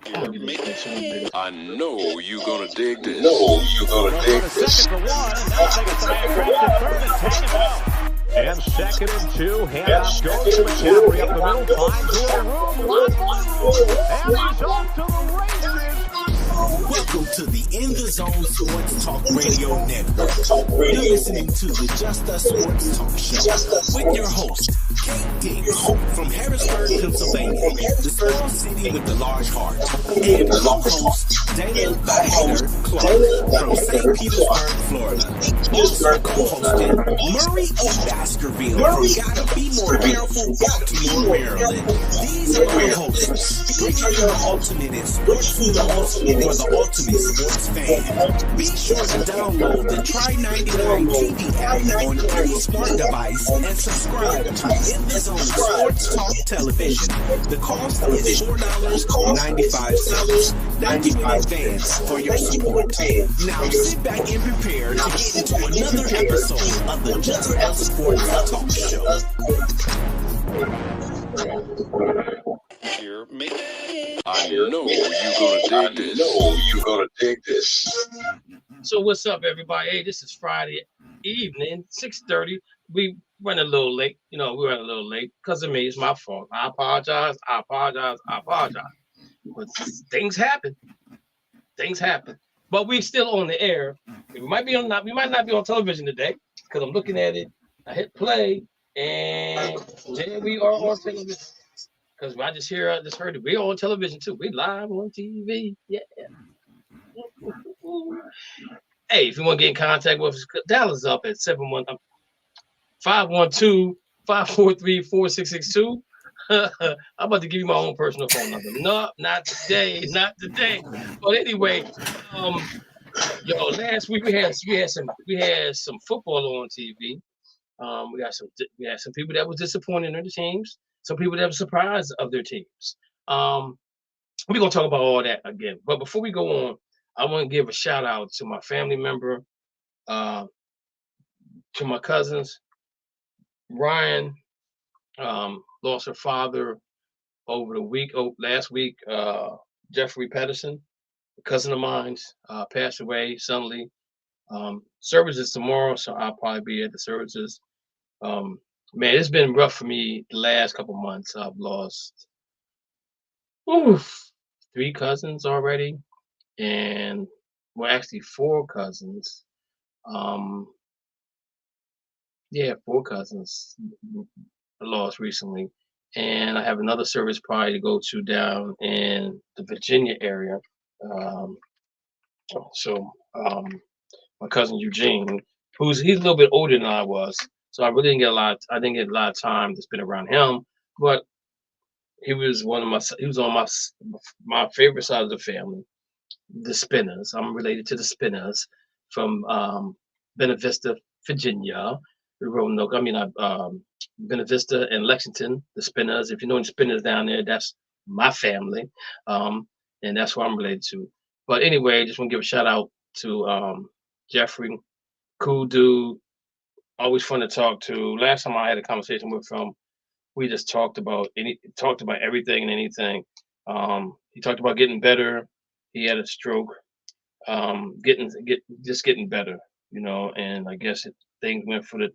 I know you're gonna dig this. Second for one, and now they got the man trapped at third and tag him out. And second and two, handoff goes to McCaffrey up the middle, finds a little room, lots more room, and he's off to the races. Welcome to the In the Zone Sports Talk Radio Network. You're listening to the Just Us Sports Talk Show with your host, Kate Diggs from Harrisburg, Pennsylvania, the small city with the large heart, and co-host Daniel Baxter Clark from St. Petersburg, Florida. Also co-hosting Murray E. Baskerville from Gotta Be More Careful, Baltimore, Maryland. These are our hosts, bringing you the ultimate in sports food for the ultimate sports fan. Be sure to download the Try 99 TV app on any smart device and subscribe to In the Zone Sports Talk Television. The cost is $4.95. Thank you in advance for your support. Now sit back and prepare to get into another episode of the Just Us Sports Talk Show. I know you're gonna dig this. So what's up, everybody? Hey, this is Friday evening, 6:30. We run a little late. We run a little late because of me. It's my fault. I apologize. But things happen. But we still on the air. We might not be on television today because I'm looking at it. I hit play, and there we are on television. Because I just heard it. We're on television too. We live on TV. Yeah. Hey, if you want to get in contact with us, dial us up at 512-543-4662. I'm about to give you my own personal phone number. No, not today. But anyway, last week we had some football on TV. We had some people that was disappointed in their teams. Some people that were surprised of their teams. We're gonna talk about all that again. But before we go on, I want to give a shout out to my family member, to my cousins. Ryan lost her father over the week. Last week, Jeffrey Pedersen, a cousin of mine, passed away suddenly. Services tomorrow, so I'll probably be at the services. Man, it's been rough for me the last couple months. I've lost 3 cousins already, and actually 4 cousins. 4 cousins I lost recently, and I have another service probably to go to down in the Virginia area. My cousin Eugene, he's a little bit older than I was. So I really didn't get a lot. I didn't get a lot of time to spend around him, but he was on my favorite side of the family, the Spinners. I'm related to the Spinners from Bena Vista, Virginia. Bena Vista and Lexington, the Spinners. If you know the Spinners down there, that's my family, and that's who I'm related to. But anyway, just want to give a shout out to Jeffrey, cool dude. Always fun to talk to. Last time I had a conversation with him, we just talked about everything and anything. He talked about getting better. He had a stroke. Getting better, and I guess things went for the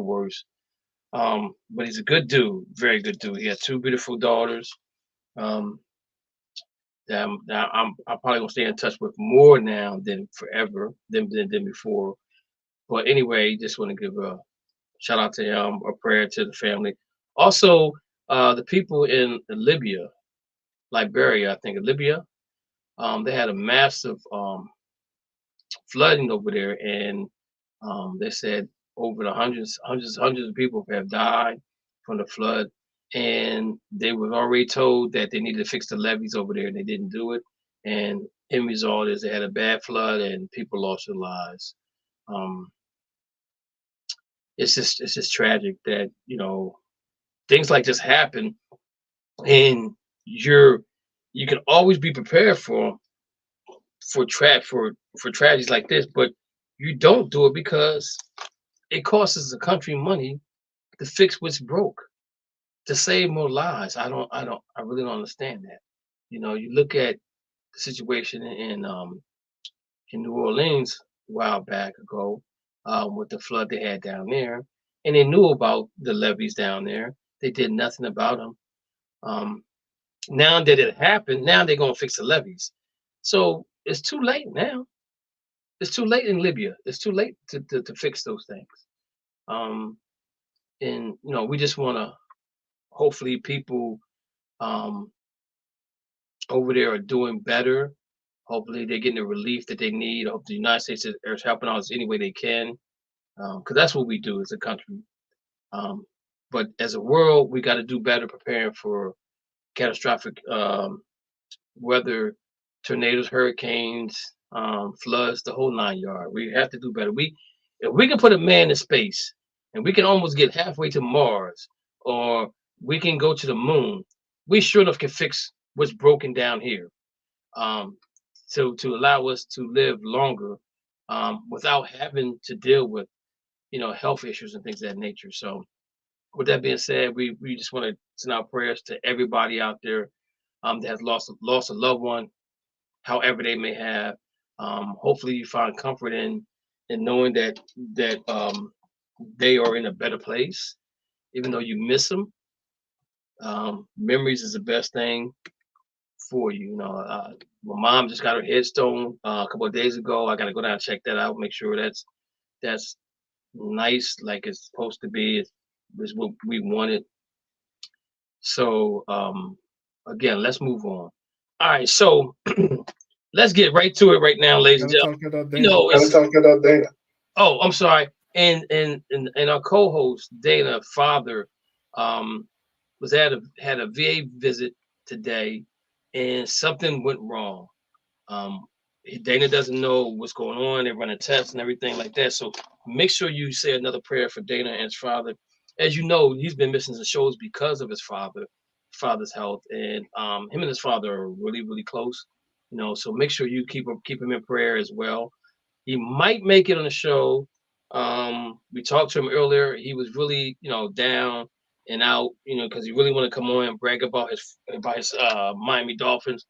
worst. But he's a good dude, very good dude. He had 2 beautiful daughters. I'm probably gonna stay in touch with more now than before. But anyway, just want to give a shout out to him, a prayer to the family. Also, the people in Liberia, I think, Libya, they had a massive flooding over there, and they said over the hundreds of people have died from the flood, and they were already told that they needed to fix the levees over there, and they didn't do it. And end result is they had a bad flood, and people lost their lives. It's just tragic that things like this happen, and you can always be prepared for tragedies like this, but you don't do it because it costs the country money to fix what's broke, to save more lives. I really don't understand that. You know, you look at the situation in New Orleans a while back ago with the flood they had down there, and they knew about the levees down there. They did nothing about them. Now that it happened, now they're gonna fix the levees. So it's too late now. It's too late in Libya. It's too late to fix those things. And you know, we just want to hopefully people over there are doing better. Hopefully they're getting the relief that they need. I hope the United States is helping out any way they can, because that's what we do as a country. But as a world, we got to do better preparing for catastrophic weather, tornadoes, hurricanes, floods, the whole 9 yards. We have to do better. If we can put a man in space and we can almost get halfway to Mars, or we can go to the moon, we sure enough can fix what's broken down here. To allow us to live longer without having to deal with, you know, health issues and things of that nature. So with that being said, we just want to send our prayers to everybody out there that has lost a loved one, however they may have. Hopefully you find comfort in knowing that they are in a better place, even though you miss them. Memories is the best thing for you. You know, my mom just got her headstone a couple of days ago. I got to go down and check that out, make sure that's nice, like it's supposed to be. It's what we wanted. So again, let's move on. All right, so let's get right to it right now, ladies and gentlemen. You know, talking about Dana. Oh, I'm sorry. And our co-host Dana father had a VA visit today, and something went wrong. Dana doesn't know what's going on. They're running tests and everything like that. So make sure you say another prayer for Dana and his father. As you know, he's been missing the shows because of his father's health, and him and his father are really, really close. You know, so make sure you keep him in prayer as well. He might make it on the show. We talked to him earlier. He was really, you know, down and out, you know, because he really wanted to come on and brag about his Miami Dolphins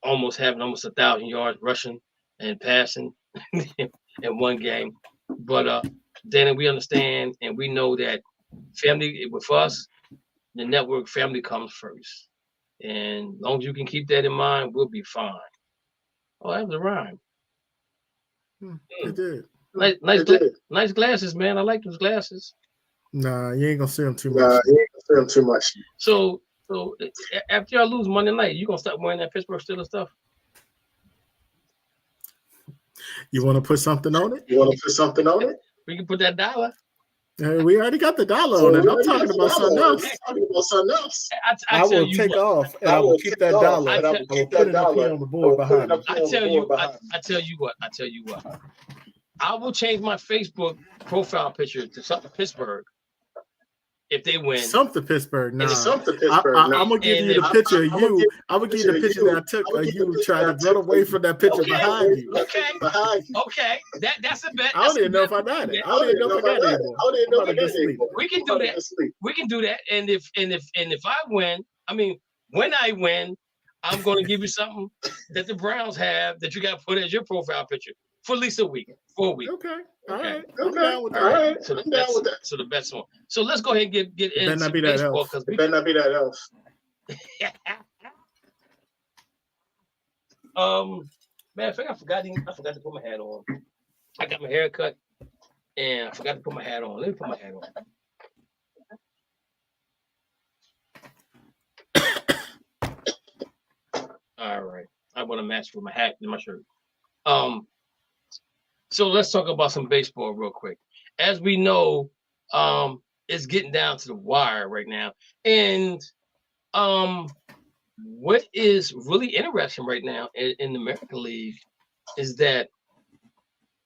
having almost 1,000 yards rushing and passing in one game. But Dana, we understand and we know that family with us, the network, family comes first. And as long as you can keep that in mind, we'll be fine. Oh, that was a rhyme. It did. Nice glasses, man. I like those glasses. Nah, you ain't gonna see them too much. So after y'all lose Monday night, you gonna stop wearing that Pittsburgh Steelers stuff? You want to put something on it? We can put that dollar. We already got the dollar on it. I'm talking about something else. I will take off and I will keep that dollar. I will put it up here on the board behind me. I tell you what. I will change my Facebook profile picture to something Pittsburgh if they win. Something Pittsburgh. Nah. I'm gonna give you the picture of you. I'm gonna give you the picture that I took of you trying to run away from that picture behind you. Okay. That's a bet. I don't even know if I got it. I don't even know if I got it anymore. We can do that. And if I win, I mean, when I win, I'm going to give you something that the Browns have that you got to put as your profile picture for at least a week, 4 weeks. Okay. All right. I'm down with that. So the bet's on. So let's go ahead and get into baseball because better not be that else. Man, I forgot to put my hat on. I got my hair cut and I forgot to put my hat on. Let me put my hat on. All right. I want to match with my hat and my shirt. So let's talk about some baseball real quick. As we know, it's getting down to the wire right now. And what is really interesting right now in the American League is that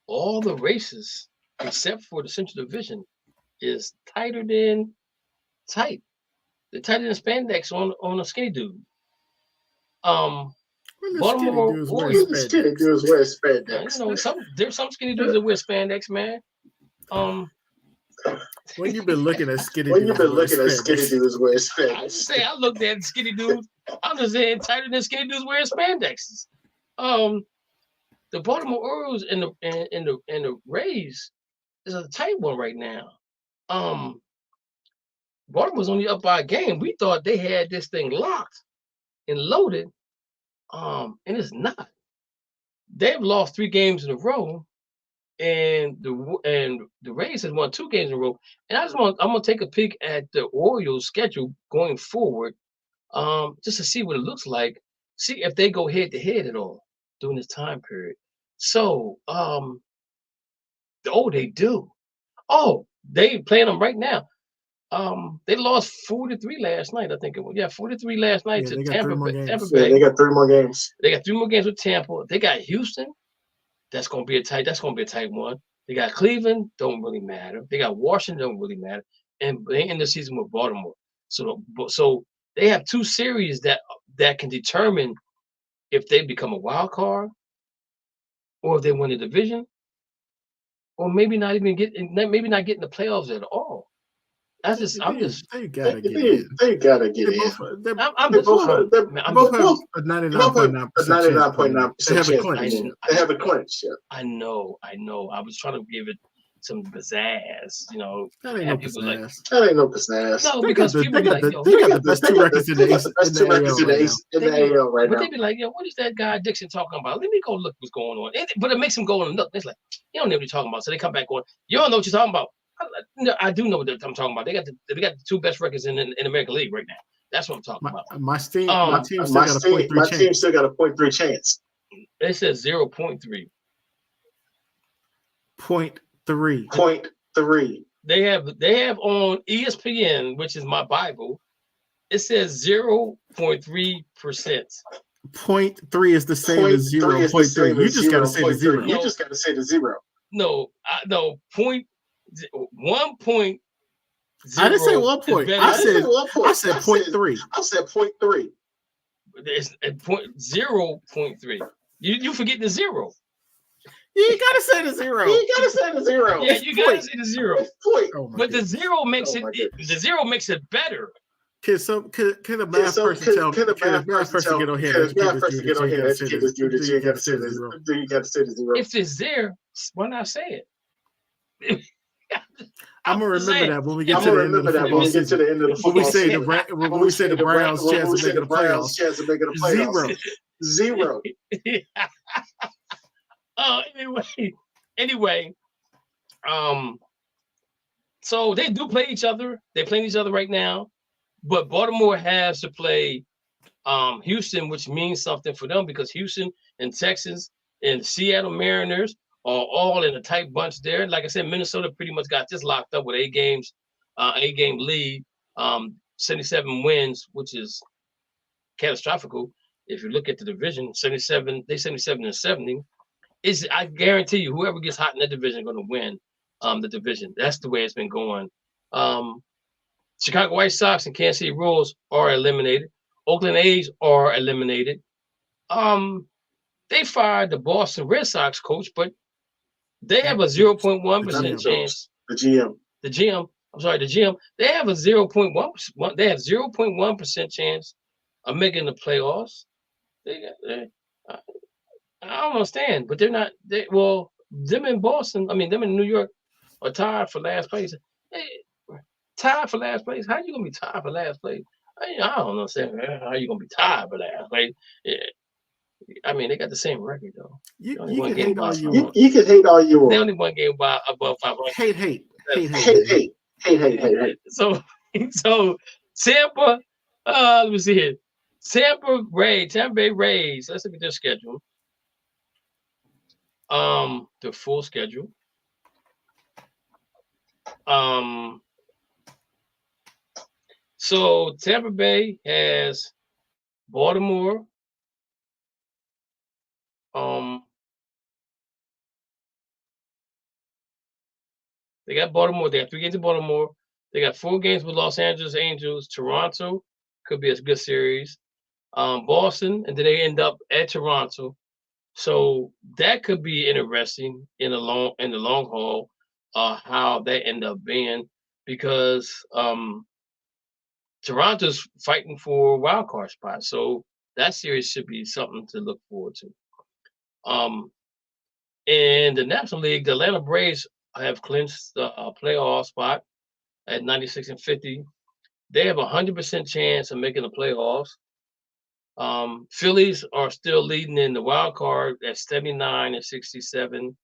all the races, except for the Central Division, is tighter than tight. They're tighter than spandex on a skinny dude. Baltimore Orioles. Skinny dudes wear spandex. You know, there's some skinny dudes that wear spandex, man. When you've been looking at skinny dudes wear spandex. I looked at skinny dudes I'm just saying tighter than skinny dudes wearing spandexes. The Baltimore Orioles and the Rays is a tight one right now. Baltimore's only up by a game. We thought they had this thing locked and loaded, and it's not. They've lost 3 games in a row, and the Rays has won 2 games in a row. And I'm gonna take a peek at the Orioles' schedule going forward, just to see what it looks like, see if they go head to head at all during this time period. So, they do. Oh, they playing them right now. They lost 4-3 last night. I think it was 4-3 last night to Tampa Bay. Yeah, they got 3 more games. They got 3 more games with Tampa. They got Houston. That's gonna be a tight one. They got Cleveland. Don't really matter. They got Washington. Don't really matter. And they end the season with Baltimore. So they have 2 series that can determine if they become a wild card, or if they win the division, or maybe not getting the playoffs at all. They gotta get in. They gotta get in. They both have a 99.9%. They have a clinch. Yeah. I know. I was trying to give it some pizzazz, That ain't no pizzazz. No, because people they got the best 2 records in the AL right now. But they be like, what is that guy Dixon talking about? Let me go look what's going on. But it makes them go and look. It's like, you don't know what you're talking about. So they come back going, you don't know what you're talking about. I do know what I'm talking about. They got the 2 best records in American League right now. That's what I'm talking about. My team still got a 0.3 chance. It says 0.3. 0.3. They have on ESPN, which is my Bible. It says 0.3%. 0.3 is the same as 0.3. You just got to say the 0. You just got to say the 0. No. 1 point. I didn't say 1 point. I said 0.3. I said 0.3. It's 0.3. You forget the 0. You gotta say the 0. Yeah, you gotta say the 0. But the 0 makes the 0 makes it better. Can the math person tell? Can the math person get on here? You gotta say the 0. If it's there, why not say it? I'm gonna remember that when we get to the end of the football season. When we say the Browns' chance of making the playoffs, 0. Anyway, so they do play each other. They're playing each other right now, but Baltimore has to play Houston, which means something for them because Houston and Texans and Seattle Mariners are all in a tight bunch there. Like I said, Minnesota pretty much got this locked up with 8 games, 8-game lead, 77 wins, which is catastrophical. If you look at the division, 77 and 70. I guarantee you, whoever gets hot in that division is going to win the division. That's the way it's been going. Chicago White Sox and Kansas City Royals are eliminated. Oakland A's are eliminated. They fired the Boston Red Sox coach, but they have a 0.1% chance. The GM. The GM. They have a 0.1%. They have 0.1% chance of making the playoffs. I don't understand, but they're not. Them in Boston, them in New York are tied for last place. Tied for last place? How you gonna be tied for last place? I don't understand how you gonna be tied for last place. Yeah. They got the same record though. You can hate all you want. You can hate all you want. They only 1 game above 500. Hate. So Tampa. Let me see here. Tampa Bay Rays. Let's look at their schedule. The full schedule. So Tampa Bay has Baltimore. They got Baltimore. They got 3 games in Baltimore. They got 4 games with Los Angeles Angels. Toronto could be a good series. Boston, and then they end up at Toronto. So that could be interesting in the long haul, how they end up being, because Toronto's fighting for a wild card spot. So that series should be something to look forward to. In the National League, the Atlanta Braves have clinched the playoff spot at 96-50. They have 100% chance of making the playoffs. Phillies are still leading in the wild card at 79-67.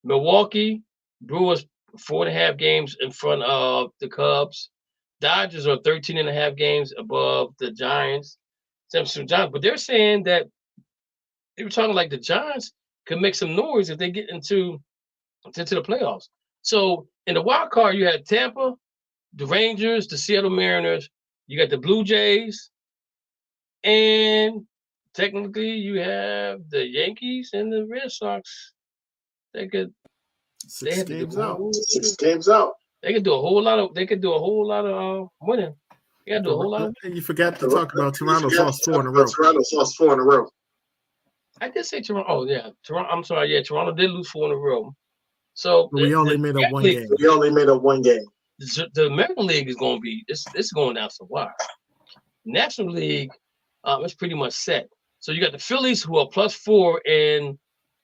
Milwaukee Brewers 4.5 games in front of the Cubs. Dodgers are 13.5 games above the Giants. But they're saying that they were talking like the Giants could make some noise if they get into the playoffs. So in the wild card, you had Tampa, the Rangers, the Seattle Mariners. You got the Blue Jays, and technically you have the Yankees and the Red Sox. They could 6 games out. 6 games out. They could do a whole lot of. They could do a whole lot of winning. They got to do a whole lot of. You forgot to talk about Toronto's lost 4 in a row. Toronto's lost 4 in a row. I did say Toronto. Oh yeah, Toronto. I'm sorry. Yeah, Toronto did lose 4 in a row. So we only made up 1 game. We only made up 1 game. The American League is going to be. It's going down to wire. National League, it's pretty much set. So you got the Phillies who are +4 in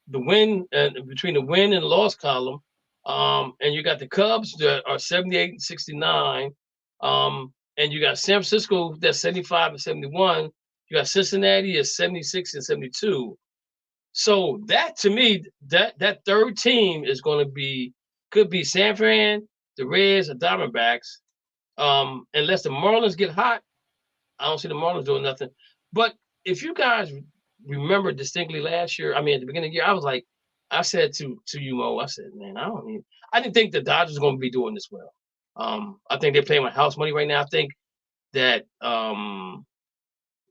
the win between the win and loss column. And you got the Cubs that are 78-69. And you got San Francisco that's 75-71. You got Cincinnati at 76-72. So that to me, that third team is going to could be San Fran, the Reds, or Diamondbacks. Unless the Marlins get hot, I don't see the Marlins doing nothing. But if you guys remember distinctly last year, I mean at the beginning of the year, I said to you, Mo, I said, man, I didn't think the Dodgers are going to be doing this well. I think they're playing with house money right now. I think that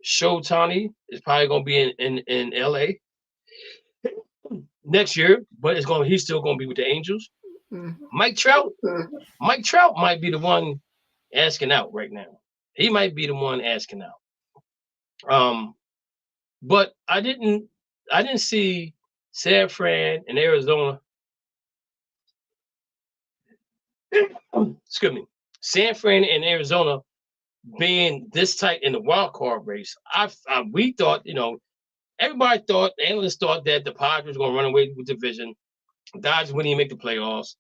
Shohei is probably going to be in LA next year, but he's still going to be with the Angels. Mm-hmm. Mike Trout might be the one asking out right now. He might be the one asking out. But I didn't see San Fran and Arizona. Excuse me. San Fran and Arizona being this tight in the wild card race. We thought, everybody thought, analysts thought that the Padres were going to run away with the division. Dodgers wouldn't even make the playoffs.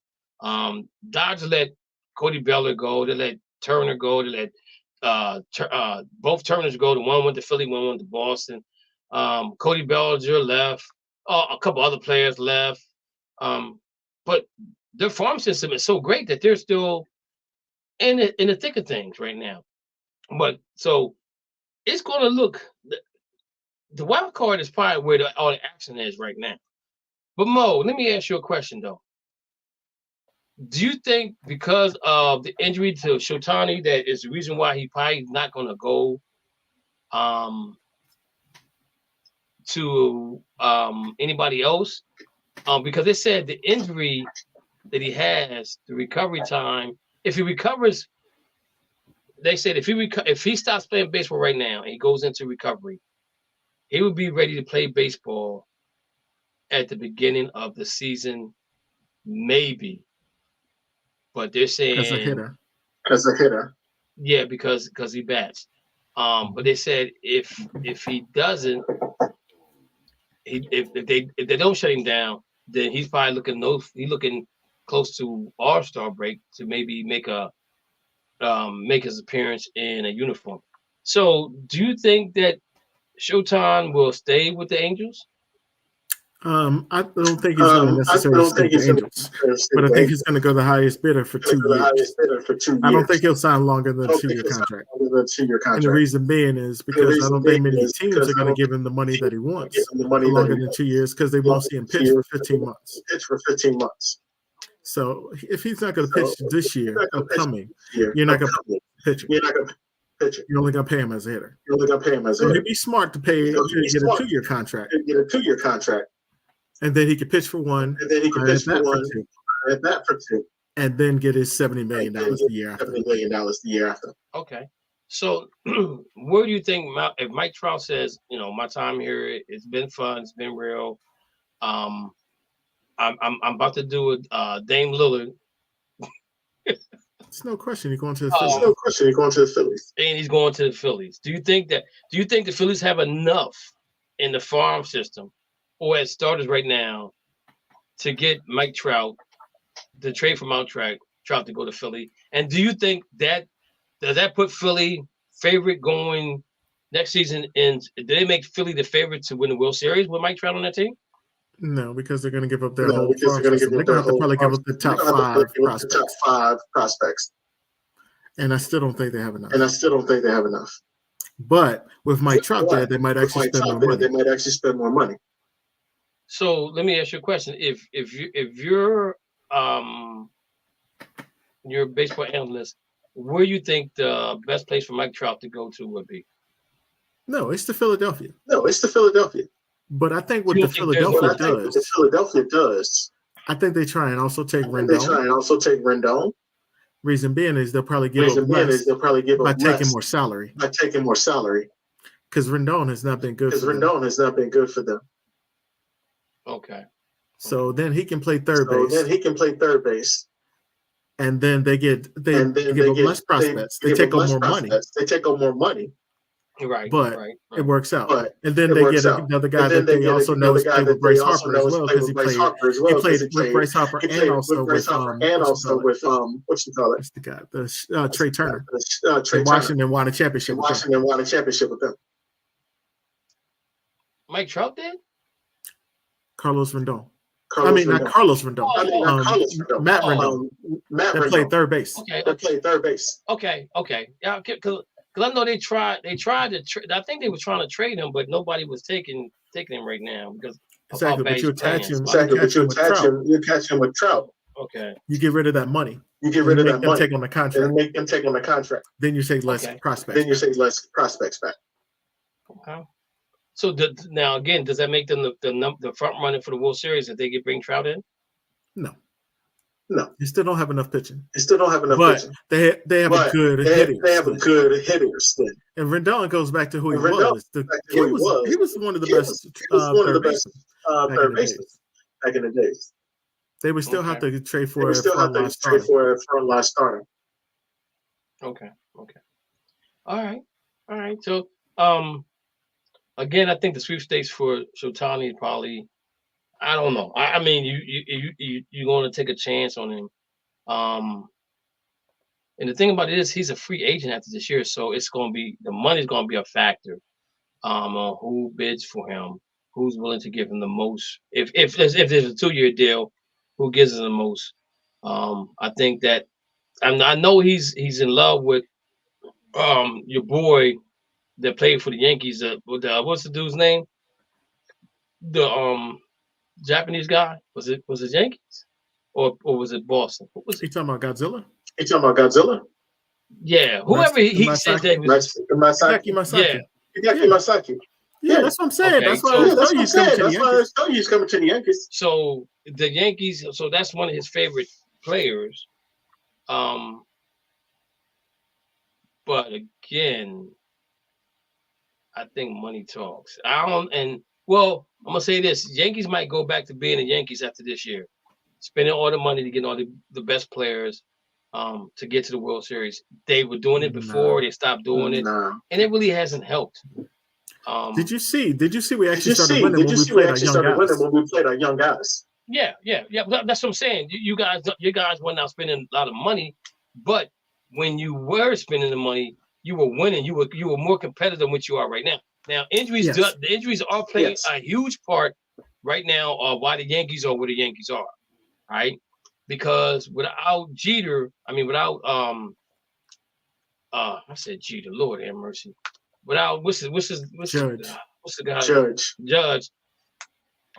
Dodgers let Cody Bellinger go. They let Turner go. They let both Turners go. The one went to Philly, one went to Boston. Cody Bellinger left. A couple other players left. But their farm system is so great that they're still in the thick of things right now. But so it's going to look. The wild card is probably where all the action is right now. But Mo, let me ask you a question though. Do you think because of the injury to Shohei that is the reason why he probably not going to go to anybody else? Because they said the injury that he has, the recovery time, if he recovers, they said if he stops playing baseball right now and he goes into recovery, he would be ready to play baseball at the beginning of the season, maybe. But they're saying as a hitter. Yeah, because he bats. But they said if he doesn't, if they don't shut him down, then he's probably looking close to All-Star break to maybe make his appearance in a uniform. So, do you think that Shohei will stay with the Angels? I don't think he's going to necessarily stay with the Angels, but I think he's going to go the highest bidder for 2 years. I don't think he'll sign longer than a 2-year contract. And the reason being is because I don't think many teams are going to give him the money that he wants for longer than 2 years because they won't see him pitch for 15 months. So if he's not going to pitch this year, upcoming, you're not going to pitch him. You're only going to pay him as a hitter. So he'd be smart to get a 2-year contract. And then he could pitch for 1, and then he could pitch for 2, and then get his $70 million the year after. Okay, so where do you think if Mike Trout says, my time here, it's been fun, it's been real. I'm about to do it, Dame Lillard. It's no question he's going to the Phillies. No question he's going to the Phillies. And he's going to the Phillies. Do you think the Phillies have enough in the farm system or as starters right now to get Mike Trout, the trade for Mike Trout to go to Philly? And do you think that does that put Philly favorite going next season? And do they make Philly the favorite to win the World Series with Mike Trout on that team? No, because they're going to give up their whole farm system. They're going to have to probably give up the top 5 prospects. And I still don't think they have enough. But with Mike Trout there, they might actually spend more money. So let me ask you a question: If you're a baseball analyst, where do you think the best place for Mike Trout to go to would be? No, it's the Philadelphia. But I think what the Philadelphia does, I think they try and also take Rendon. Reason being is they'll probably give up less by taking more salary. Because Rendon has not been good for them. Okay. So then he can play third base. And then they give up less prospects. They take on more money. Right. But it works out. And then they get another guy that they also know is played with Bryce Harper as well, because he played with Bryce Harper and also with what's the guy? The Trey Turner. Washington won a championship with them. Mike Trout did? Carlos Rendon. Not Carlos Rendon. Matt Rendon. That played third base. Okay. Yeah, because I know they tried to. I think they were trying to trade him, but nobody was taking him right now because exactly. But you attach him. You catch him with Trout. Okay. You get rid of that money. Take on the contract. And make them take on the contract. Then you say less prospects back. Okay. So now again, does that make them the front runner for the World Series if they bring Trout in? No. You still don't have enough pitching. But they have a good hitter. They have a good hitter still. And Rendon goes back to who he was. He was one of the best third basemen back in the days. They would still have to trade for a front line starter. Okay. All right. So again, I think the sweepstakes for Shotani probably. I don't know. I mean, you're going to take a chance on him. And the thing about it is, he's a free agent after this year, so it's going to be the money's going to be a factor on who bids for him, who's willing to give him the most. If there's a 2-year deal, who gives him the most? I think that I know he's in love with your boy that played for the Yankees. What's the dude's name? The Japanese guy, was it Yankees or was it Boston? What was he talking about? Godzilla? Yeah, whoever he said that was Masaki. Masaki. Yeah, that's what I'm saying. Okay, that's why he's coming to the Yankees. So the Yankees, so that's one of his favorite players. But again, I think money talks. Well, I'm gonna say this: Yankees might go back to being the Yankees after this year, spending all the money to get all the best players to get to the World Series. They were doing it before; they stopped doing it, and it really hasn't helped. Did you see? We actually started winning when we played our young guys. Yeah. That's what I'm saying. You guys went out spending a lot of money, but when you were spending the money, you were winning. You were more competitive than what you are right now. Now, injuries, the injuries are playing a huge part right now of why the Yankees are where the Yankees are, right? Because without Jeter, I said Jeter, Lord have mercy. Without what's the guy? Judge.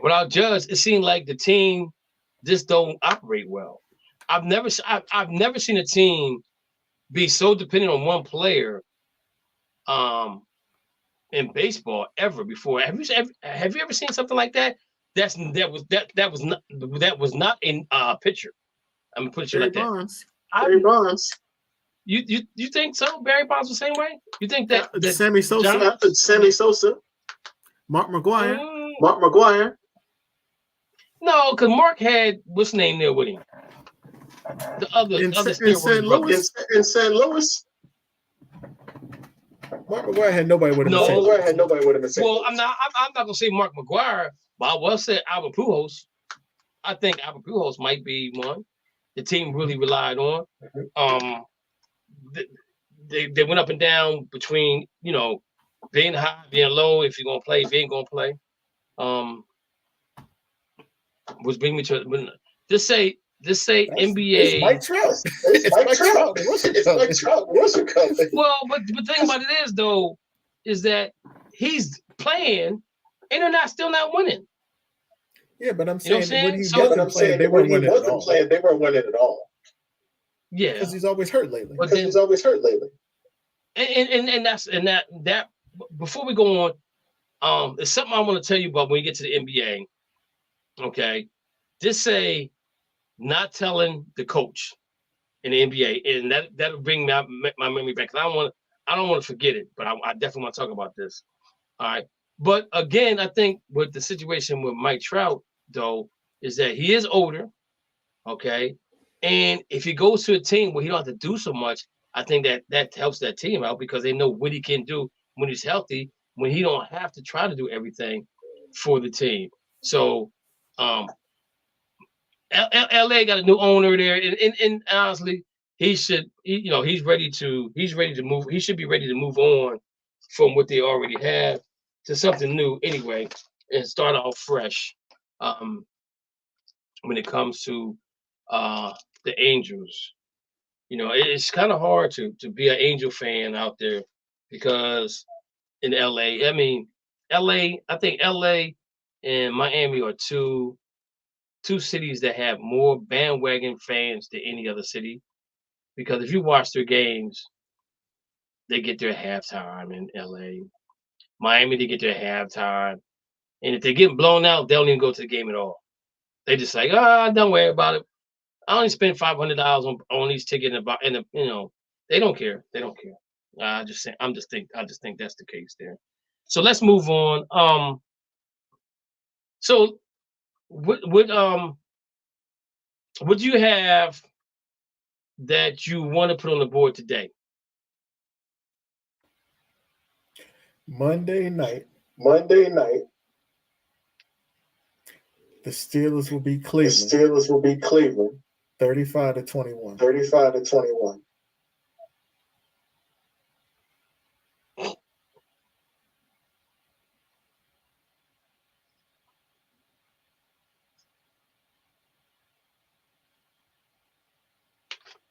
Without Judge, it seemed like the team just don't operate well. I've never seen a team be so dependent on one player. In baseball ever before. Have you ever seen something like that? That was not in pitcher. I'm gonna put it like that. Barry Bonds. You think so? Barry Bonds the same way? You think that Sammy Sosa? Mark McGwire? No, because Mark had what's name there with him. The other in St. Louis. In St. Louis. Mark McGuire had nobody with him. Well, I'm not gonna say Mark McGuire, but I will say Albert Pujols. I think Albert Pujols might be one the team really relied on. They went up and down between, you know, being high, being low. If you're gonna play, if you ain't gonna play. Which bring me to just say NBA. It's Mike Trout. It's Mike Trout. Well, but the thing about it is though, is that he's playing and they're still not winning. Yeah, but I'm saying, when he wasn't wasn't playing, they weren't winning at all. Yeah, because he's always hurt lately. And that before we go on, there's something I want to tell you about when you get to the NBA. Okay, just say not telling the coach in the NBA, and that'll bring my memory back. I don't want to forget it, but I definitely want to talk about this. All right, but again, I think with the situation with Mike Trout though is that he is older. Okay, and if he goes to a team where he don't have to do so much, I think that helps that team out because they know what he can do when he's healthy, when he don't have to try to do everything for the team. So, LA got a new owner there, and honestly, he's ready to move. He should be ready to move on from what they already have to something new anyway, and start off fresh. When it comes to the Angels, you know, it's kind of hard to be an Angel fan out there because in LA, I mean, I think LA and Miami are two cities that have more bandwagon fans than any other city. Because if you watch their games, they get their halftime in LA. Miami, they get their halftime. And if they're getting blown out, they don't even go to the game at all. They just like, don't worry about it. I only spent $500 on these tickets, and you know, they don't care. They don't care. I just think that's the case there. So let's move on. So what do you have that you want to put on the board today? Monday night. The Steelers will be Cleveland. 35-21.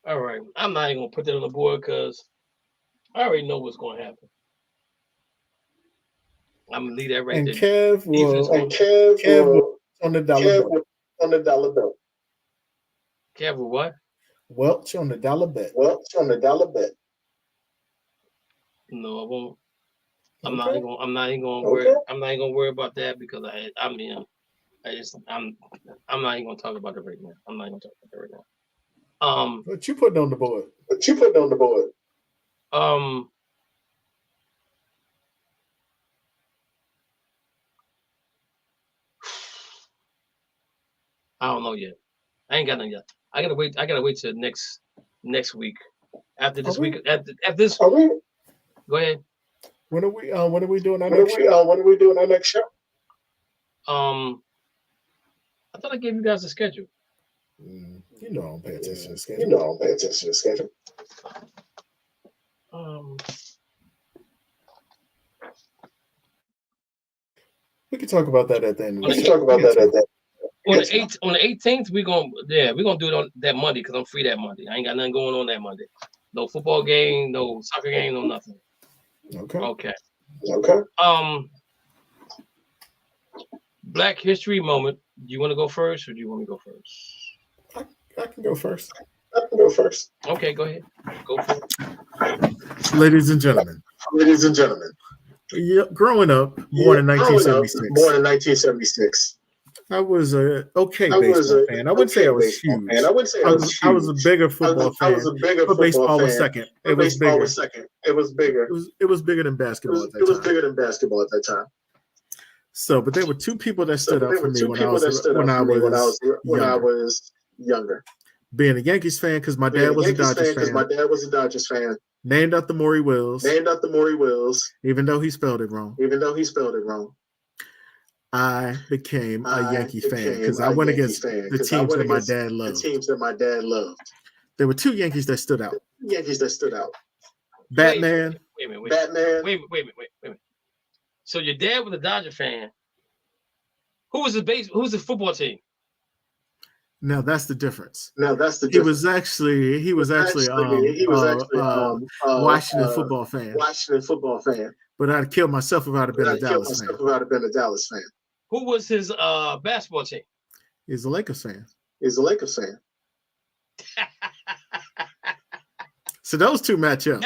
All right. I'm not even gonna put that on the board because I already know what's gonna happen. I'm gonna leave that right there. Kev will on the dollar bill. Kev will what? Welch on the dollar bet. No, I won't. I'm Okay. not even gonna worry about that because I'm not even gonna talk about it right now. What you putting on the board? I don't know yet. I ain't got none yet. I gotta wait till next week. After this week, after this. Go ahead. When are we doing our next show? I thought I gave you guys a schedule. You know I don't pay attention to the schedule. We can talk about that at the end. On the 18th, we're gonna do it on that Monday because I'm free that Monday. I ain't got nothing going on that Monday. No football game, no soccer game, no nothing. Okay. Black History Moment. Do you want to go first, or do you want me to go first? I can go first. Okay, go ahead. Go for it. Ladies and gentlemen. Yeah, growing up, born in 1976. I was a baseball fan. I wouldn't say I was huge. I was a bigger football fan. But baseball was second. It was bigger. It was bigger than basketball at that time. So, but there were two people that stood up for me when I was younger. Being a Yankees fan because my dad was a Dodgers fan. Named after Maury Wills. Even though he spelled it wrong. I became a Yankee fan because I went against the teams that my dad loved. There were 2 Yankees that stood out. Batman. Wait a minute. So your dad was a Dodger fan. Who's the football team? No, that's the difference. He was actually Washington football fan. But I'd kill myself if I'd have been a Dallas fan. Who was his basketball team? He's a Lakers fan. So those two match up.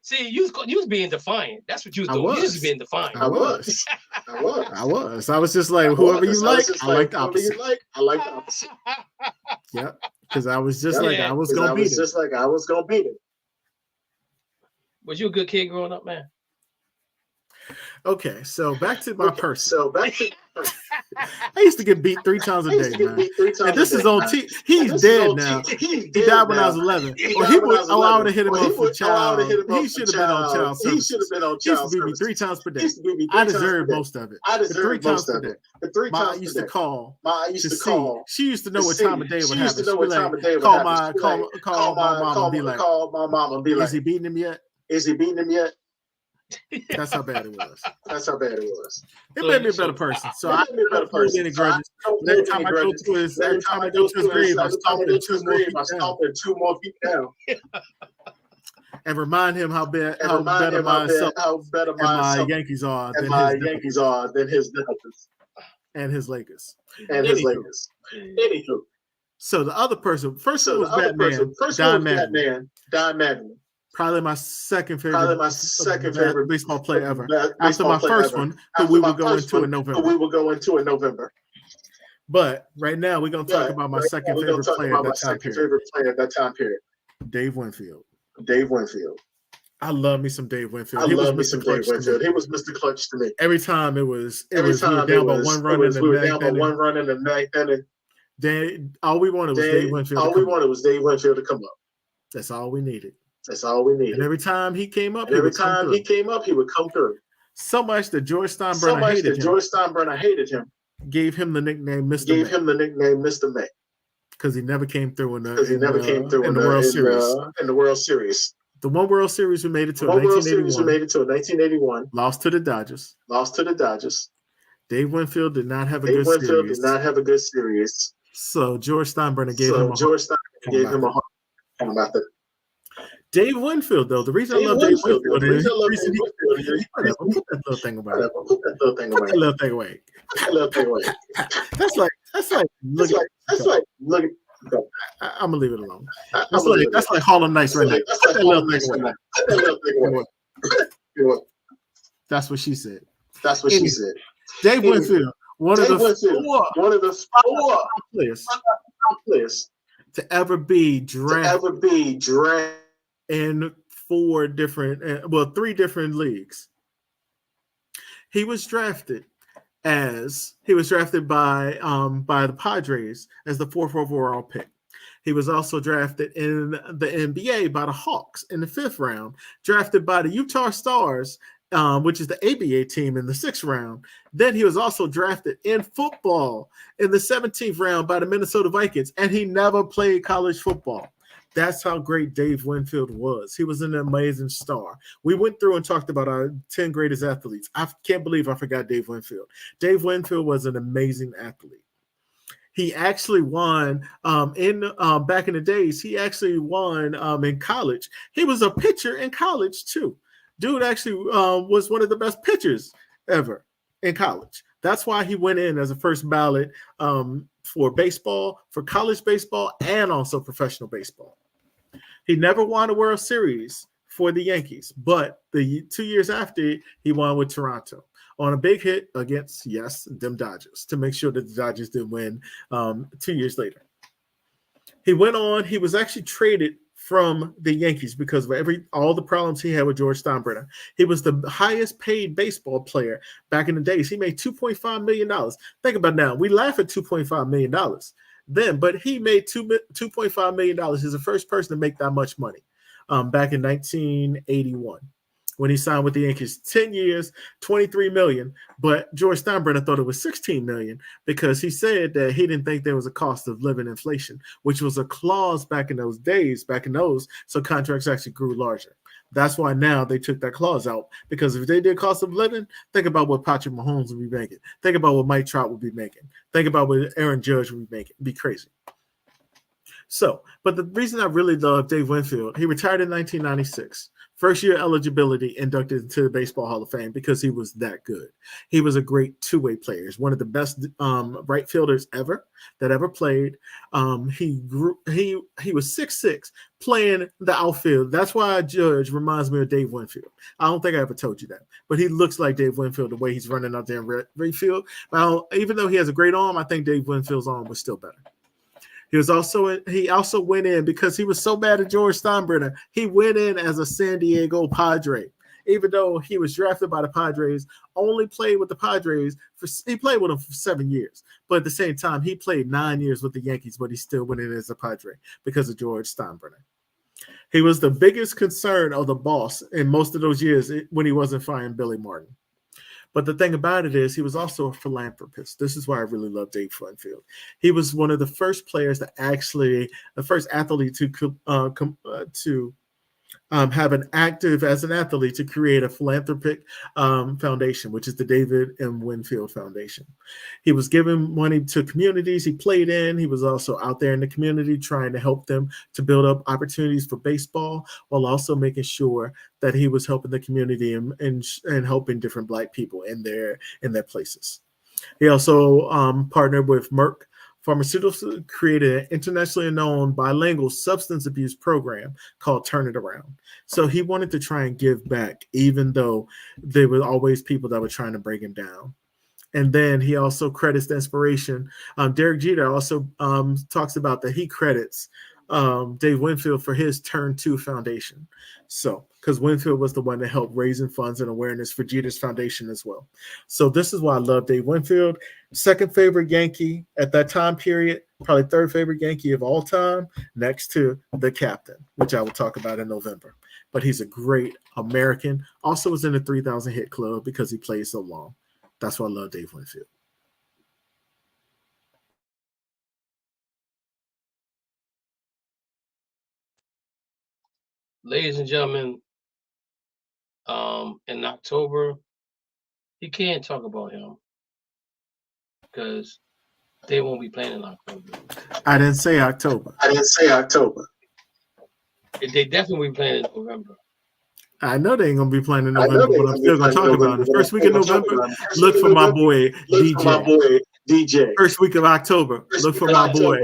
See, you was being defiant. That's what you was doing. You was being defiant. I was just like, whoever you like, I like the opposite. Yep. Because I was just like, I was gonna beat it. Was you a good kid growing up, man? Okay, so back to my person. I used to get beat 3 times a day, man. And this is on T. He's dead now. He died when I was 11. Or he would allow to hit him up for child. He should have been on child services. He used to beat me 3 times per day. I deserved most of it. 3 times per day. Ma used to call. She used to know what time of day it would happen. She'd be like, call my mom and be like, is he beating him yet? That's how bad it was. It made me a better person. So I don't hold any grudges. Every time I go to his grave, I stomp 2 more feet down. And remind him how better my Yankees are than his Dodgers and his Lakers. Anywho. So the other person, first one was Batman, Don Mattingly. Probably my second favorite baseball player ever. After my first one, who we will go into in November. But right now, we're going to talk about my second favorite player at that time period. Dave Winfield. I love me some Dave Winfield. He was Mr. Clutch to me. Every time we were down by 1 run in the ninth inning. All we wanted was Dave Winfield to come up. That's all we needed. And every time he came up, he would come through. So much that George Steinbrenner hated him. Gave him the nickname Mr. May. Because he never came through in the World Series. The one World Series we made it to 1981. Lost to the Dodgers. Dave Winfield did not have a good series. So George Steinbrenner gave him a hard time about that. Dave Winfield, though, the reason I love Dave Winfield is put that little thing away. That's like look. I'm gonna leave it alone. That's like Harlem Nights right now. Put that little thing away. That's what she said. Dave Winfield, one of the four players to ever be drafted in 3 different leagues. He was drafted by the Padres as the 4th overall pick. He was also drafted in the NBA by the Hawks in the 5th round, drafted by the Utah Stars, which is the ABA team, in the 6th round. Then he was also drafted in football in the 17th round by the Minnesota Vikings, and he never played college football. That's how great Dave Winfield was. He was an amazing star. We went through and talked about our 10 greatest athletes. I can't believe I forgot Dave Winfield. Dave Winfield was an amazing athlete. He actually won back in the days. He actually won in college. He was a pitcher in college too. Dude actually was one of the best pitchers ever in college. That's why he went in as a first ballot for baseball, for college baseball, and also professional baseball. He never won a World Series for the Yankees, but the 2 years after, he won with Toronto on a big hit against, them Dodgers, to make sure that the Dodgers did win 2 years later. He went on. He was actually traded from the Yankees because of all the problems he had with George Steinbrenner. He was the highest paid baseball player back in the days. He made $2.5 million. Think about it now. We laugh at $2.5 million. then, but he made $2.5 million. He's the first person to make that much money back in 1981 when he signed with the Yankees. 10 years, $23 million. But George Steinbrenner thought it was $16 million because he said that he didn't think there was a cost of living inflation, which was a clause back in those days, so contracts actually grew larger. That's why now they took that clause out, because if they did cost of living, think about what Patrick Mahomes would be making. Think about what Mike Trout would be making. Think about what Aaron Judge would be making. It'd be crazy. So, but the reason I really love Dave Winfield, he retired in 1996. First year eligibility, inducted into the Baseball Hall of Fame because he was that good. He was a great two-way player. He's one of the best right fielders ever played. He was 6'6", playing the outfield. That's why Judge reminds me of Dave Winfield. I don't think I ever told you that, but he looks like Dave Winfield the way he's running out there in right field. But even though he has a great arm, I think Dave Winfield's arm was still better. He also went in because he was so bad at George Steinbrenner. He went in as a San Diego Padre, even though he was drafted by the Padres. Only played with the Padres he played with them for 7 years, but at the same time he played 9 years with the Yankees. But he still went in as a Padre because of George Steinbrenner. He was the biggest concern of the boss in most of those years when he wasn't firing Billy Martin. But the thing about it is he was also a philanthropist. This is why I really love Dave Winfield. He was one of the first players the first athlete to have an active as an athlete to create a philanthropic foundation, which is the David M. Winfield Foundation. He was giving money to communities he played in. He was also out there in the community trying to help them to build up opportunities for baseball, while also making sure that he was helping the community and helping different Black people in their places. He also partnered with Merck Pharmaceuticals, created an internationally known bilingual substance abuse program called Turn It Around. So he wanted to try and give back, even though there were always people that were trying to break him down. And then he also credits the inspiration. Derek Jeter also talks about that he credits Dave Winfield for his Turn 2 Foundation. So, because Winfield was the one that helped raising funds and awareness for Jeter's foundation as well. So this is why I love Dave Winfield. Second favorite Yankee at that time period, probably third favorite Yankee of all time, next to the captain, which I will talk about in November. But he's a great American. Also was in the 3,000 hit club because he played so long. That's why I love Dave Winfield. Ladies and gentlemen, in October, you can't talk about him because they won't be playing in October. I didn't say October. They definitely will be playing in November. I know they ain't gonna be playing in November, but I'm still gonna talk about it. The first week of November, look for my boy DJ. First week of October, look for my boy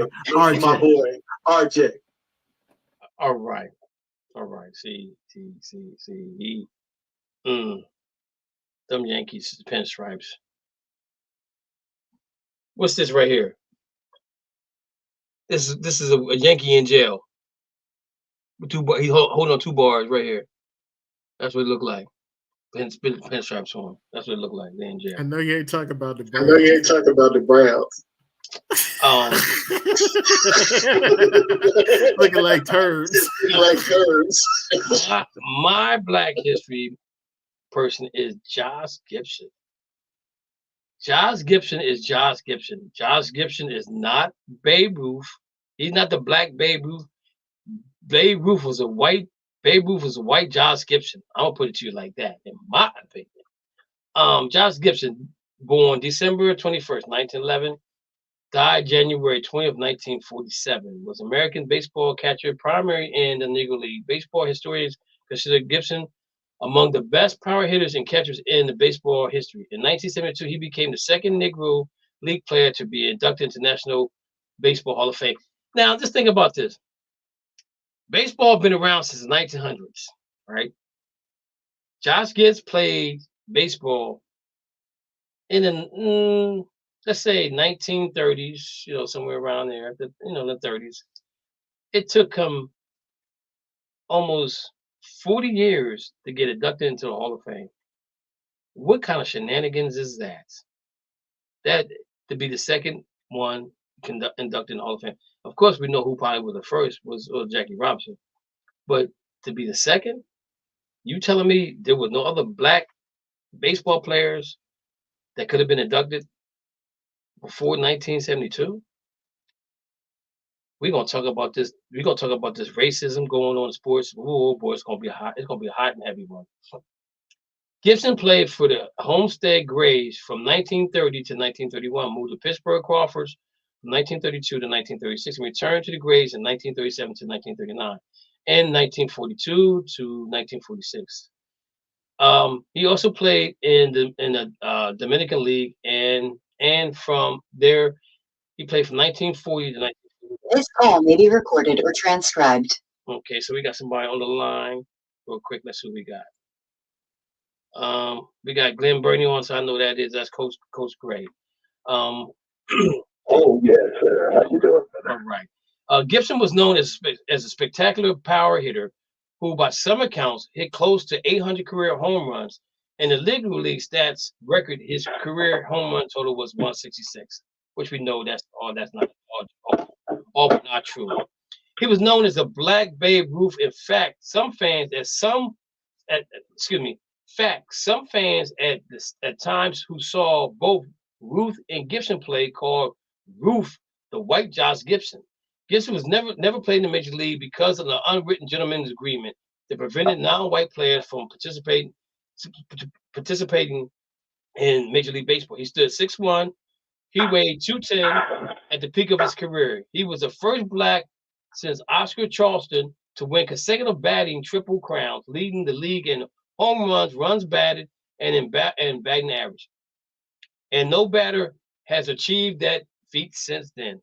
RJ. All right. See. Them Yankees pinstripes. What's this right here? This is a Yankee in jail. He's holding on 2 bars right here. That's what it looked like. Pinstripes on. That's what it looked like. They're in jail. I know you ain't talking about the Browns. Looking like turds. My Black History person is Josh Gibson. Josh Gibson is Josh Gibson. Josh Gibson is not Babe Ruth. He's not the black Babe Ruth. Babe Ruth was a white Josh Gibson. I'm gonna put it to you like that, in my opinion. Josh Gibson, born December 21st, 1911, died January 20th, 1947. Was American baseball catcher, primary in the Negro League. Baseball historians consider Gibson among the best power hitters and catchers in the baseball history. In 1972, he became the second Negro League player to be inducted into National Baseball Hall of Fame. Now, just think about this. Baseball has been around since the 1900s, right? Josh Gibbs played baseball in the, let's say 1930s, somewhere around there, the 30s. It took him almost 40 years to get inducted into the Hall of Fame. What kind of shenanigans is that? That to be the second one inducted in the Hall of Fame. Of course, we know who probably was the first was Jackie Robinson, but to be the second, you telling me there was no other black baseball players that could have been inducted before 1972? We're gonna talk about this. We're gonna talk about this racism going on in sports. Oh boy, it's gonna be hot. It's gonna be a hot and heavy one. Gibson played for the Homestead Grays from 1930 to 1931, moved to Pittsburgh Crawfords from 1932 to 1936, and returned to the Grays in 1937 to 1939, and 1942 to 1946. He also played in the Dominican League, and from there he played from 1940 to 1940. This call may be recorded or transcribed. Okay, so we got somebody on the line. Real quick, let's see who we got. We got Glenn Burney on, so I know that is that's Coach Gray. Oh yes, sir. How you doing? All right. Gibson was known as a spectacular power hitter, who by some accounts hit close to 800 career home runs. And the League stats record, his career home run total was 166, which we know that's not all but not true. He was known as a Black Babe Ruth. In fact, some fans at times who saw both Ruth and Gibson play called Ruth the White Josh Gibson. Gibson was never played in the major league because of the unwritten gentleman's agreement that prevented non-white players from participating in Major League Baseball. He stood 6'1". He weighed 210 at the peak of his career. He was the first black since Oscar Charleston to win consecutive batting triple crowns, leading the league in home runs, runs batted, and in batting average. And no batter has achieved that feat since then.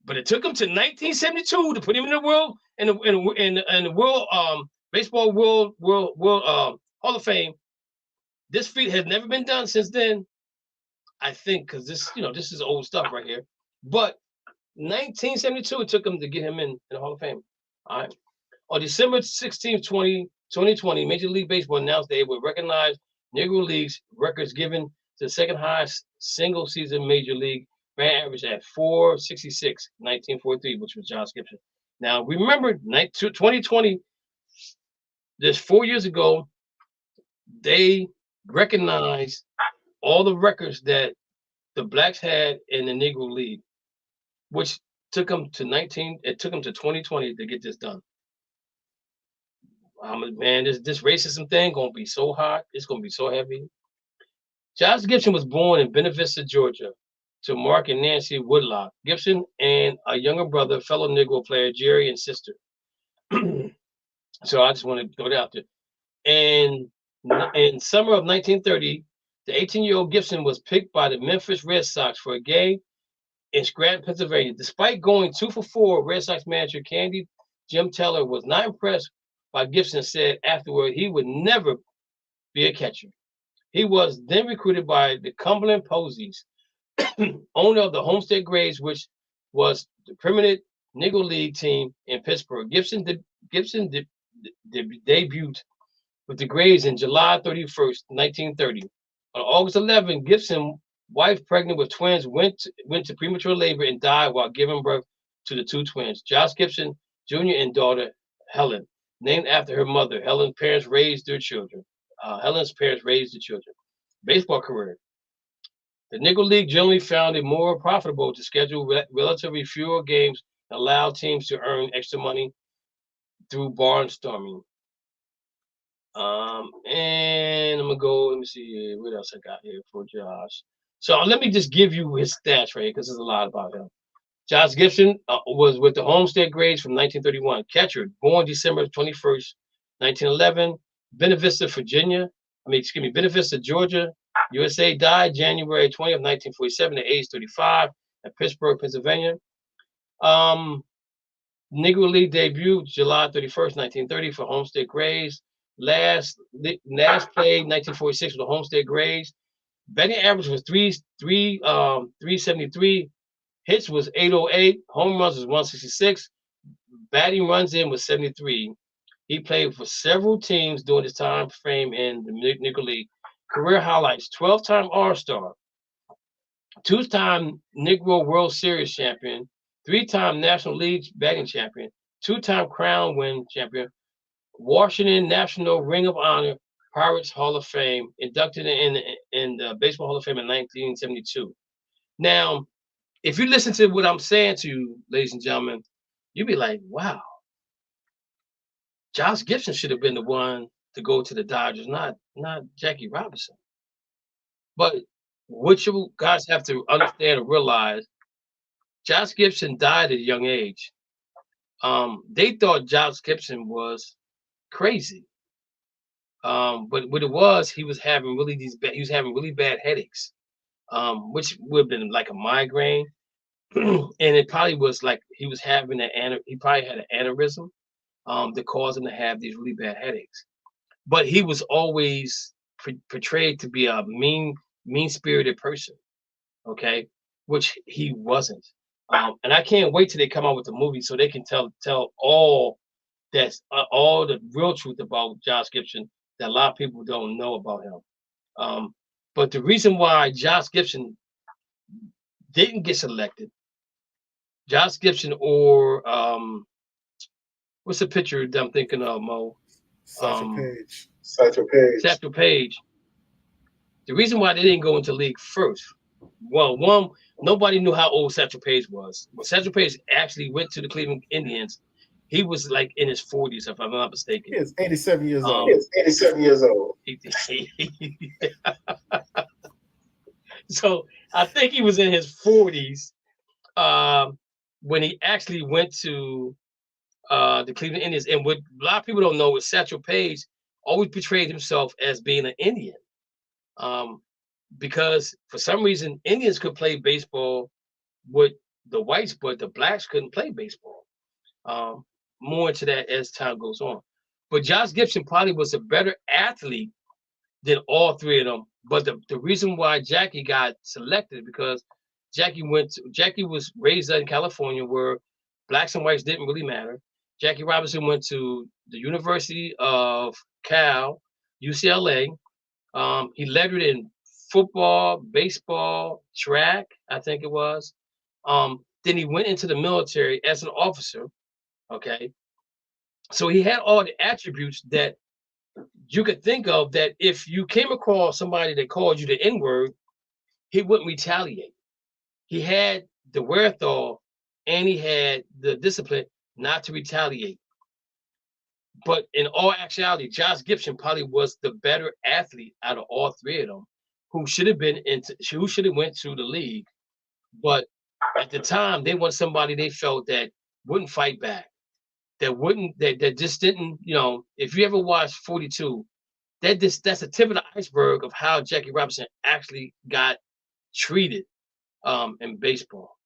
But it took him to 1972 to put him in the world in the world baseball world Hall of Fame. This feat has never been done since then. I think because this is old stuff right here. But 1972, it took him to get him in the Hall of Fame. All right. On December 16, 2020, Major League Baseball announced they would recognize Negro League's records given to the second highest single season Major League batting average at 466, 1943, which was Josh Gibson. Now, remember, 2020, just 4 years ago, they recognized all the records that the blacks had in the Negro League, which took them to 2020 to get this done. Man, this racism thing gonna be so hot. It's gonna be so heavy. Josh Gibson was born in Bena Vista, Georgia, to Mark and Nancy Woodlock Gibson and a younger brother, fellow Negro player Jerry, and sister. So I just want to throw that out there. And in summer of 1930, the 18-year-old Gibson was picked by the Memphis Red Sox for a game in Scranton, Pennsylvania. Despite going 2 for 4, Red Sox manager Candy Jim Teller was not impressed by Gibson. Said afterward he would never be a catcher. He was then recruited by the Cumberland Posies, owner of the Homestead Grays, which was the permanent Negro League team in Pittsburgh. Gibson debuted with the Grays in July 31st, 1930. On August 11, Gibson's wife, pregnant with twins, went to premature labor and died while giving birth to the 2 twins, Josh Gibson Jr. and daughter Helen, named after her mother. Helen's parents raised the children. Baseball career. The Negro League generally found it more profitable to schedule relatively fewer games and allow teams to earn extra money through barnstorming. And I'm gonna go. Let me see what else I got here for Josh. So let me just give you his stats right, because there's a lot about him. Josh Gibson was with the Homestead Grays from 1931. Catcher, born December 21st, 1911. Bena Vista, Georgia, USA. Died January 20th, 1947 at age 35 at Pittsburgh, Pennsylvania. Negro League debut July 31st, 1930 for Homestead Grays. Last played 1946 with the Homestead Grays. Batting average was 373. Hits was 808. Home runs was 166. Batting runs in was 73. He played for several teams during his time frame in the Negro League. Career highlights: 12-time All-Star, two-time Negro World Series champion, three-time National League batting champion, two-time Crown Win champion, Washington National Ring of Honor, Pirates Hall of Fame, inducted in the Baseball Hall of Fame in 1972. Now, if you listen to what I'm saying to you, ladies and gentlemen, you'd be like, wow, Josh Gibson should have been the one to go to the Dodgers, not Jackie Robinson. But what you guys have to understand and realize, Josh Gibson died at a young age. They thought Josh Gibson was crazy. But what it was, he was having really bad headaches, which would have been like a migraine. And it probably was like he was having he probably had an aneurysm that caused him to have these really bad headaches. But he was always portrayed to be a mean-spirited person, okay, which he wasn't. And I can't wait till they come out with the movie so they can tell all all the real truth about Josh Gibson that a lot of people don't know about him. But the reason why Josh Gibson didn't get selected, Josh Gibson or what's the pitcher that I'm thinking of, Mo? Satchel Paige. Satchel Paige. The reason why they didn't go into the league first, well, one, nobody knew how old Satchel Paige was. When Satchel Paige actually went to the Cleveland Indians, he was like in his 40s, if I'm not mistaken. He is 87 years old. He is 87 years old. So I think he was in his 40s when he actually went to the Cleveland Indians. And what a lot of people don't know is Satchel Paige always portrayed himself as being an Indian. Because for some reason, Indians could play baseball with the whites, but the blacks couldn't play baseball. More into that as time goes on. But Josh Gibson probably was a better athlete than all three of them. But the reason why Jackie got selected because Jackie was raised in California where blacks and whites didn't really matter. Jackie Robinson went to the University of Cal, UCLA. He lettered in football, baseball, track, I think it was. Then he went into the military as an officer. Okay. So he had all the attributes that you could think of that if you came across somebody that called you the N-word, he wouldn't retaliate. He had the wherewithal and he had the discipline not to retaliate. But in all actuality, Josh Gibson probably was the better athlete out of all three of them, who should have went to the league. But at the time, they wanted somebody they felt that wouldn't fight back, that just didn't, if you ever watched 42, that's a tip of the iceberg of how Jackie Robinson actually got treated in baseball.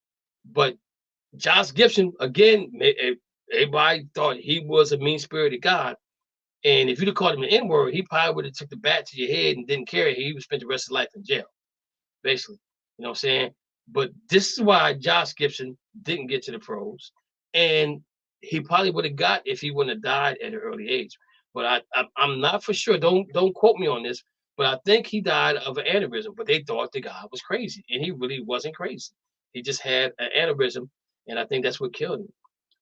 But Josh Gibson, again, everybody thought he was a mean-spirited guy. And if you'd have called him an N-word, he probably would have took the bat to your head and didn't care. He would spend the rest of his life in jail, basically. You know what I'm saying? But this is why Josh Gibson didn't get to the pros. And he probably would have got if he wouldn't have died at an early age. But I'm not for sure. Don't quote me on this. But I think he died of an aneurysm. But they thought the guy was crazy. And he really wasn't crazy. He just had an aneurysm. And I think that's what killed him.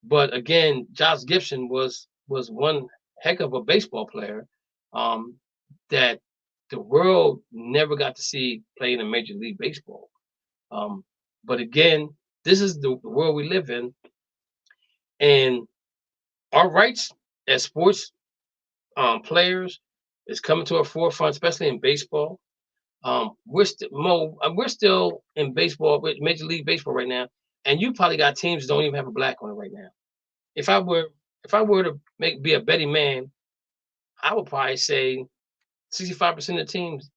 But again, Josh Gibson was one heck of a baseball player that the world never got to see playing in Major League Baseball. But again, this is the world we live in. And our rights as sports players is coming to our forefront, especially in baseball. We're still in baseball, Major League Baseball right now, and you probably got teams that don't even have a black on it right now. If I were to be a betting man, I would probably say 65% of the teams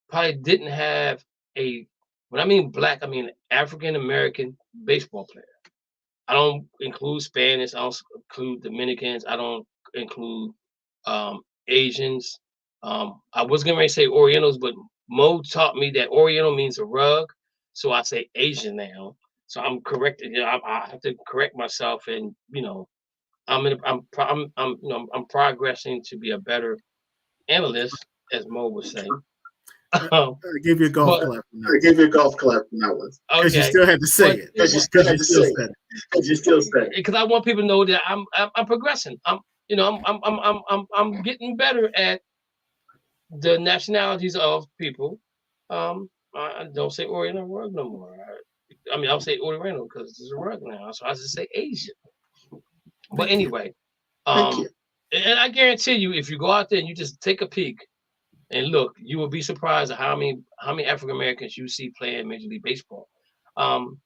probably didn't have when I mean black, I mean African American baseball player. I don't include Spanish. I don't include Dominicans. I don't include Asians. I was going to say Orientals, but Mo taught me that Oriental means a rug, so I say Asian now. So I'm corrected. I have to correct myself, and I'm progressing to be a better analyst, as Mo was saying. I give you a golf clap. I give you a golf clap from that one. Because you still had to say it. Because you still had to say it. Because you still said it. Because I want people to know that I'm progressing. I'm getting better at the nationalities of people. I don't say Oriental word no more. I'll say Oriental because it's a word now. So I just say Asian. But anyway, and I guarantee you, if you go out there and you just take a peek and look, you will be surprised at how many African Americans you see playing Major League Baseball. And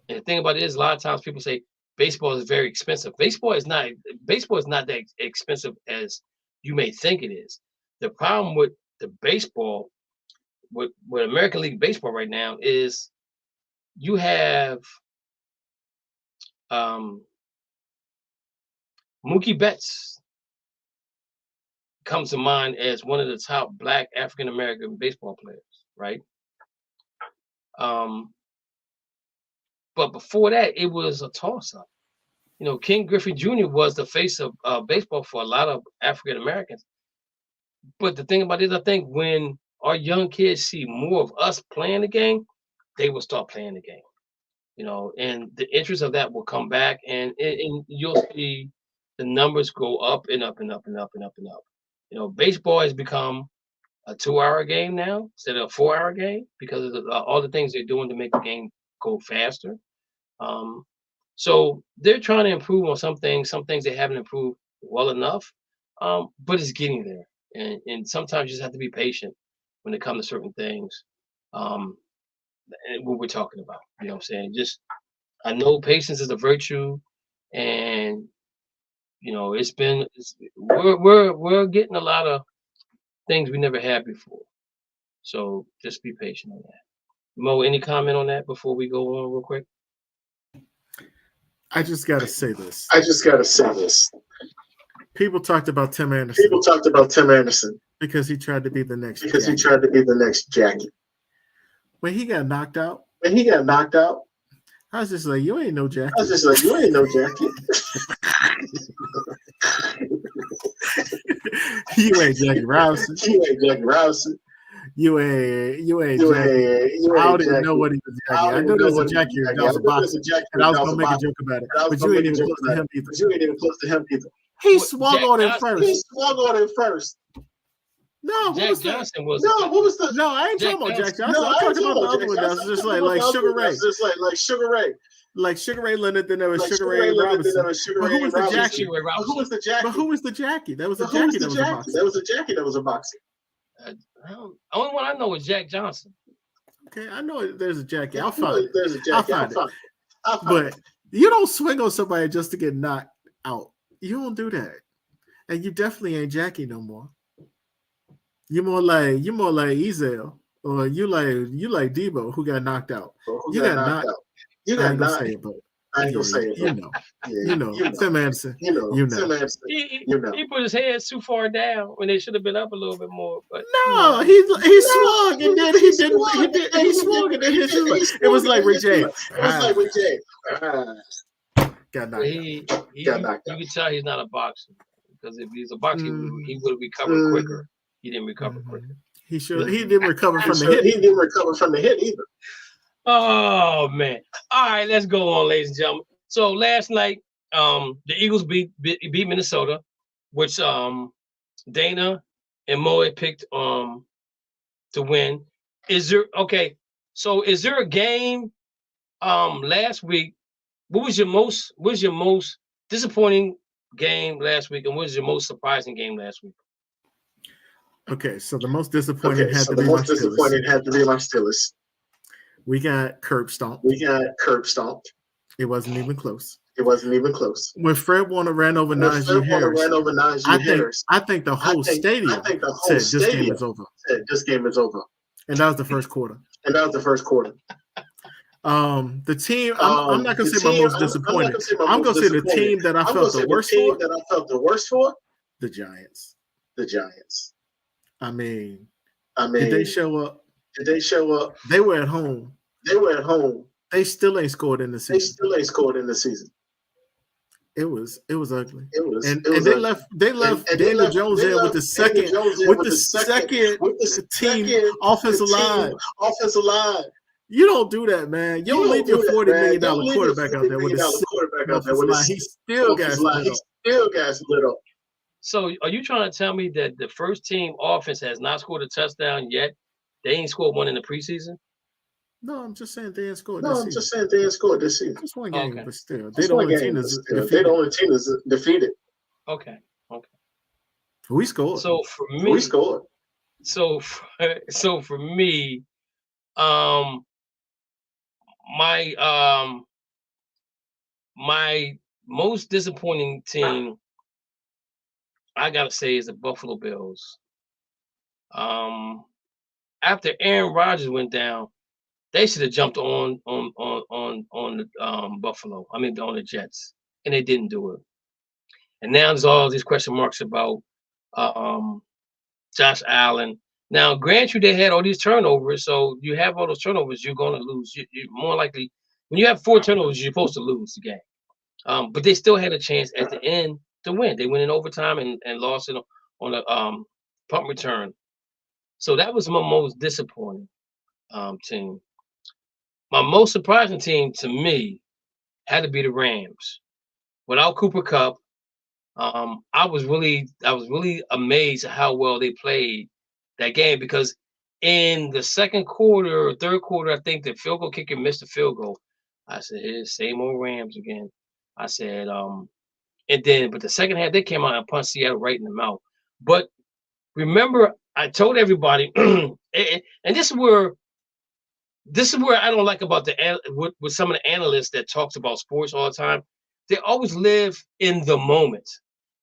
the thing about it is, a lot of times people say baseball is very expensive. Baseball is not that expensive as you may think it is. The problem with the baseball, with American League Baseball right now, is you have Mookie Betts comes to mind as one of the top Black African American baseball players, right? But before that, it was a toss-up. Ken Griffey Jr. was the face of baseball for a lot of African Americans. But the thing about it is, I think when our young kids see more of us playing the game, they will start playing the game. And the interest of that will come back, and you'll see the numbers go up and up and up and up and up and up. Baseball has become a 2-hour game now instead of a 4-hour game because of all the things they're doing to make the game go faster. So they're trying to improve on some things they haven't improved well enough, but it's getting there. And sometimes you just have to be patient when it comes to certain things. And what we're talking about, you know what I'm saying? I know patience is a virtue, and we're getting a lot of things we never had before. So just be patient on that. Mo, any comment on that before we go on real quick? I just got to say this. People talked about Tim Anderson. Because he tried to be the next Jackie. When he got knocked out, I was just like, you ain't no Jackie. You ain't Jackie Robinson. You ain't Jackie. I didn't know what he was Jackie. I knew there was a Jackie that was a boxer, and I was going to make a joke about it. But you ain't even close to him either. He swung on him first. No, Jack Johnson was. No, what was the? No, I ain't talking about Jack Johnson. I'm talking about the other one. That's just like Sugar Ray. Like Sugar Ray Leonard, then there was Sugar Ray Robinson. But who was the Jackie? But who was the Jackie? That was a Jackie that was a boxer. That was a Jackie that was a boxer. Only one I know is Jack Johnson. Okay, I know there's a Jackie. I'll find it. But you don't swing on somebody just to get knocked out. You don't do that. And you definitely ain't Jackie no more. You're more like Ezel, or you like Debo, who got knocked out. You got knocked out. I ain't gonna say it, but I ain't gonna say it. You know. Tim Anderson. He put his hands too far down when they should have been up a little bit more. But no, he swung and then he didn't. He swung and then it was like Rick James. Got knocked out. You can tell he's not a boxer, because if he's a boxer, he would have recovered quicker. He didn't recover quicker. He didn't recover from the hit. He didn't recover from the hit either. Oh man! All right, let's go on, ladies and gentlemen. So last night, the Eagles beat Minnesota, which Dana and Mo had picked to win. Is there a game last week? What was your most disappointing game last week, and what was your most surprising game last week? Okay, so the most disappointing had to be my Steelers. We got curb stomped. It wasn't even close. When Fred Warner ran over Najee Harris, I think the whole stadium said this game is over. And that was the first quarter. The team, I'm not going to say my most disappointed. I'm going to say the team that I felt the worst for. The Giants. I mean, did they show up? They were at home. They still ain't scored in the season. It was ugly. And they left Daniel Jones there with the second team offensive line. You don't do that, man. You don't leave your $40 million quarterback out there with a offensive line. He still got split up. So are you trying to tell me that the first team offense has not scored a touchdown yet? They ain't scored one in the preseason? No, I'm just saying they ain't scored this season. Just one game, Okay. but still. They're the only team that's defeated. Okay. We scored. So for me, So for me, my most disappointing team, I gotta say, is the Buffalo Bills. After Aaron Rodgers went down, they should have jumped on the Buffalo. I mean, on the Jets, and they didn't do it. And now there's all these question marks about Josh Allen. Now, grant you, they had all these turnovers, so you have all those turnovers, you're going to lose. You're more likely, when you have 4 turnovers, you're supposed to lose the game. But they still had a chance at the end to win. They went in overtime and lost it on a punt return. So that was my most disappointing team. My most surprising team to me had to be the Rams. Without Cooper Kupp, I was really amazed at how well they played that game, because in the second quarter or third quarter, I think the field goal kicker missed the field goal. I said, here's same old Rams again. I said, but the second half they came out and punched Seattle right in the mouth. But remember, I told everybody, and this is where I don't like about with some of the analysts that talks about sports all the time. They always live in the moment.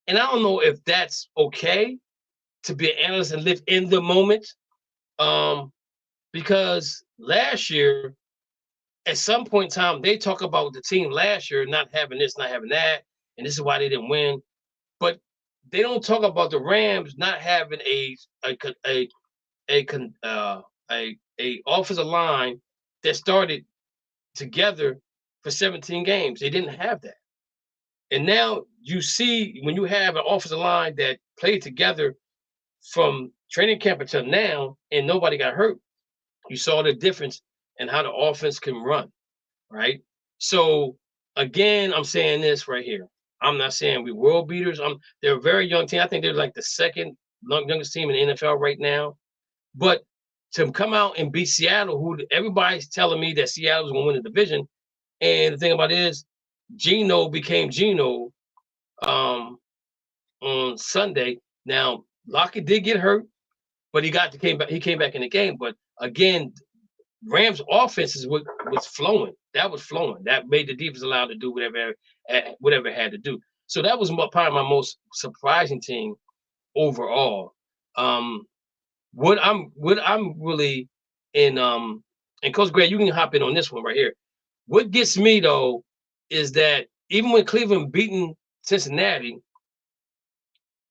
And I don't know if that's okay to be an analyst and live in the moment. Because last year, at some point in time, they talk about the team last year not having this, not having that, and this is why they didn't win. But they don't talk about the Rams not having a offensive line that started together for 17 games. They didn't have that. And now you see, when you have an offensive line that played together from training camp until now, and nobody got hurt, you saw the difference in how the offense can run, right? So again, I'm saying this right here. I'm not saying we world beaters. They're a very young team. I think they're like the second youngest team in the NFL right now. But to come out and beat Seattle, who everybody's telling me that Seattle's going to win the division, and the thing about it is, Geno became Geno on Sunday. Now, Lockett did get hurt, but he came back in the game. But again, Rams' offense was flowing. That was flowing. That made the defense allowed to do whatever it had to do. So that was probably my most surprising team overall. What I'm really in and Coach Greg, you can hop in on this one right here. What gets me though is that even when Cleveland beating Cincinnati,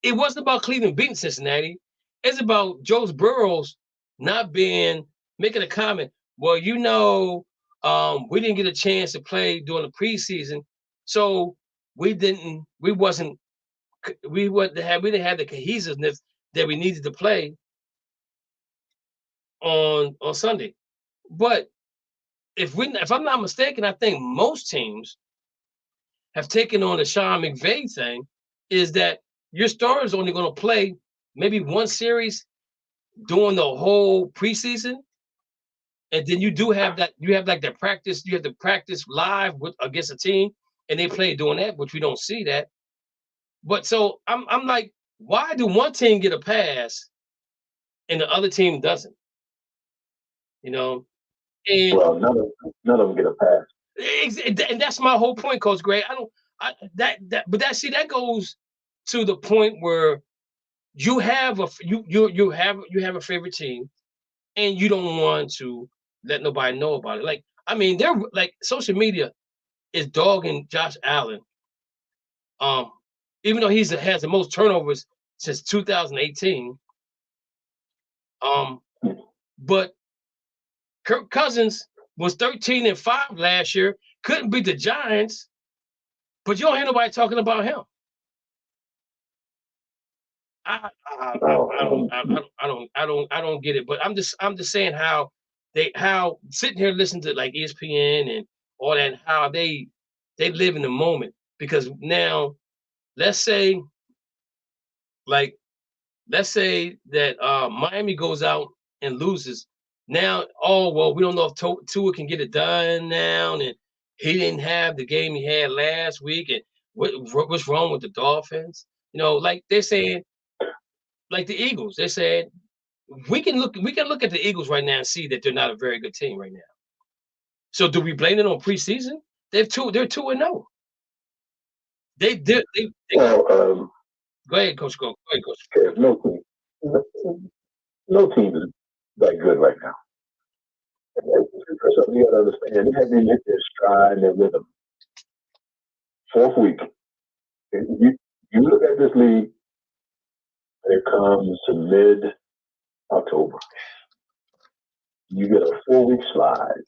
it wasn't about Cleveland beating Cincinnati. It's about Joe Burrows not making a comment. Well, we didn't get a chance to play during the preseason, so we didn't have the cohesiveness that we needed to play on Sunday. But if I'm not mistaken, I think most teams have taken on the Sean McVay thing, is that your starter's only going to play maybe one series during the whole preseason. And then you have like the practice, you have to practice live against a team, and they play doing that, which we don't see that. But so I'm like, why do one team get a pass and the other team doesn't? And well, none of them get a pass. And that's my whole point, Coach Gray. That goes to the point where you have a favorite team, and you don't want to let nobody know about it. Like, I mean, they're like, social media is dogging Josh Allen. Even though has the most turnovers since 2018. But Kirk Cousins was 13-5 last year, couldn't beat the Giants, But you don't hear nobody talking about him. I don't get it. But I'm just saying how sitting here listening to like ESPN and all that, how they live in the moment. Because now, let's say that Miami goes out and loses. Now, oh well, we don't know if Tua can get it done now, and he didn't have the game he had last week, and what's wrong with the Dolphins? You know, like they're saying, like the Eagles, they said we can look at the Eagles right now and see that they're not a very good team right now. So do we blame it on preseason? They're 2-0. They Well, go ahead, Coach. Go ahead, Coach. There's no team is that good right now. So you got to understand, they haven't hit their stride and their rhythm. 4th week. You look at this league, it comes to mid-October. You get a 4-week slide.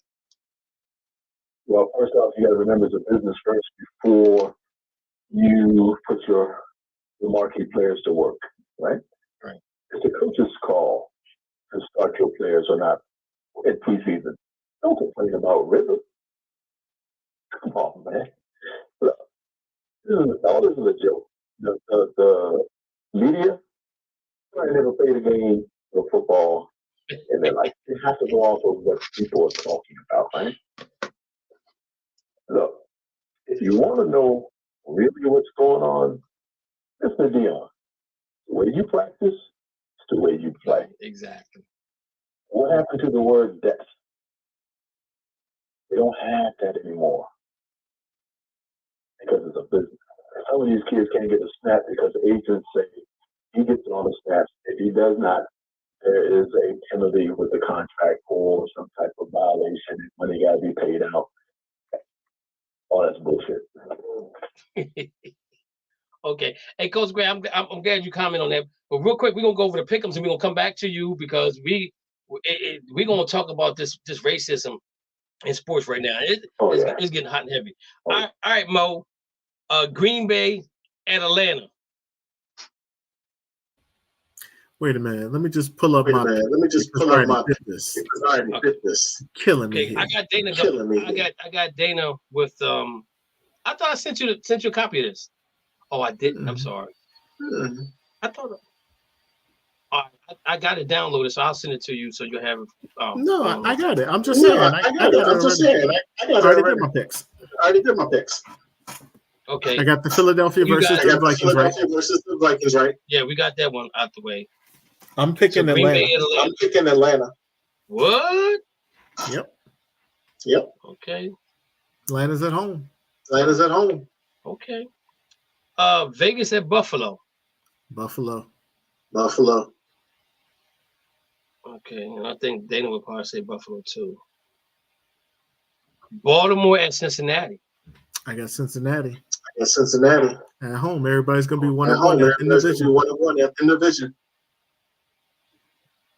Well, first off, you got to remember it's a business first before you put your marquee players to work, right? Right. It's the coach's call to start your players or not in preseason. Don't complain about rhythm. Come on, man. Look, all this is a joke. The media, I never played a game of football, and they're like, they have to go off of what people are talking about, right? Look, if you want to know really what's going on, listen to Dion. The way you practice, it's the way you play. Exactly. What happened to the word depth? They don't have that anymore because it's a business. Some of these kids can't get a snap because agents say he gets on the snaps. If he does not, there is a penalty with the contract or some type of violation and money got to be paid out. Oh, that's bullshit. Okay. Hey, Coach Gray, I'm glad you comment on that. But real quick, we're going to go over the pick'ems and we're going to come back to you because we're going to talk about this racism in sports right now. It's getting hot and heavy. All right, Mo. Green Bay and Atlanta. Wait a minute. Let me just pull up my. This. Killing me. Okay, I got Dana. I got Dana with I thought I sent you a copy of this. Oh, I didn't. I'm sorry. I thought. I got it downloaded, so I'll send it to you so you'll have it. No, I got it. I'm just saying. I got it. I already did my picks. Okay. I got the Philadelphia versus the Vikings, right? Yeah, we got that one out the way. I'm picking Atlanta. What? Yep. Okay. Atlanta's at home. Okay. Vegas at Buffalo. Buffalo. Okay, and I think Dana would probably say Buffalo too. Baltimore at Cincinnati. I got Cincinnati. At home. Everybody's gonna be 1-1 in the division.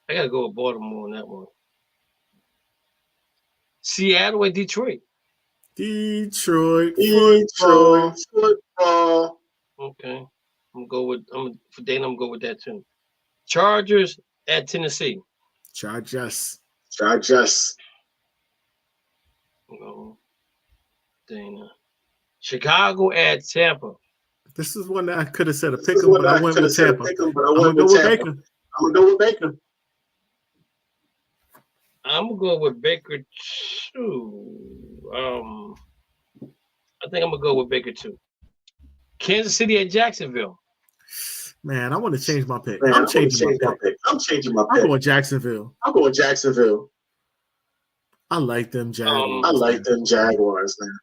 I gotta go with Baltimore on that one. Seattle at Detroit. Detroit football. Okay. I'm gonna go with that too. Chargers at Tennessee. Chargers. No. Dana. Chicago at Tampa. This is one that I could have said a pick'em, but I went with Tampa. I'm gonna go with Baker. I'm gonna go with Baker too. I think I'm gonna go with Baker too. Kansas City at Jacksonville. Man, I want to change my pick. I'm changing my pick. I'm going Jacksonville. I like them Jaguars. Man.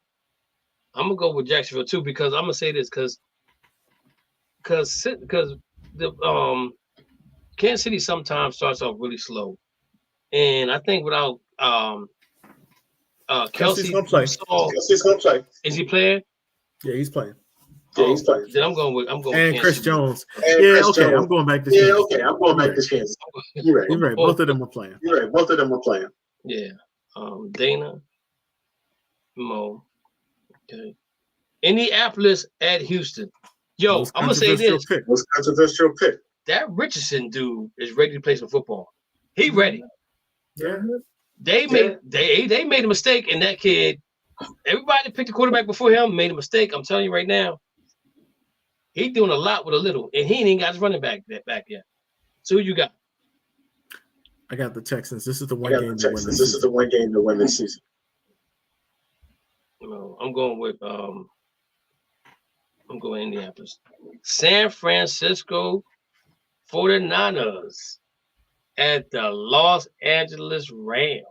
I'm gonna go with Jacksonville too because I'm gonna say this because the Kansas City sometimes starts off really slow, and I think without Kelsey's gonna play. Is he playing? Yeah, he's playing. Then I'm going with and Chris Jones. I'm going back to Kansas. You're right. Both of them are playing. Yeah. Dana, Mo. Okay. Indianapolis at Houston. Yo, Most I'm gonna say this. Most controversial pick. That Richardson dude is ready to play some football. He ready. Yeah. They made a mistake, and that kid. Everybody that picked the quarterback before him made a mistake. I'm telling you right now. He's doing a lot with a little, and he ain't even got his running back yet. So who you got? I got the Texans. This is the one game to win this season. This is the one game to win this season. No, I'm going with Indianapolis. San Francisco 49ers at the Los Angeles Rams.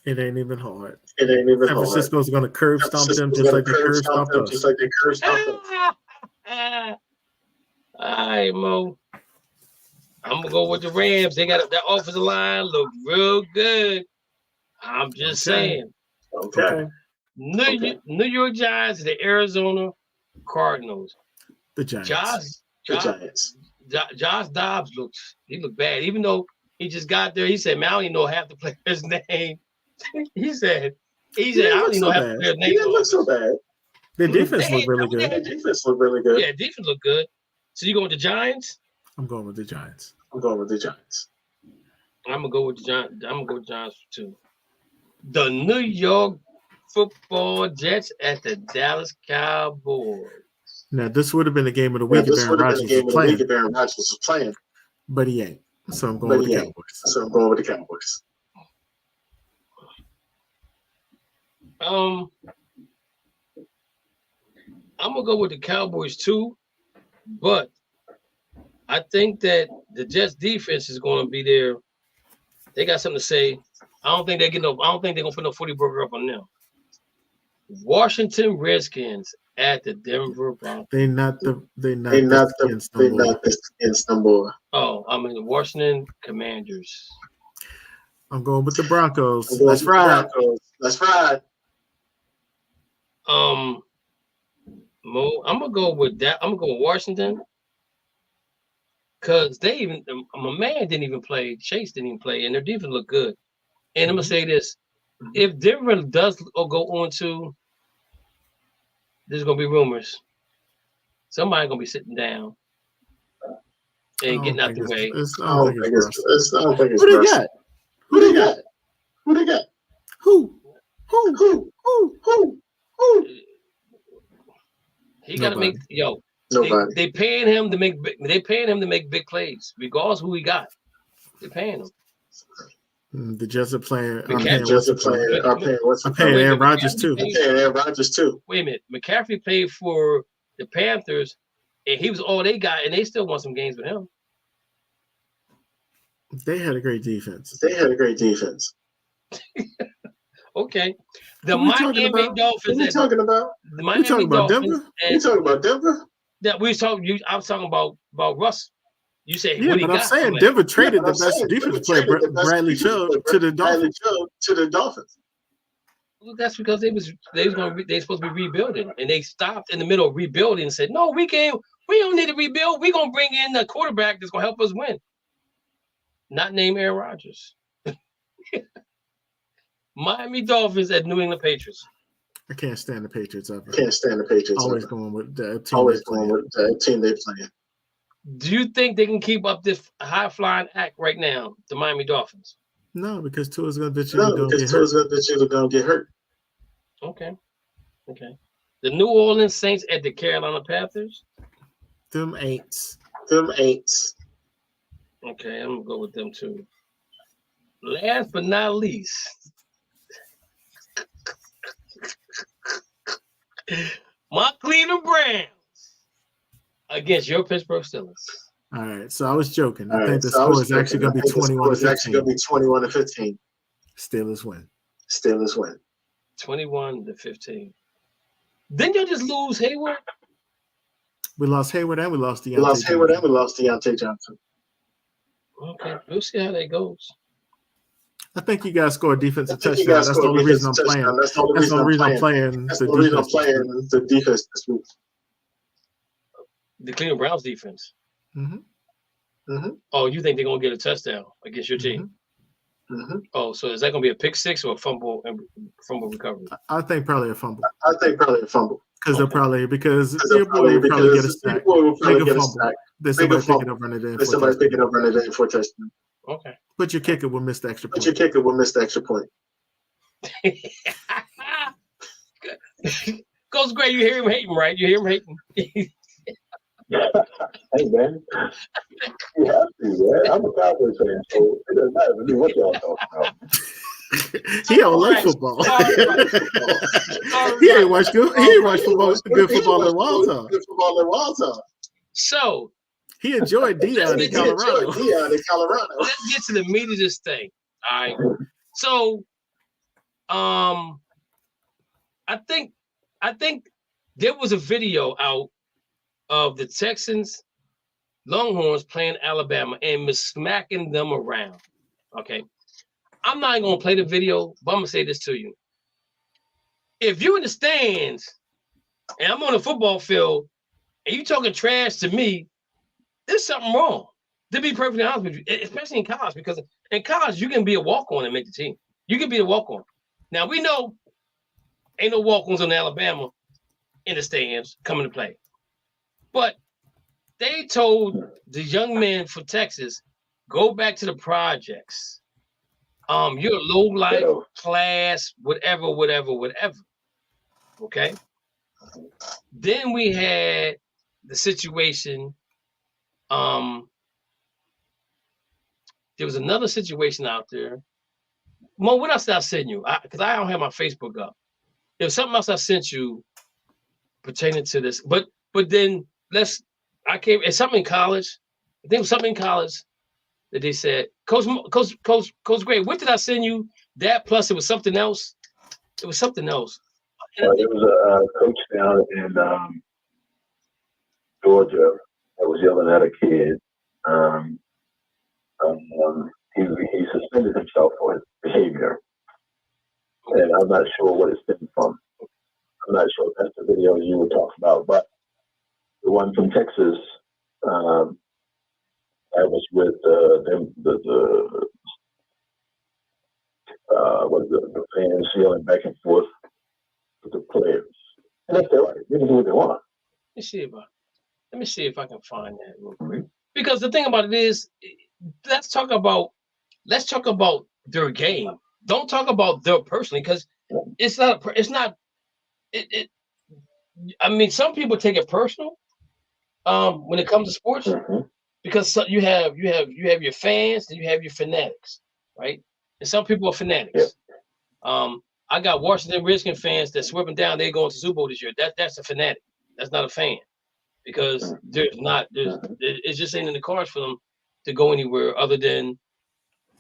It ain't even hard. San Francisco's going to curb stomp them just like they curb stomp us. All right, Mo. I'm gonna go with the Rams. They got that offensive line look real good. I'm just saying. Okay. New York Giants, the Arizona Cardinals. The Giants. Josh Dobbs looked bad. Even though he just got there, he said, "Man, I don't even know half the player's name." he said, "I don't even know half the player's name." He didn't look so bad. The defense looked really good. Yeah, defense looked good. So you going with the Giants? I'm going with the Giants. I'm gonna go with the Giants. I'm gonna go with the Giants too. The New York Football Jets at the Dallas Cowboys. Now this would have been the game of the week if Aaron Rodgers was playing. But he ain't. So I'm going with the Cowboys. I'm gonna go with the Cowboys too, but I think that the Jets defense is going to be there. They got something to say. I don't think they're gonna put no 40 burger up on them. Washington Redskins at the Denver Broncos. They're not against no more. Oh, I mean the Washington Commanders. I'm going with the Broncos. Let's ride. Mo, I'm gonna go with that. I'm gonna go with Washington. Because my man didn't even play, Chase didn't even play, and their defense looked good. And I'm gonna say this: if Denver does go on to, there's gonna be rumors. Somebody's gonna be sitting down and getting out the way. Who they got? Who? He got to make They paying him to make big plays, regardless of who he got. They're paying him. The Jets are playing. I'm paying Aaron Rodgers too. Wait a minute. McCaffrey played for the Panthers, and he was all they got, and they still won some games with him. They had a great defense. Okay. The Miami Dolphins. What are you talking about? The Miami Dolphins. You talking about Denver? That I was talking about Russ. You say, yeah, but I'm saying Denver traded the best defense player, Bradley Chubb, to the Dolphins. Well, that's because they supposed to be rebuilding, and they stopped in the middle of rebuilding and said, "No, we don't need to rebuild. We're gonna bring in a quarterback that's gonna help us win." Not named Aaron Rodgers. Miami Dolphins at New England Patriots. I can't stand the Patriots ever. Always going with the team they playing. Do you think they can keep up this high flying act right now, the Miami Dolphins? No, because Tua's going to ditch you. Going to get hurt. Okay. The New Orleans Saints at the Carolina Panthers. Them ain'ts. Okay, I'm gonna go with them too. Last but not least, my Cleveland Browns against your Pittsburgh Steelers. All right, so I was joking. I think the score is actually going to be 21-15. Steelers win. 21-15. Didn't you just lose Hayward? We lost Hayward and we lost Deontay Johnson. Okay, we'll see how that goes. I think you guys scored a defensive touchdown. That's the only reason I'm playing. That's the only reason I'm playing the defense this week. The Cleveland Browns defense. Mm-hmm. Oh, you think they're gonna get a touchdown against your team? Mm-hmm. Oh, so is that gonna be a pick six or a fumble recovery? I think probably a fumble. Because your boy will probably get a sack. Make a fumble. Then somebody pick it up, run it in for a touchdown. Okay. But your kicker will miss the extra point. Coach Gray, you hear him hating, right? You hear him hating. Hey, man. You have to, man. I'm a Cowboys fan, so it doesn't matter to me what y'all talking about. He don't like football. He ain't watched good football in Wild Time. So he enjoyed Deion in Colorado. Let's get to the meat of this thing. All right. So I think there was a video out of the Texans Longhorns playing Alabama and smacking them around. Okay. I'm not going to play the video, but I'm going to say this to you. If you're in the stands and I'm on the football field and you talking trash to me, there's something wrong. To be perfectly honest with you, especially in college, because in college, you can be a walk-on and make the team. You can be a walk-on. Now, we know ain't no walk-ons on Alabama in the stands coming to play. But they told the young men for Texas, go back to the projects. You're a low life class, whatever. Okay. Then we had the situation. There was another situation out there. Mo, what else did I send you? Because I don't have my Facebook up. There was something else I sent you pertaining to this. But then it's something in college. I think it was something in college that they said, Coach Gray, what did I send you? That plus it was something else. It was something else. There was a coach down in Georgia that was yelling at a kid. He suspended himself for his behavior, and I'm not sure what it stemmed from. I'm not sure if that's the video you were talking about, but the one from Texas. I was with the fans yelling back and forth with the players. And that's their right. They can do what they want. Let me see if I can find that real quick. Because the thing about it is, let's talk about their game. Don't talk about their personally, because it's not. I mean, some people take it personal when it comes to sports. Mm-hmm. Because you have your fans and you have your fanatics, right? And some people are fanatics. Yeah. I got Washington Redskins fans that swept down. They're going to Super Bowl this year. That's a fanatic. That's not a fan, because it's just ain't in the cards for them to go anywhere other than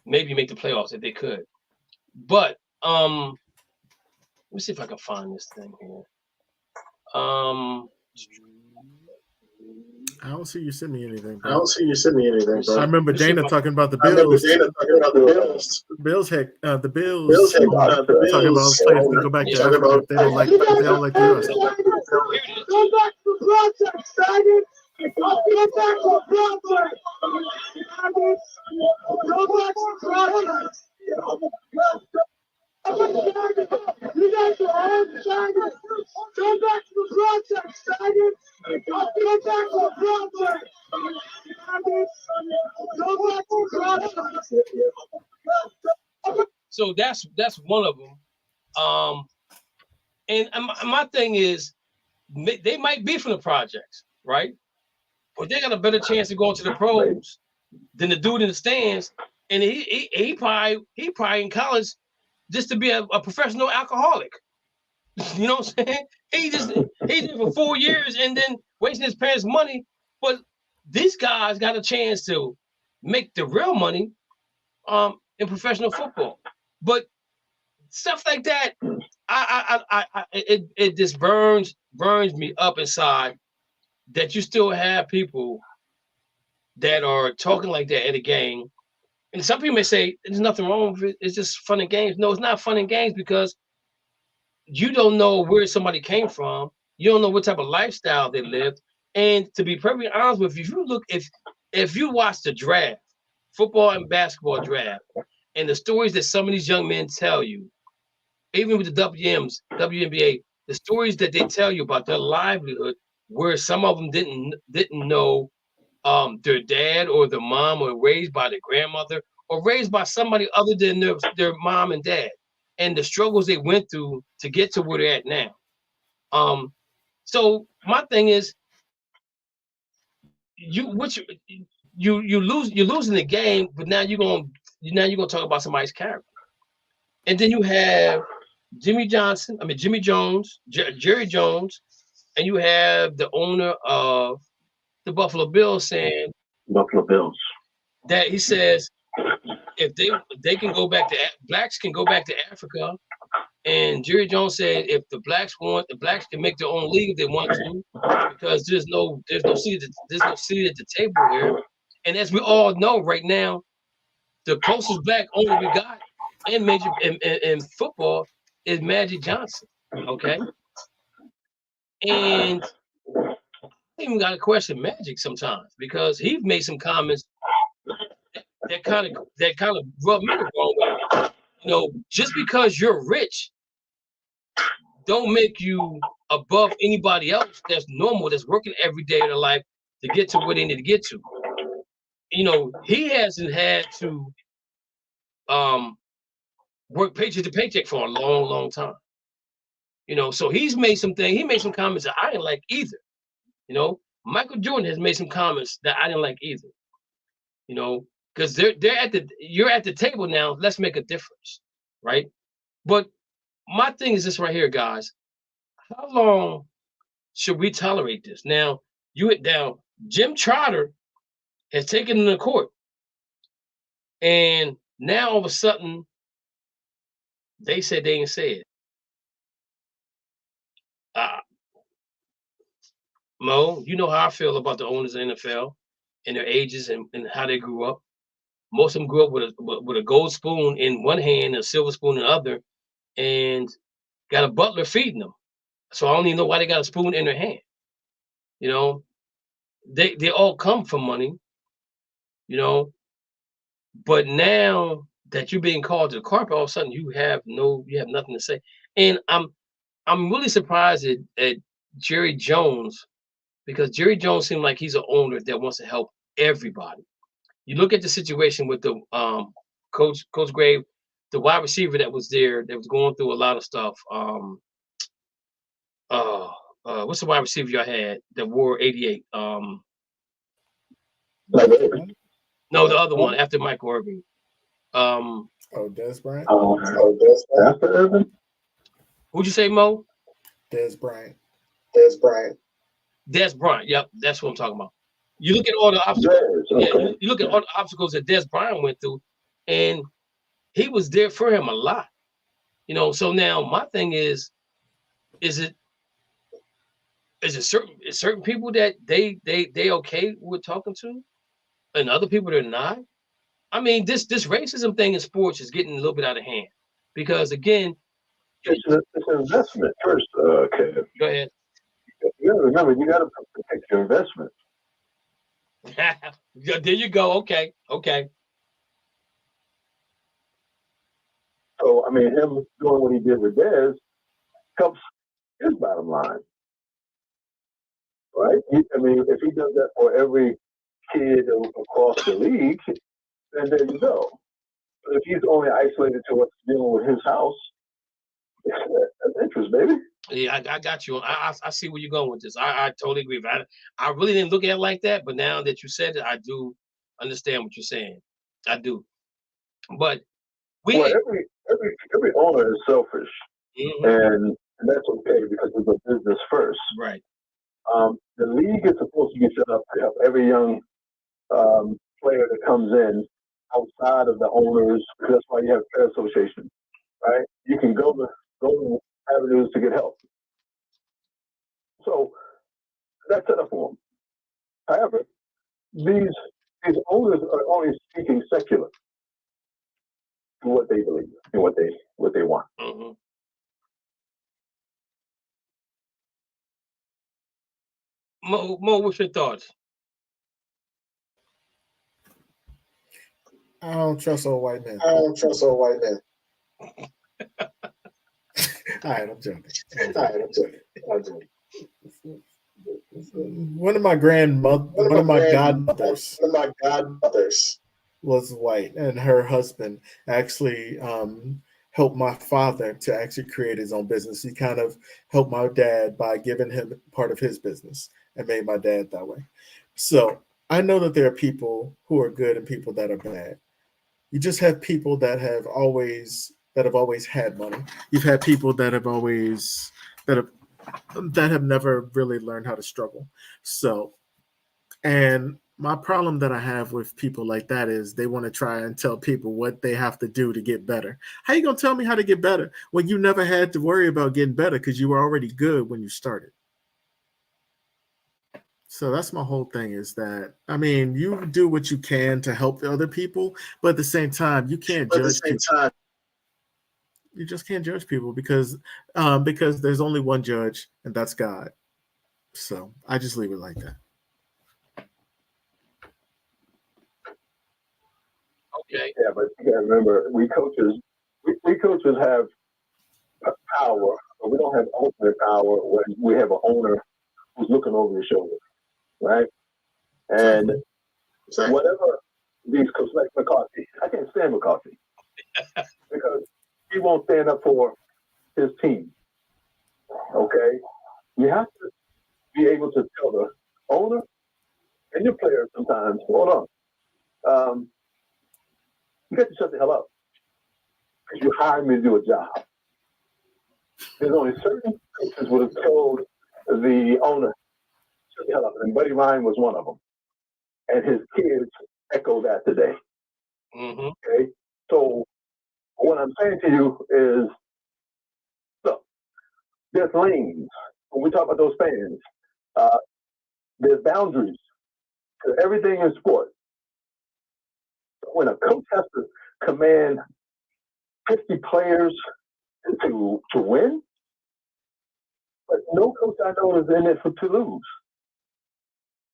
maybe make the playoffs if they could. But let me see if I can find this thing here. I don't see you send me anything. Bro. I remember Dana talking about the Bills. The Bills talking about players to go back to Africa if they don't like the US. Go back to the project, Steiner. Go back to the project. Go back to the project. You guys are all Steiner. Go back to the project, Steiner. Go back to the project. Go back to the project. So that's one of them. And my thing is, they might be from the projects, right? But they got a better chance of going to the pros than the dude in the stands. And he probably in college just to be a professional alcoholic. You know what I'm saying? He did for 4 years and then wasting his parents' money. But these guys got a chance to make the real money in professional football. But stuff like that, it just burns me up inside that you still have people that are talking like that at a game. And some people may say there's nothing wrong with it. It's just fun and games. No, it's not fun and games, because you don't know where somebody came from. You don't know what type of lifestyle they lived. And to be perfectly honest with you, if you watch the draft, football and basketball draft, and the stories that some of these young men tell you, even with the WNBA, the stories that they tell you about their livelihood, where some of them didn't know their dad or their mom, or raised by their grandmother, or raised by somebody other than their mom and dad, and the struggles they went through to get to where they're at now. So my thing is, you're losing the game, but now you're gonna talk about somebody's character. And then you have Jimmy Jones, Jerry Jones, and you have the owner of the Buffalo Bills saying that he says if they can go back to blacks can go back to Africa, and Jerry Jones said if the blacks can make their own league if they want to, because there's no seat at the table here. And as we all know right now, the closest black owner we got in football is Magic Johnson. Okay. And I even got to question Magic sometimes, because he's made some comments that kind of rub me the wrong way. You know, just because you're rich don't make you above anybody else that's normal, that's working every day of their life to get to where they need to get to. You know, he hasn't had to work paycheck to paycheck for a long, long time. You know, so he made some comments that I didn't like either. You know, Michael Jordan has made some comments that I didn't like either. You know, because you're at the table now. Let's make a difference, right? But my thing is this right here, guys. How long should we tolerate this? Now, Jim Trotter has taken him to court, and now all of a sudden they said they ain't say it. Mo, you know how I feel about the owners of the NFL and their ages and how they grew up. Most of them grew up with a gold spoon in one hand and a silver spoon in the other, and got a butler feeding them. So I don't even know why they got a spoon in their hand. You know, they all come from money, you know. But now that you're being called to the carpet, all of a sudden you have nothing to say. And I'm really surprised at Jerry Jones, because Jerry Jones seemed like he's an owner that wants to help everybody. You look at the situation with the Coach Grave, the wide receiver that was there, that was going through a lot of stuff. What's the wide receiver y'all had that wore 88? No, the other one after Michael Irvin. Des Bryant. After Irvin. Who'd you say, Mo? Des Bryant. Des Bryant. Yep, that's what I'm talking about. You look at all the obstacles. Yeah, you look at all the obstacles that Des Bryant went through, and he was there for him a lot. You know, so now my thing is it certain people that they okay with talking to, and other people they're not? I mean, this racism thing in sports is getting a little bit out of hand, because again, it's an investment first, Kev. Go ahead. You gotta remember, you gotta protect your investment. There you go. Okay. So I mean, him doing what he did with Dez helps his bottom line, right? I mean, if he does that for every kid across the league, then there you go. But if he's only isolated to what's dealing with his house, that's interest, baby. Yeah, I got you. I see where you're going with this. I totally agree. I really didn't look at it like that, but now that you said it, I do understand what you're saying. I do. But every owner is selfish, and that's okay, because it's a business first. Right. The league is supposed to be set up to help every young player that comes in outside of the owners. That's why you have fair association, right? You can go to avenues to get help. So that's set up for them. However, these owners are only speaking secular to what they believe and what they want. Mo, what's your thoughts? I don't trust old white men. All right, I'm joking. I'm joking. One of my godmothers was white, and her husband actually helped my father to actually create his own business. He kind of helped my dad by giving him part of his business and made my dad that way. So I know that there are people who are good and people that are bad. You just have people that have always had money. You've had people that have never really learned how to struggle. So, and my problem that I have with people like that is they want to try and tell people what they have to do to get better. How you going to tell me how to get better when you never had to worry about getting better because you were already good when you started? So that's my whole thing is that, I mean, you do what you can to help other people, but at the same time, you can't judge people. You just can't judge people because there's only one judge, and that's God. So I just leave it like that. Okay. Yeah, but you gotta remember, we coaches have power, but we don't have ultimate power when we have an owner who's looking over your shoulder, right? And whatever these coaches, like McCarthy, I can't stand McCarthy because he won't stand up for his team. Okay, you have to be able to tell the owner and your players sometimes, hold on, you got to shut the hell up because you hired me to do a job. There's only certain coaches would have told the owner, shut the hell up, and Buddy Ryan was one of them. And his kids echo that today. Mm-hmm. Okay, so what I'm saying to you is, look, there's lanes. When we talk about those fans, there's boundaries to everything in sport. When a coach has to command 50 players to win, but no coach I know is in it to lose.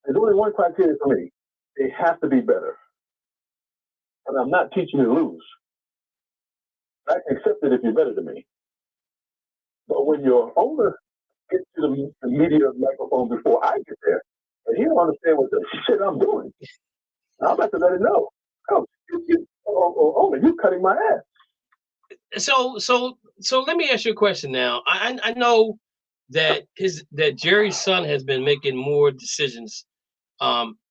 There's only one criteria for me. They have to be better. And I'm not teaching you to lose. I can accept it if you're better than me. But when your owner gets to the media microphone before I get there, and he don't understand what the shit I'm doing, I'm about to let it know. Coach, owner, you cutting my ass. So let me ask you a question now. I know that Jerry's son has been making more decisions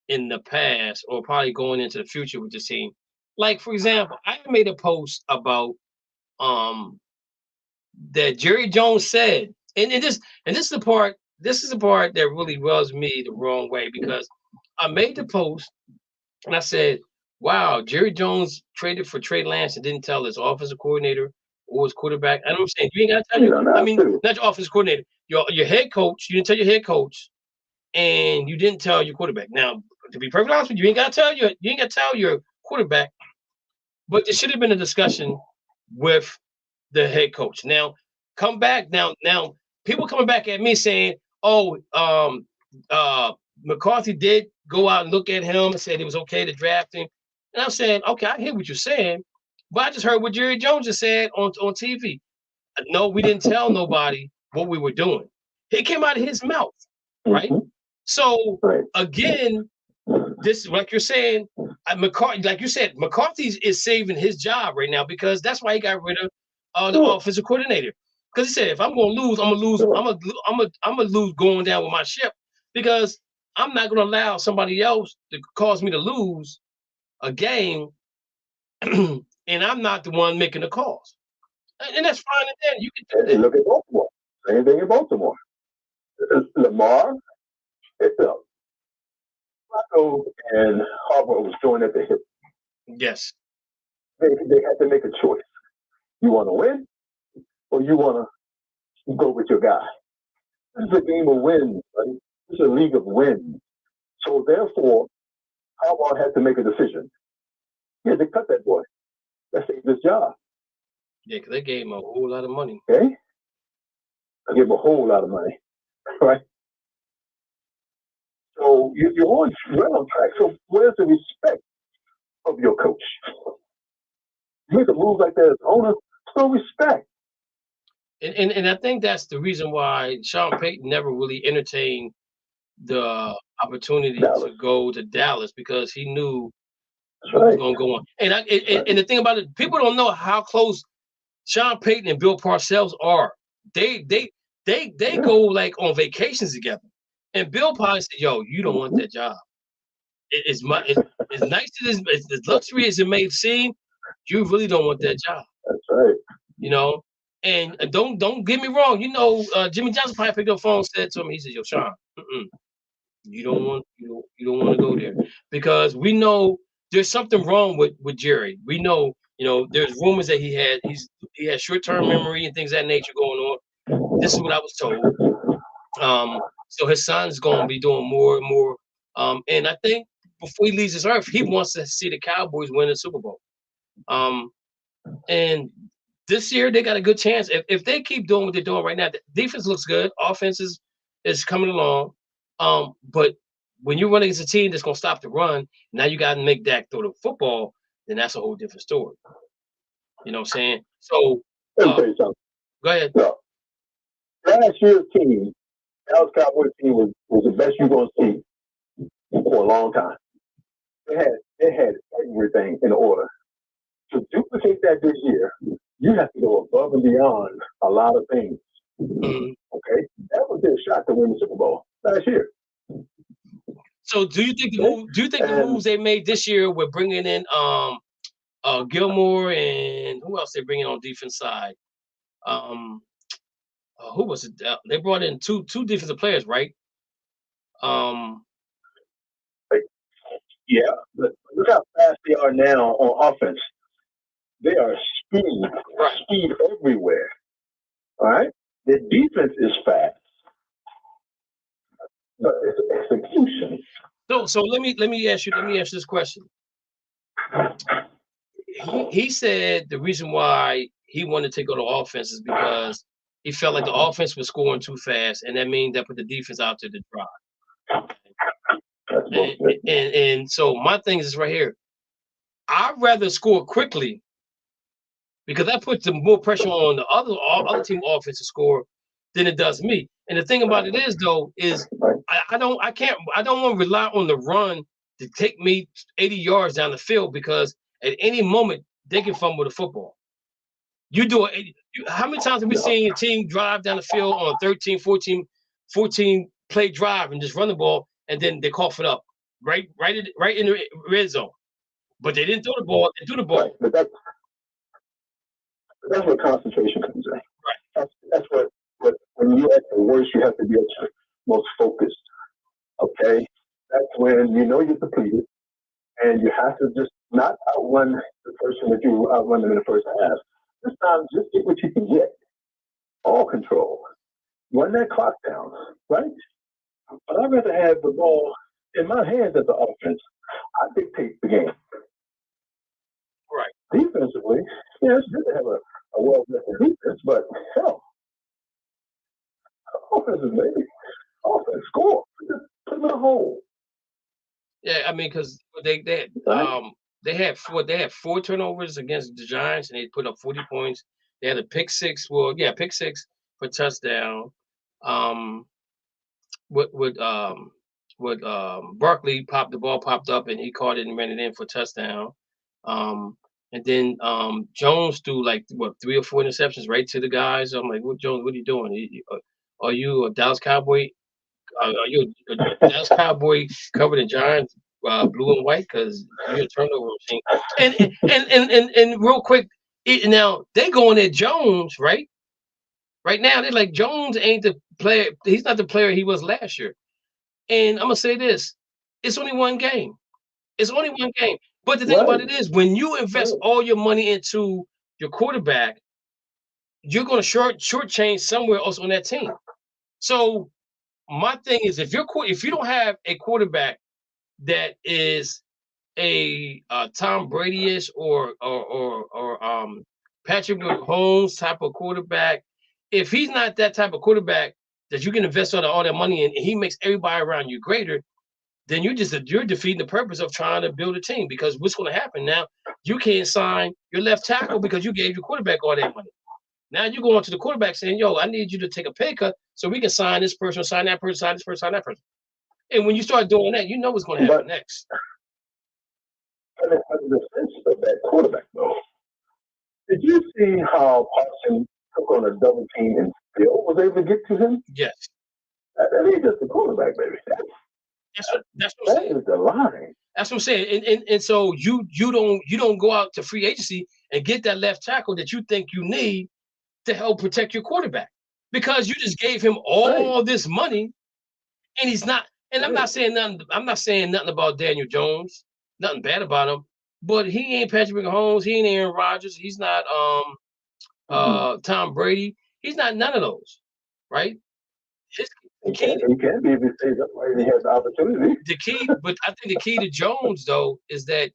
in the past or probably going into the future with the team. Like, for example, I made a post about that Jerry Jones said, and this is the part that really rubs me the wrong way, because I made the post and I said, wow, Jerry Jones traded for Trey Lance and didn't tell his offensive coordinator or his quarterback. I know what I'm saying. You ain't gotta tell you. I mean, not your offensive coordinator, your head coach. You didn't tell your head coach, and you didn't tell your quarterback. Now, to be perfectly honest with you, you ain't gotta tell your quarterback. But there should have been a discussion with the head coach. Now, come back now. People coming back at me saying, "Oh, McCarthy did go out and look at him and said it was okay to draft him." And I'm saying, okay, I hear what you're saying, but I just heard what Jerry Jones just said on TV. No, we didn't tell nobody what we were doing. It came out of his mouth, right? Mm-hmm. So again, this, like you're saying, McCarthy, like you said, McCarthy is saving his job right now because that's why he got rid of the offensive coordinator. Because he said, if I'm going to lose, I'm gonna lose going down with my ship, because I'm not going to allow somebody else to cause me to lose a game, and I'm not the one making the calls. And that's fine. And then you can do that. Look at Baltimore. Same thing in Baltimore. Lamar, Flacco and Harbaugh was joined at the hip. Yes. They had to make a choice. You want to win, or you want to go with your guy? This is a game of wins, right? This is a league of wins. So therefore, Harbaugh had to make a decision. He had to cut that boy. That saved his job. Yeah, because they gave him a whole lot of money. Okay? I gave him a whole lot of money, right? So you're on track. So where's the respect of your coach? You make a move like that as owner, no respect. And I think that's the reason why Sean Payton never really entertained the opportunity to go to Dallas, because he knew what was going to go on. And and the thing about it, people don't know how close Sean Payton and Bill Parcells are. They go like on vacations together. And Bill probably said, "Yo, you don't want that job. It's nice as luxury as it may seem, you really don't want that job." That's right. You know, and don't get me wrong. You know, Jimmy Johnson probably picked up the phone and said to him, he said, "Yo, Sean, you don't want to go there, because we know there's something wrong with Jerry. We know, there's rumors that he had short-term memory and things of that nature going on. This is what I was told. So his son's going to be doing more and more. And I think before he leaves this earth, he wants to see the Cowboys win the Super Bowl. And this year they got a good chance. If they keep doing what they're doing right now, the defense looks good. Offense is coming along. But when you're running against a team that's going to stop the run, now you got to make Dak throw the football, then that's a whole different story. You know what I'm saying? So, let me tell you something. Go ahead. So, last year's team, Dallas Cowboys team, was the best you're going to see for a long time. They had everything in order. To duplicate that this year, you have to go above and beyond a lot of things. Okay? That was their shot to win the Super Bowl last year. So do you think the moves they made this year with bringing in Gilmore, and who else they bringing on defense side? Who was it? They brought in two defensive players, right? Yeah, but look how fast they are now on offense. They are speed everywhere. All right? The defense is fast. But it's execution. So let me ask you this question. He said the reason why he wanted to go to offense is because he felt like the offense was scoring too fast, and that means that put the defense out to the drive. And so my thing is right here. I'd rather score quickly, because that puts more pressure on the other team offense to score than it does me. And the thing about it is, though, is I don't want to rely on the run to take me 80 yards down the field, because at any moment they can fumble the football. How many times have we seen a team drive down the field on a 13, 14 play drive and just run the ball, and then they cough it up right in the red zone, but they didn't throw the ball. They threw the ball. Right, but that's where concentration comes in. Right. That's what when you're at the worst, you have to be at your most focused. Okay, that's when you're depleted, and you have to just not outrun the person that you outrun them in the first half. This time, just get what you can get. All control. Run that clock down, right? But I'd rather have the ball in my hands as the offense. I dictate the game. Right. Defensively, yeah, it's good to have a well-rested defense, but hell, offense is maybe score. Just put them in a hole. Yeah, I mean, because they had 4 turnovers against the Giants, and they put up 40 points. They had a pick six for touchdown. Barkley the ball popped up, and he caught it and ran it in for touchdown. And then Jones threw 3 or 4 interceptions right to the guys. I'm like, Jones, what are you doing? Are you a Dallas Cowboy? Are you a Dallas Cowboy covered in Giants blue and white? Because you're a turnover machine. And real quick, now they going at Jones, right? Right now they're like, Jones ain't the player. He's not the player he was last year. And I'm gonna say this: it's only one game. It's only one game. But the thing about it is, when you invest all your money into your quarterback, you're gonna shortchange somewhere else on that team. So my thing is, if you don't have a quarterback that is a Tom Brady-ish or Patrick Mahomes type of quarterback, if he's not that type of quarterback that you can invest all that money in, and he makes everybody around you greater, then you're defeating the purpose of trying to build a team. Because what's going to happen now? You can't sign your left tackle because you gave your quarterback all that money. Now you go on to the quarterback saying, yo, I need you to take a pay cut so we can sign this person, sign that person, sign this person, sign that person. And when you start doing that, you know what's going to happen next. And it has the sense of that quarterback, though. Did you see how Parsons took on a double team and still was able to get to him? Yes. That ain't just the quarterback, baby. That's what I'm saying. That is the line. That's what I'm saying. And so you don't go out to free agency and get that left tackle that you think you need to help protect your quarterback, because you just gave him all this money and he's not. And I'm not saying nothing about Daniel Jones, nothing bad about him, but he ain't Patrick Mahomes, he ain't Aaron Rodgers, he's not Tom Brady, he's not none of those, right? He can be if he stays up right and he has the opportunity. But I think the key to Jones though is that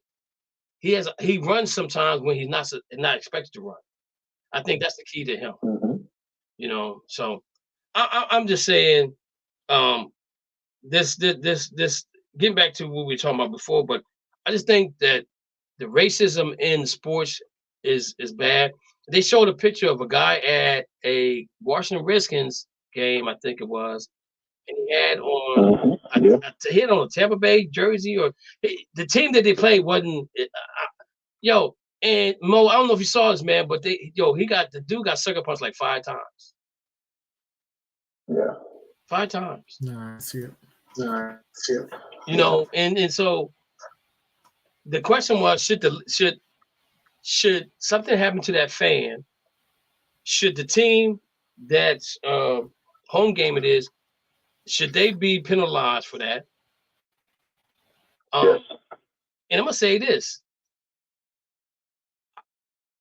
he runs sometimes when he's not expected to run. I think that's the key to him. You know, so I'm just saying, this getting back to what we were talking about before, but I just think that the racism in sports is bad. They showed a picture of a guy at a Washington Redskins game, I think it was, and he had on he had on a Tampa Bay jersey, or the team that they played wasn't. And Mo, I don't know if you saw this, man, but the dude got sucker punched like 5 times. Yeah. 5 times. Nah, I see it. You know, and so the question was, should something happen to that fan? Should the team that's home game it is, should they be penalized for that? Yes. And I'm gonna say this.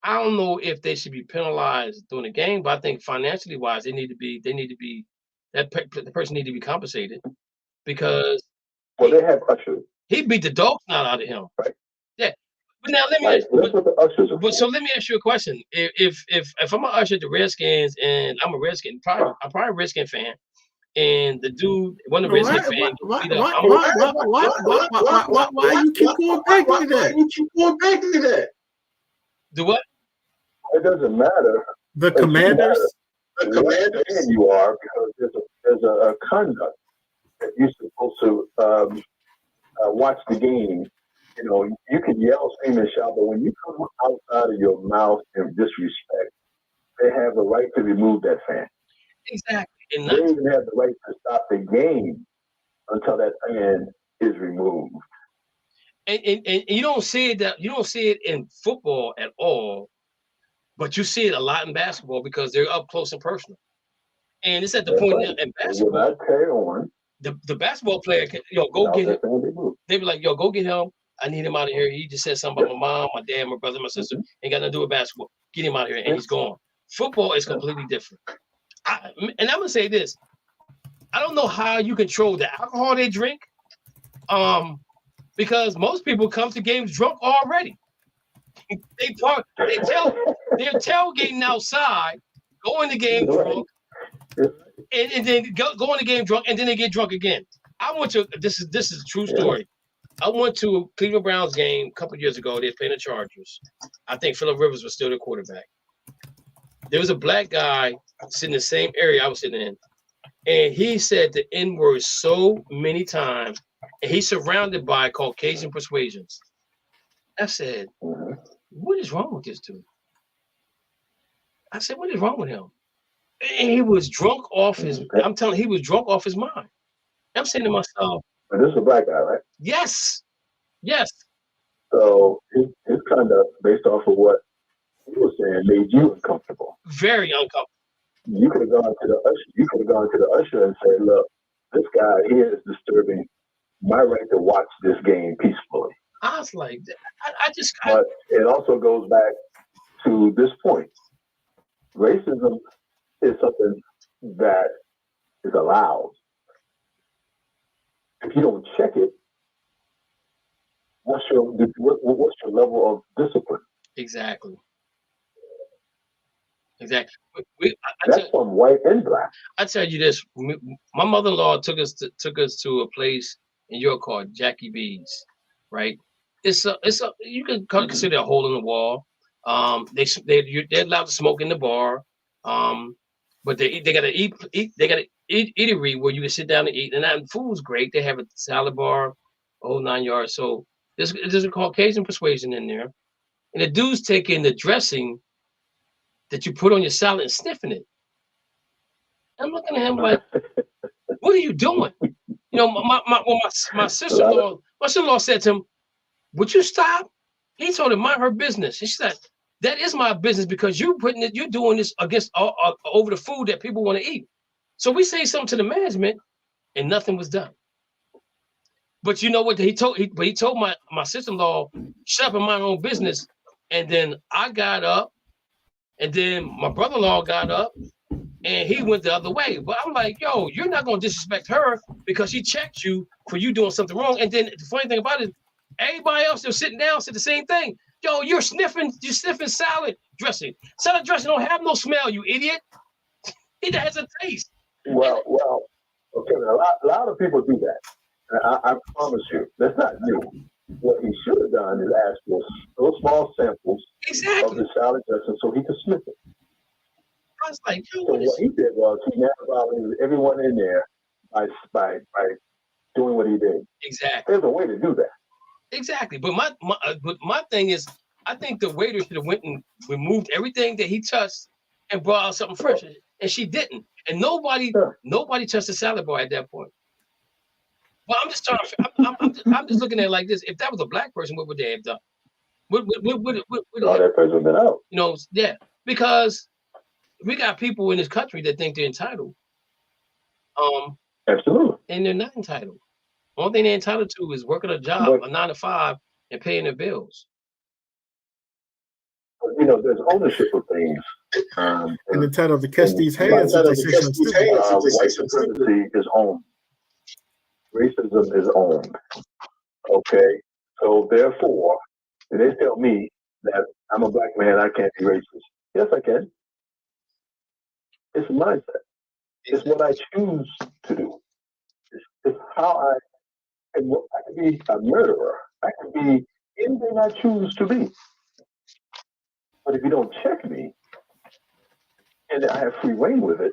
I don't know if they should be penalized during the game, but I think financially wise, the person need to be compensated, because they have ushers. He beat the dog snot out of him. Right. Yeah. But now let me ask you a question. If I'm an usher at the Redskins and I'm a Redskin, I'm probably a Redskin fan, and the dude, one of the Redskin fans, why you keep going back to that? Do what? It doesn't matter. The Commanders. The Commanders. You are, because there's a conduct that you're supposed to watch the game. You know, you can yell, scream, and shout, but when you come outside of your mouth in disrespect, they have the right to remove that fan. Exactly. And they even have the right to stop the game until that fan is removed. And you don't see it in football at all, but you see it a lot in basketball because they're up close and personal. And it's at the point in basketball. The basketball player can, go get him. They be like, go get him. I need him out of here. He just said something about my mom, my dad, my brother, my sister. Ain't got nothing to do with basketball. Get him out of here, and he's gone. Football is completely different. And I'm gonna say this: I don't know how you control the alcohol they drink, because most people come to games drunk already. They're tailgating outside, go in the game drunk, and then go in the game drunk, and then they get drunk again. This is a true story. I went to a Cleveland Browns game a couple of years ago. They were playing the Chargers. I think Phillip Rivers was still the quarterback. There was a black guy sitting in the same area I was sitting in, and he said the N-word so many times, and he's surrounded by Caucasian persuasions. I said, what is wrong with this dude? I said, what is wrong with him? And he was drunk off his, I'm telling you, he was drunk off his mind. I'm saying to myself, but this is a black guy, right? Yes. So his conduct, based off of what he was saying, made you uncomfortable. Very uncomfortable. You could have gone to the usher and said, "Look, this guy here is disturbing my right to watch this game peacefully." I was like, But it also goes back to this point. Racism is something that is allowed. If you don't check it, what's your level of discipline? Exactly. That's from white and black. I tell you this: my mother-in-law took us to a place in York called Jackie B's. Right? It's a you can consider a hole in the wall. They're allowed to smoke in the bar. But they got to eat. They got to eatery where you can sit down and eat, and that food's great. They have a salad bar, whole 9 yards. So there's a Caucasian persuasion in there, and the dude's taking the dressing that you put on your salad and sniffing it. I'm looking at him like, what are you doing? You know, my sister-in-law said to him, would you stop? He told him, mind her business. She said, that is my business because you're doing this against over the food that people want to eat. So we say something to the management and nothing was done. But you know what he told my sister-in-law, shut up and mind her own business. And then I got up, and then my brother-in-law got up, and he went the other way. But I'm like, yo, you're not going to disrespect her because she checked you for you doing something wrong. And then the funny thing about it, everybody else that's sitting down said the same thing. Yo, you're sniffing salad dressing. Salad dressing don't have no smell, you idiot. It has a taste. Well, okay, a lot of people do that. I promise you, that's not new. What he should have done is ask for those small samples of the salad dressing so he could sniff it. I was like, so what he did was he navigated everyone in there by doing what he did. Exactly. There's a way to do that. Exactly. But my thing is, I think the waiter should have went and removed everything that he touched and brought out something fresh. And she didn't. And nobody touched the salad bar at that point. Well, I'm just trying to. I'm just looking at it like this. If that was a black person, what would they have done? What that person been out. You know, yeah, because we got people in this country that think they're entitled. Absolutely. And they're not entitled. Only thing they're entitled to is working a job, a 9 to 5, and paying their bills. You know, there's ownership of things. And entitled to catch these hands. White supremacy is owned. Racism is owned. Okay, so therefore, they tell me that I'm a black man, I can't be racist. Yes, I can. It's a mindset. It's what I choose to do. It's how I can be a murderer. I can be anything I choose to be. But if you don't check me, and I have free reign with it,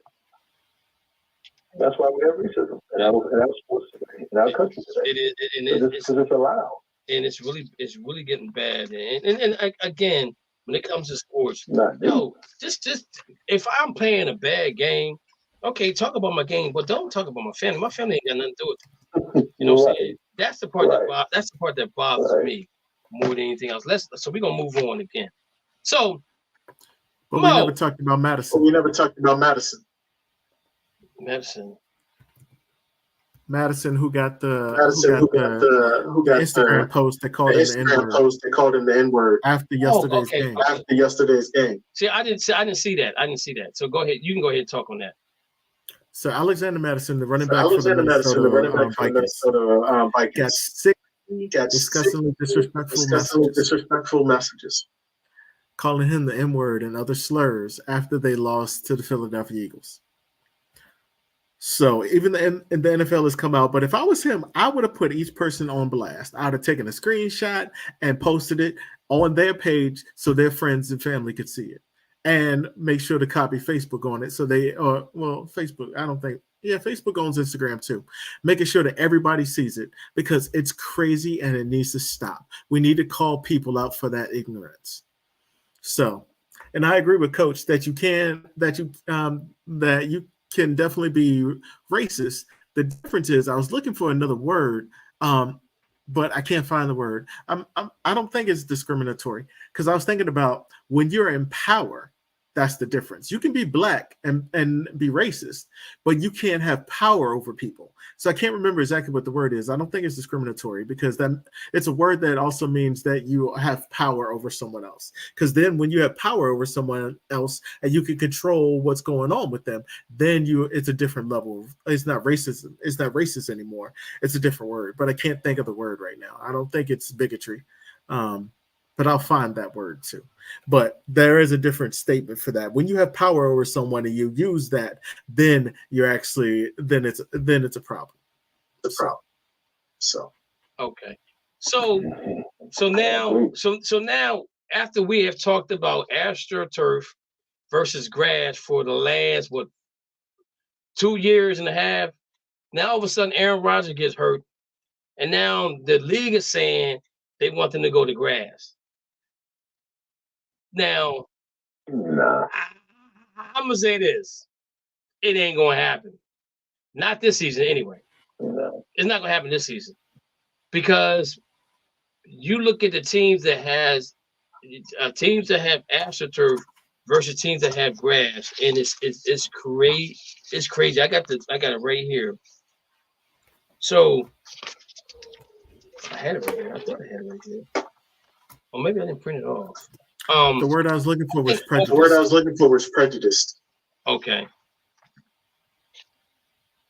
that's why we have racism in our sports today, in our country today. Because it's allowed. And it's really getting bad. And again, when it comes to sports, just if I'm playing a bad game, okay, talk about my game, but don't talk about my family. My family ain't got nothing to do with it. You know what I'm saying? That's the part that bothers me more than anything else. So we're gonna move on again. So, but we never talked about Madison. Madison, who got the Instagram post that called him the N-word after yesterday's game. See, I didn't see that. So go ahead. You can go ahead and talk on that. So Alexander Madison, the running back for the Minnesota Vikings, got disgustingly disrespectful messages, calling him the N-word and other slurs after they lost to the Philadelphia Eagles. So even the NFL has come out, but if I was him, I would have put each person on blast. I would have taken a screenshot and posted it on their page so their friends and family could see it, and make sure to copy Facebook on it. So Facebook, Facebook owns Instagram too, making sure that everybody sees it because it's crazy and it needs to stop. We need to call people out for that ignorance. So, and I agree with Coach that you can definitely be racist. The difference is I was looking for another word, but I can't find the word. I don't think it's discriminatory because I was thinking about when you're in power, that's the difference. You can be black and be racist, but you can't have power over people. So I can't remember exactly what the word is. I don't think it's discriminatory because then it's a word that also means that you have power over someone else. Because then when you have power over someone else and you can control what's going on with them, then it's a different level. It's not racism. It's not racist anymore. It's a different word, but I can't think of the word right now. I don't think it's bigotry. But I'll find that word too. But there is a different statement for that. When you have power over someone and you use that, then it's a problem. It's a problem. So okay. So now after we have talked about AstroTurf versus grass for the last 2.5 years. Now all of a sudden Aaron Rodgers gets hurt, and now the league is saying they want them to go to grass. Now, Nah. I'm gonna say this: it ain't gonna happen. Not this season, anyway. No. It's not gonna happen this season because you look at the teams that have AstroTurf versus teams that have grass, and it's crazy. It's crazy. I got it right here. So I had it right here. I thought I had it right here. Or maybe I didn't print it off. The word I was looking for was prejudiced. Okay.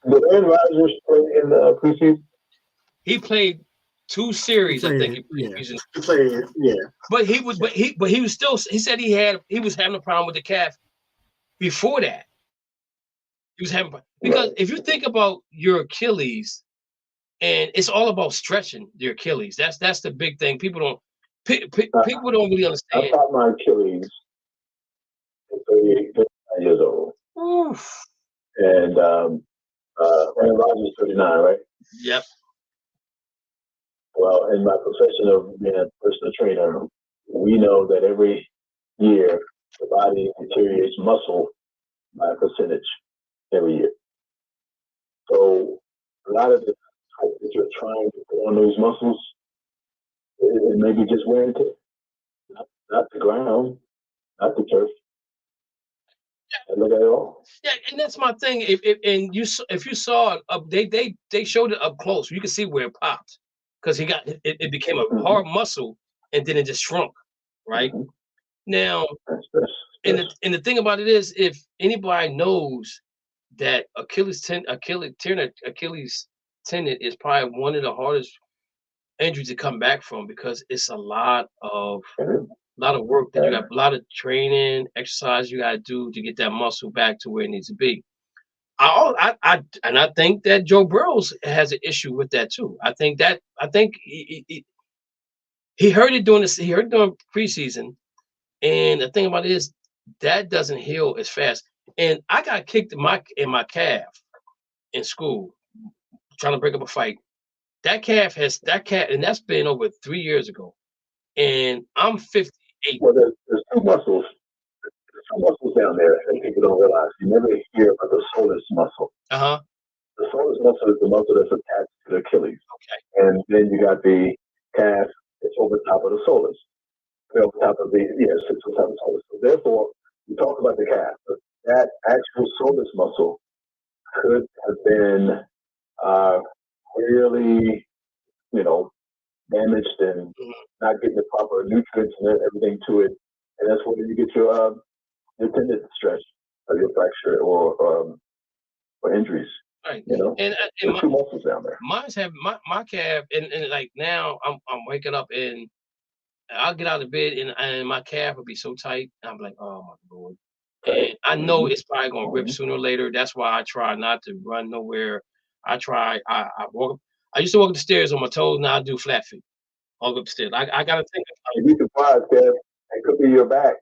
Did Aaron Rodgers play in the preseason? He played 2 series, I think. He played, yeah. But he was still. He said he was having a problem with the calf before that. He was having, because if you think about your Achilles, and it's all about stretching your Achilles. That's the big thing. People don't really understand. I got my Achilles at 39 years old. Oof. And Aaron Rodgers is 39, right? Yep. Well, in my profession of being a personal trainer, we know that every year the body deteriorates muscle by a percentage every year. So a lot of the type that you're trying to put on those muscles, it may be just wear and tear. Not the ground, not the turf. I look at it all. Yeah, and that's my thing. If you saw it, they showed it up close. You can see where it popped because it became a hard muscle and then it just shrunk. Right now, and the thing about it is, if anybody knows that Achilles tendon is probably one of the hardest injuries to come back from because it's a lot of work that you got, a lot of training, exercise you got to do to get that muscle back to where it needs to be. I think that Joe Burrows has an issue with that too. I think he heard it during preseason, and the thing about it is that doesn't heal as fast. And I got kicked in my calf in school trying to break up a fight. That calf, and that's been over 3 years ago. And I'm 58. Well, there's 2 muscles. There's 2 muscles down there that people don't realize. You never hear about the soleus muscle. Uh-huh. The soleus muscle is the muscle that's attached to the Achilles. Okay. And then you got the calf that's over top of the soleus. Over top of sits on top of the soleus. So therefore, you talk about the calf. But that actual soleus muscle could have been really, damaged and not getting the proper nutrients and everything to it, and that's where you get your tendon stretch or your fracture or injuries. Right. And there's 2 muscles down there. Mine's have my calf, and like now I'm waking up and I'll get out of bed and my calf will be so tight. I'm like, oh my Lord. And I know it's probably gonna rip sooner or later. That's why I try not to run nowhere. I walk. I used to walk up the stairs on my toes. Now I do flat feet. Walk up the stairs. I gotta think. You'd be surprised, Kev. It could be your back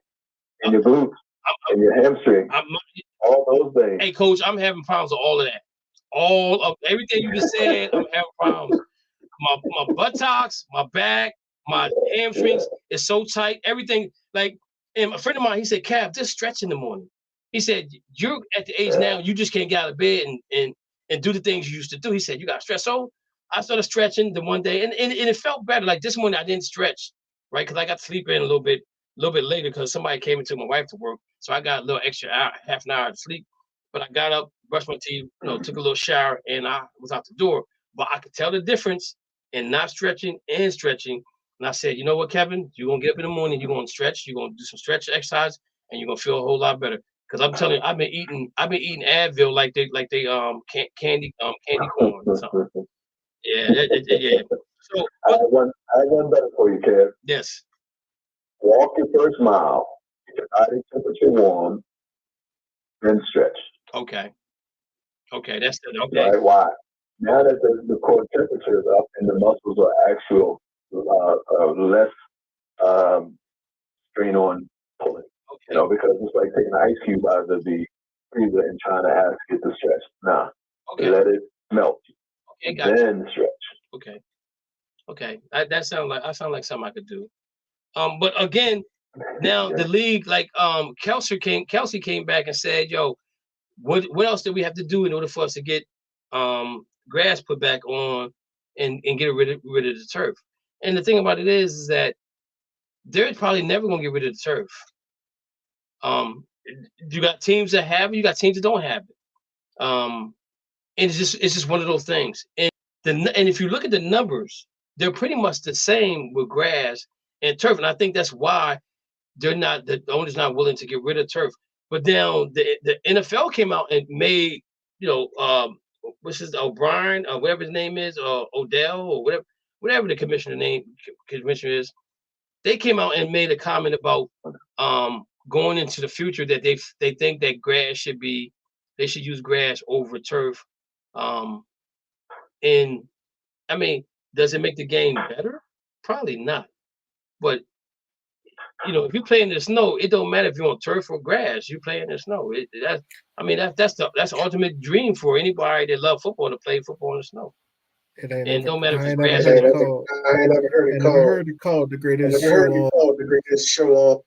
and your glutes and your hamstring. All those things. Hey, Coach, I'm having problems with all of that. All of everything you just said, I'm having problems. My buttocks, my back, my hamstrings is so tight. Everything, like, and a friend of mine, he said, Cav, just stretch in the morning. He said, you're at the age now, you just can't get out of bed and do the things you used to do. He said, you got to stretch. So I started stretching the one day, and it felt better. Like this morning, I didn't stretch, right? Because I got to sleep in a little bit later because somebody came and took my wife to work. So I got a little extra hour, half an hour to sleep. But I got up, brushed my teeth, took a little shower, and I was out the door. But I could tell the difference in not stretching and stretching. And I said, you know what, Kevin? You're going to get up in the morning, you're going to stretch, you're going to do some stretch exercise, and you're going to feel a whole lot better. Because I'm telling you, I've been eating Advil like they candy corn or something. Yeah. So I have one better for you, Kev. Yes. Walk your first mile, get your body temperature warm, then stretch. Okay, that's it. Okay. Right? Why? Now that the core temperature is up and the muscles are less strain on pulling. You know, because it's like taking an ice cube out of the freezer and trying to ask it to stretch. Nah. Okay. Let it melt. Okay, gotcha. Then stretch. Okay. Okay. That sounds like something I could do. But again, now the league, like Kelsey came back and said, yo, what else do we have to do in order for us to get grass put back on and get rid of the turf? And the thing about it is that they're probably never gonna get rid of the turf. You got teams that have it, you got teams that don't have it. And it's just one of those things. And if you look at the numbers, they're pretty much the same with grass and turf. And I think that's why the owner's not willing to get rid of turf. But now the NFL came out and made, what's his O'Brien, or whatever his name is, or Odell, or whatever the commissioner is. They came out and made a comment about going into the future that they think that they should use grass over turf. And I mean, does it make the game better? Probably not. But if you play in the snow, it don't matter if you're on turf or grass. You play in the snow. That's the ultimate dream for anybody that love football, to play football in the snow. And no matter if it's grass or turf. I ain't never heard it called the greatest show off.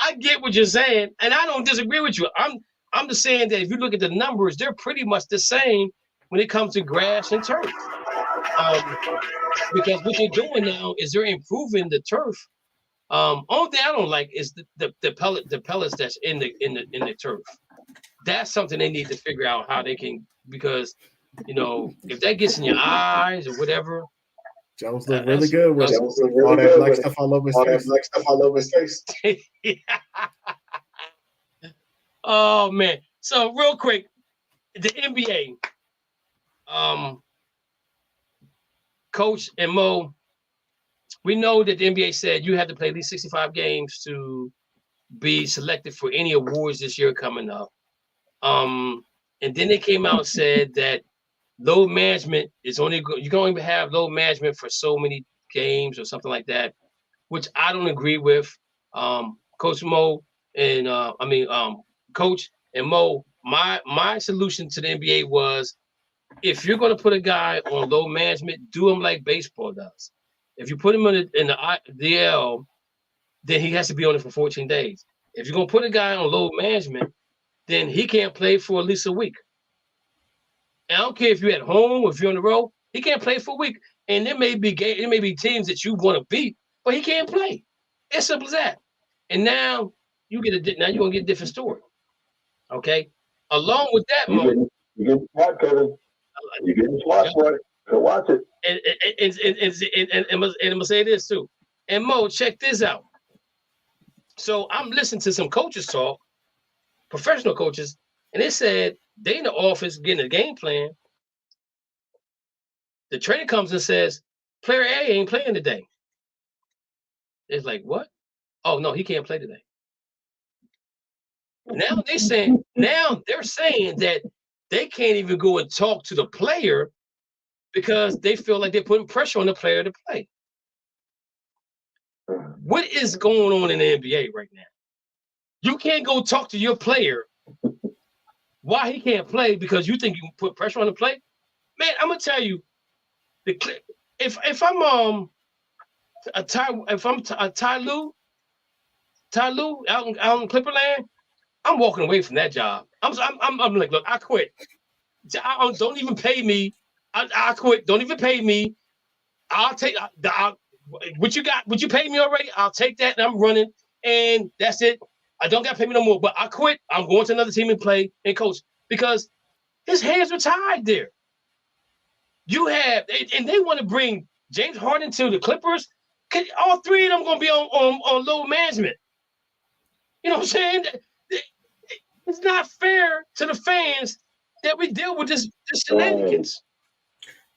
I get what you're saying, and I don't disagree with you. I'm just saying that if you look at the numbers, they're pretty much the same when it comes to grass and turf. Because what they're doing now is they're improving the turf. Only thing I don't like is the pellets that's in the turf. That's something they need to figure out how they can, because if that gets in your eyes or whatever. Jones looked really good with all that black stuff all over his face. Yeah. Oh man! So real quick, the NBA, Coach and Mo, we know that the NBA said you have to play at least 65 games to be selected for any awards this year coming up. And then they came out and said that load management is you can only have load management for so many games or something like that, which I don't agree with. Coach Mo and Coach and Mo, my solution to the NBA was, if you're going to put a guy on load management, do him like baseball does. If you put him in the DL, then he has to be on it for 14 days. If you're going to put a guy on load management, then he can't play for at least a week. And I don't care if you're at home or if you're on the road, he can't play for a week. And there may be teams that you want to beat, but he can't play. It's simple as that. And now you're gonna get a different story. Okay. Along with that, Mo, you get smart, Kevin. You getting smart for it. So watch it. And I'm gonna say this too. And Mo, check this out. So I'm listening to some coaches talk, professional coaches, and they said they in the office getting a game plan. The trainer comes and says, player A ain't playing today. It's like, what? Oh no, he can't play today. Now they're saying that they can't even go and talk to the player because they feel like they're putting pressure on the player to play. What is going on in the NBA right now? You can't go talk to your player why he can't play because you think you can put pressure on the play. Man, I'm gonna tell you, if I'm Ty Lue out in Clipperland, I'm walking away from that job. I'm like, look, I quit. Don't even pay me. I quit. Don't even pay me. I'll take what you got. What you paid me already? I'll take that, and I'm running, and that's it. I don't got to pay me no more. But I quit. I'm going to another team and play and coach because his hands are tied there. And they want to bring James Harden to the Clippers. All three of them going to be on load management. You know what I'm saying? It's not fair to the fans that we deal with this shenanigans.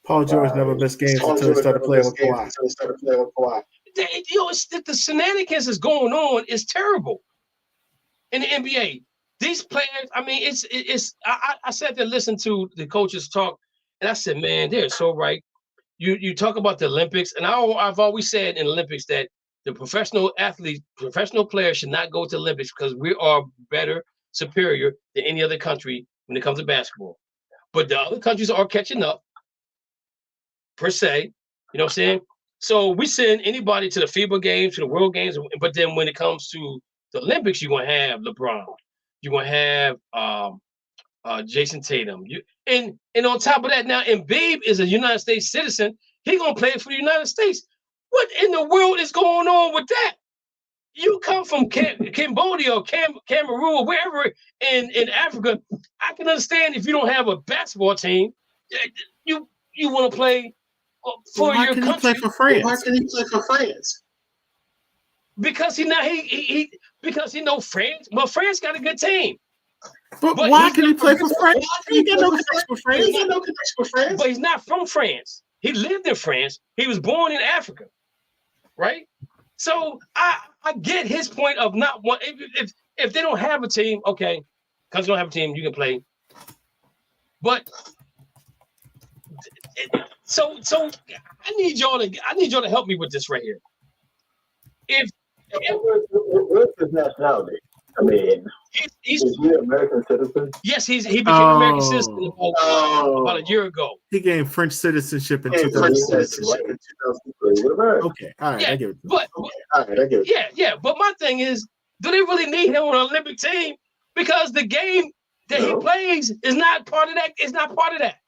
Paul George never missed games until he started playing with Kawhi. The shenanigans is going on is terrible in the NBA. These players, I mean, I sat there listening to the coaches talk, and I said, man, they're so right. you talk about the Olympics, and I've always said in the Olympics that the professional players should not go to the Olympics because we are better, superior than any other country when it comes to basketball. But the other countries are catching up, per se. You know what I'm saying? So we send anybody to the FIBA games, to the World Games, but then when it comes to the Olympics, you're gonna have LeBron, you're gonna have Jason Tatum. And on top of that, now EMBIID is a United States citizen. He's gonna play for the United States. What in the world is going on with that? You come from Cambodia or Cameroon or wherever in Africa. I can understand if you don't have a basketball team, you want to play for your country. Play for France? Why can he play for France? Because because he know France. Well, France got a good team. But why can he play for France? He got no connection with France. He got no connection with France. But he's not from France. He lived in France. He was born in Africa, right? So I get his point of not want. If they don't have a team, okay, because you don't have a team, you can play. But so I need y'all to help me with this right here. What's his nationality? I mean, he's is he an American citizen? Yes, he became an American citizen about a year ago. He gained French citizenship in 2003. Okay, all right, I get it. But yeah. But my thing is, do they really need him on an Olympic team? Because the game that he plays is not part of that. It's not part of that.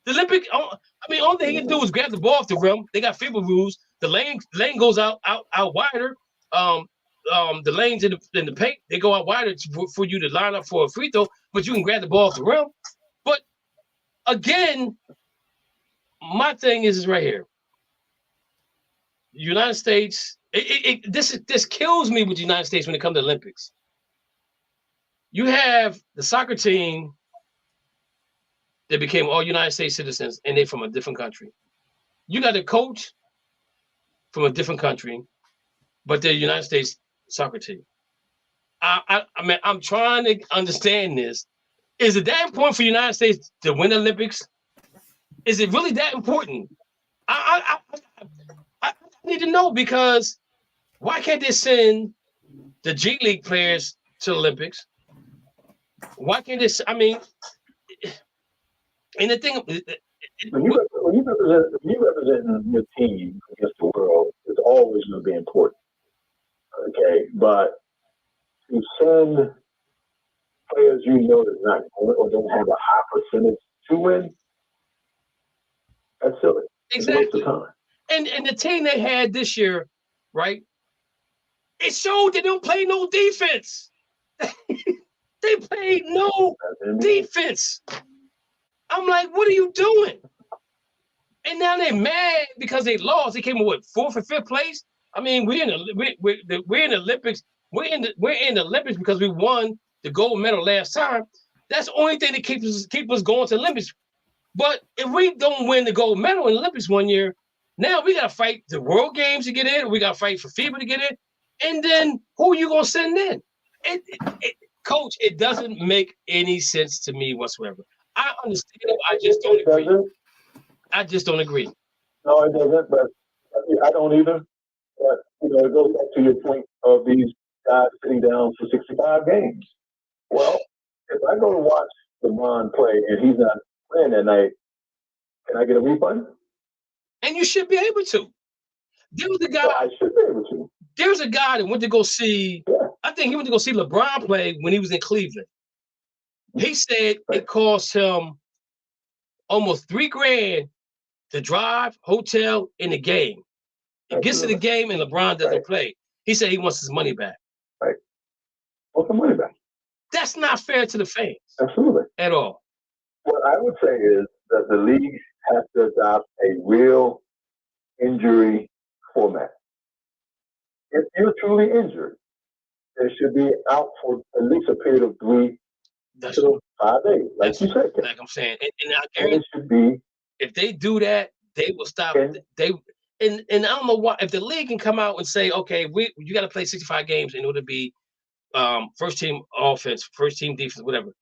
The Olympic, I mean, all thing he can do is grab the ball off the rim. They got FIBA rules. The lane goes out wider. The lanes in the paint, they go out wider for you to line up for a free throw, but you can grab the ball off the rim. But again, my thing is right here. United States, this kills me with the United States when it comes to Olympics. You have the soccer team that became all United States citizens, and they're from a different country. You got a coach from a different country, but they're United States soccer team. I mean, I'm trying to understand this. Is it that important for the United States to win the Olympics? Is it really that important? I need to know, because why can't they send the G League players to the Olympics? Why can't they? I mean, and the thing, when you represent your team against the world, it's always going to be important. Okay, but to send players you know that's not going or don't have a high percentage to win, that's silly. Exactly. And the team they had this year, right? It showed they don't play no defense. They played no defense. I'm like, what are you doing? And now they're mad because they lost. They came in what, 4th or 5th place? I mean, we're in the Olympics. We're in the Olympics because we won the gold medal last time. That's the only thing that keep us going to the Olympics. But if we don't win the gold medal in the Olympics one year, now we gotta fight the World Games to get in. We gotta fight for FIBA to get in. And then who are you gonna send in? Coach, it doesn't make any sense to me whatsoever. I understand it. I just don't agree. I just don't agree. No, it doesn't. But I don't either. But it goes back to your point of these guys sitting down for 65 games. Well, if I go to watch LeBron play and he's not playing that night, can I get a refund? And you should be able to. There was a guy. I should be able to. There was a guy that went to go see. Yeah. I think he went to go see LeBron play when he was in Cleveland. He said it cost him almost $3,000 to drive, hotel, in the game. He gets to the game and LeBron doesn't play. He said he wants his money back. Right. What's the money back? That's not fair to the fans. Absolutely. At all. What I would say is that the league has to adopt a real injury format. If you're truly injured, it should be out for at least a period of 3 to 5 days, like you said. Like I'm saying, and it should be. If they do that, they will stop. And I don't know why. If the league can come out and say, okay, you got to play 65 games in order to be first team offense, first team defense, whatever.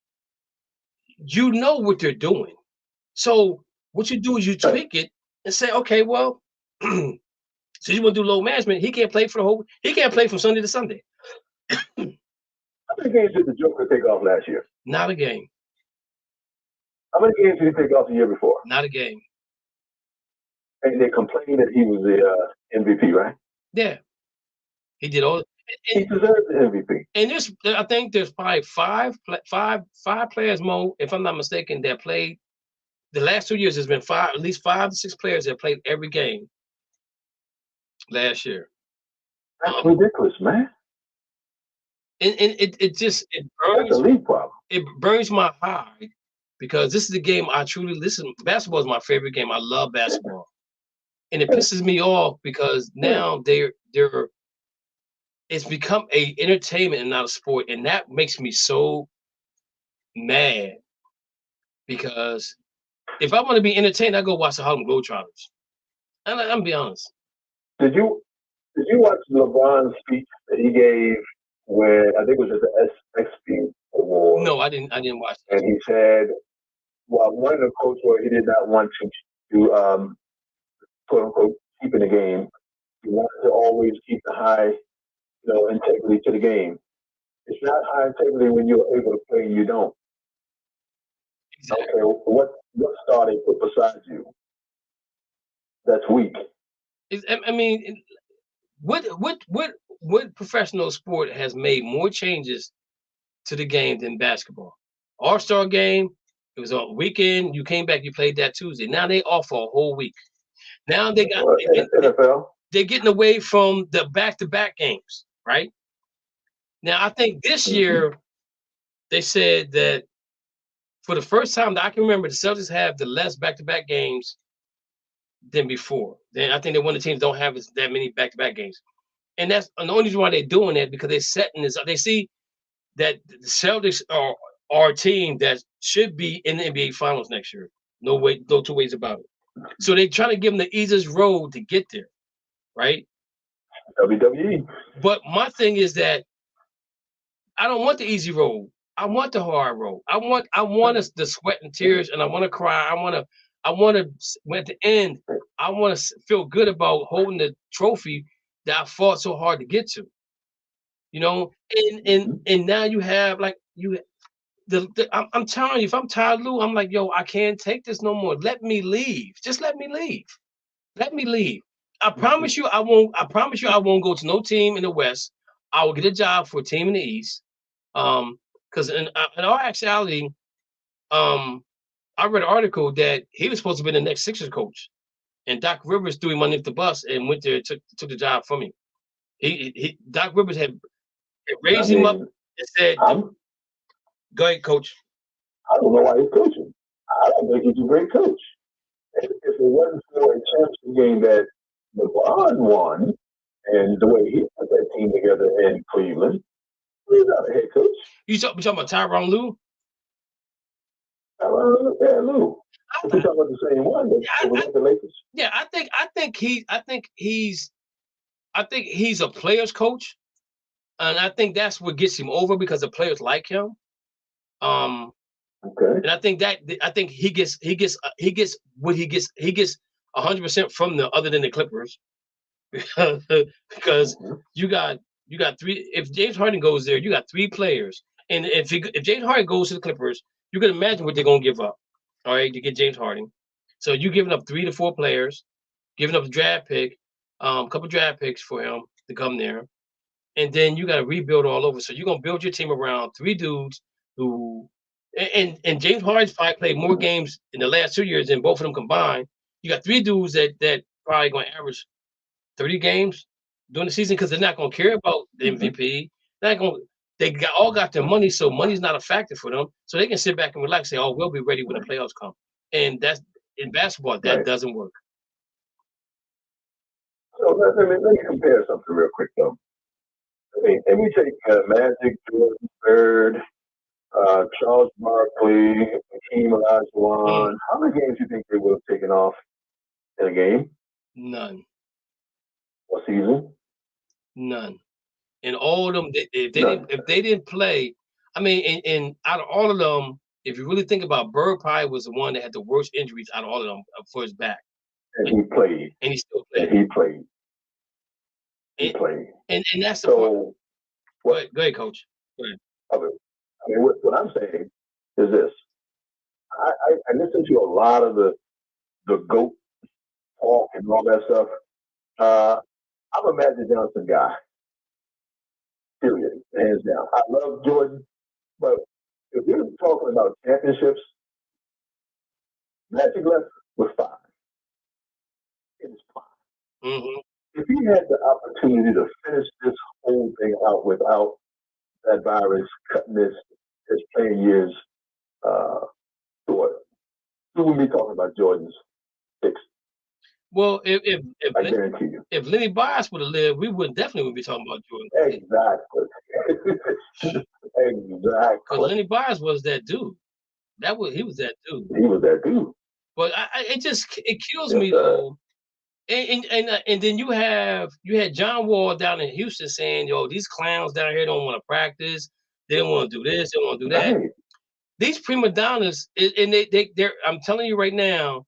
You know what they're doing. So what you do is you tweak it and say, okay, well, so you want to do load management? He can't play for the whole. He can't play from Sunday to Sunday. How many games did the Joker take off last year? Not a game. How many games did he take off the year before? Not a game. And they complained that he was the MVP, right? Yeah, he did all. He deserves the MVP. And I think there's probably five players more, if I'm not mistaken, that played. The last 2 years, there's been at least 5 to 6 players that played every game last year. That's ridiculous, man. And it burns. That's a league problem. It burns my hide because this is the game I truly listen. Basketball is my favorite game. I love basketball, and it pisses me off because now it's become a entertainment and not a sport, and that makes me so mad because if I want to be entertained, I go watch the Harlem Globetrotters. And I'm be honest. Did you watch LeBron's speech that he gave when I think it was at the SXP Award? No, I didn't watch that. And he said, well, one of the quotes where he did not want to quote unquote keep in the game. He wanted to always keep the high, integrity to the game. It's not high integrity when you're able to play and you don't. Exactly. Okay, what star they put beside you that's weak? I mean, what professional sport has made more changes to the game than basketball? All-Star game, it was on weekend. You came back, you played that Tuesday. Now they off for a whole week. Now they got NFL. They're getting away from the back-to-back games, right? Now I think this year they said that for the first time that I can remember, the Celtics have the less back-to-back games than before. Then I think that one of the teams don't have that many back-to-back games, and that's the only reason why they're doing that because they're setting this up. They see that the Celtics are a team that should be in the NBA Finals next year. No way, no two ways about it. So they try to give them the easiest road to get there, right? WWE. But my thing is that I don't want the easy road. I want the hard road. I want us the sweat and tears, and I want to cry. I want to at the end. I want to feel good about holding the trophy that I fought so hard to get to. And now you have I'm telling you, if I'm tired, Lou, I'm like, yo, I can't take this no more. Let me leave. Just let me leave. Let me leave. I promise you, I won't. I promise you, I won't go to no team in the West. I will get a job for a team in the East. Because in all actuality, I read an article that he was supposed to be the next Sixers coach, and Doc Rivers threw him underneath the bus and went there, took the job from him. Doc Rivers had raised him up and said, "Go ahead, coach." I don't know why he's coaching. I don't think he's a great coach. If it wasn't for a championship game that LeBron won and the way he put that team together in Cleveland, he's not a head coach. You talking about Tyronn Lue? Yeah, Lou. We're talking about the same one. The Lakers. Yeah, I think he's a player's coach, and I think that's what gets him over because the players like him. Okay. And I think he gets 100% from the other than the Clippers, because you got three. If James Harden goes there, you got 3 players, and if James Harden goes to the Clippers, you can imagine what they're gonna give up. All right, to get James Harden. So you're giving up 3 to 4 players, giving up a draft pick, a couple draft picks for him to come there, and then you got to rebuild all over. So you're gonna build your team around 3 dudes who. And James Harden's probably played more games in the last 2 years than both of them combined. You got 3 dudes that probably going to average 30 games during the season because they're not going to care about the MVP. They all got their money, so money's not a factor for them. So they can sit back and relax, say, "Oh, we'll be ready when the playoffs come." And that's in basketball, that doesn't work. So let me compare something real quick though. And we take Magic, Jordan, Bird. Charles Barkley, Hakeem Olajuwon. How many games do you think they would have taken off in a game? None. What season? None. And all of them, if they didn't play, I mean, and out of all of them, if you really think about, Bird probably was the one that had the worst injuries out of all of them for his back. And he played. And he still played. And he played. He played. And that's the part. Go ahead, Coach. Go ahead. I mean, what I'm saying is this. I listen to a lot of the GOAT talk and all that stuff. I'm a Magic Johnson guy. Period. Hands down. I love Jordan, but if you're talking about championships, Magic left with 5. It is 5. Mm-hmm. If he had the opportunity to finish this whole thing out without that virus cutting his playing years short, we wouldn't be talking about Jordan's 6. Well, I guarantee you. If Lenny Bias would have lived, we definitely be talking about Jordan. Exactly. Exactly. Because Lenny Bias was that dude. He was that dude. He was that dude. But it kills me though. And then you had John Wall down in Houston saying, "Yo, these clowns down here don't want to practice. They don't want to do this. They don't want to do that." Right. These prima donnas, and they're. I'm telling you right now,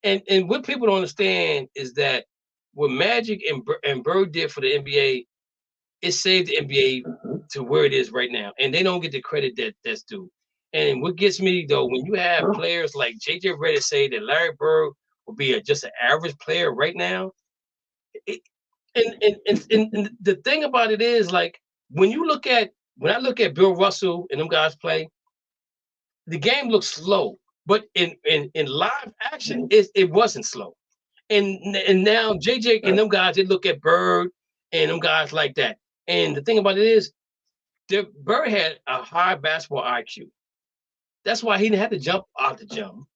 and what people don't understand is that what Magic and Bird did for the NBA, it saved the NBA to where it is right now, and they don't get the credit that's due. And what gets me though, when you have players like JJ Redick say that Larry Bird will be just an average player right now, and the thing about it is, like, when I look at Bill Russell and them guys play, the game looks slow, but in live action, it wasn't slow. And now JJ and them guys, they look at Bird and them guys like that. And the thing about it is, Bird had a high basketball IQ. That's why he didn't have to jump out the jump.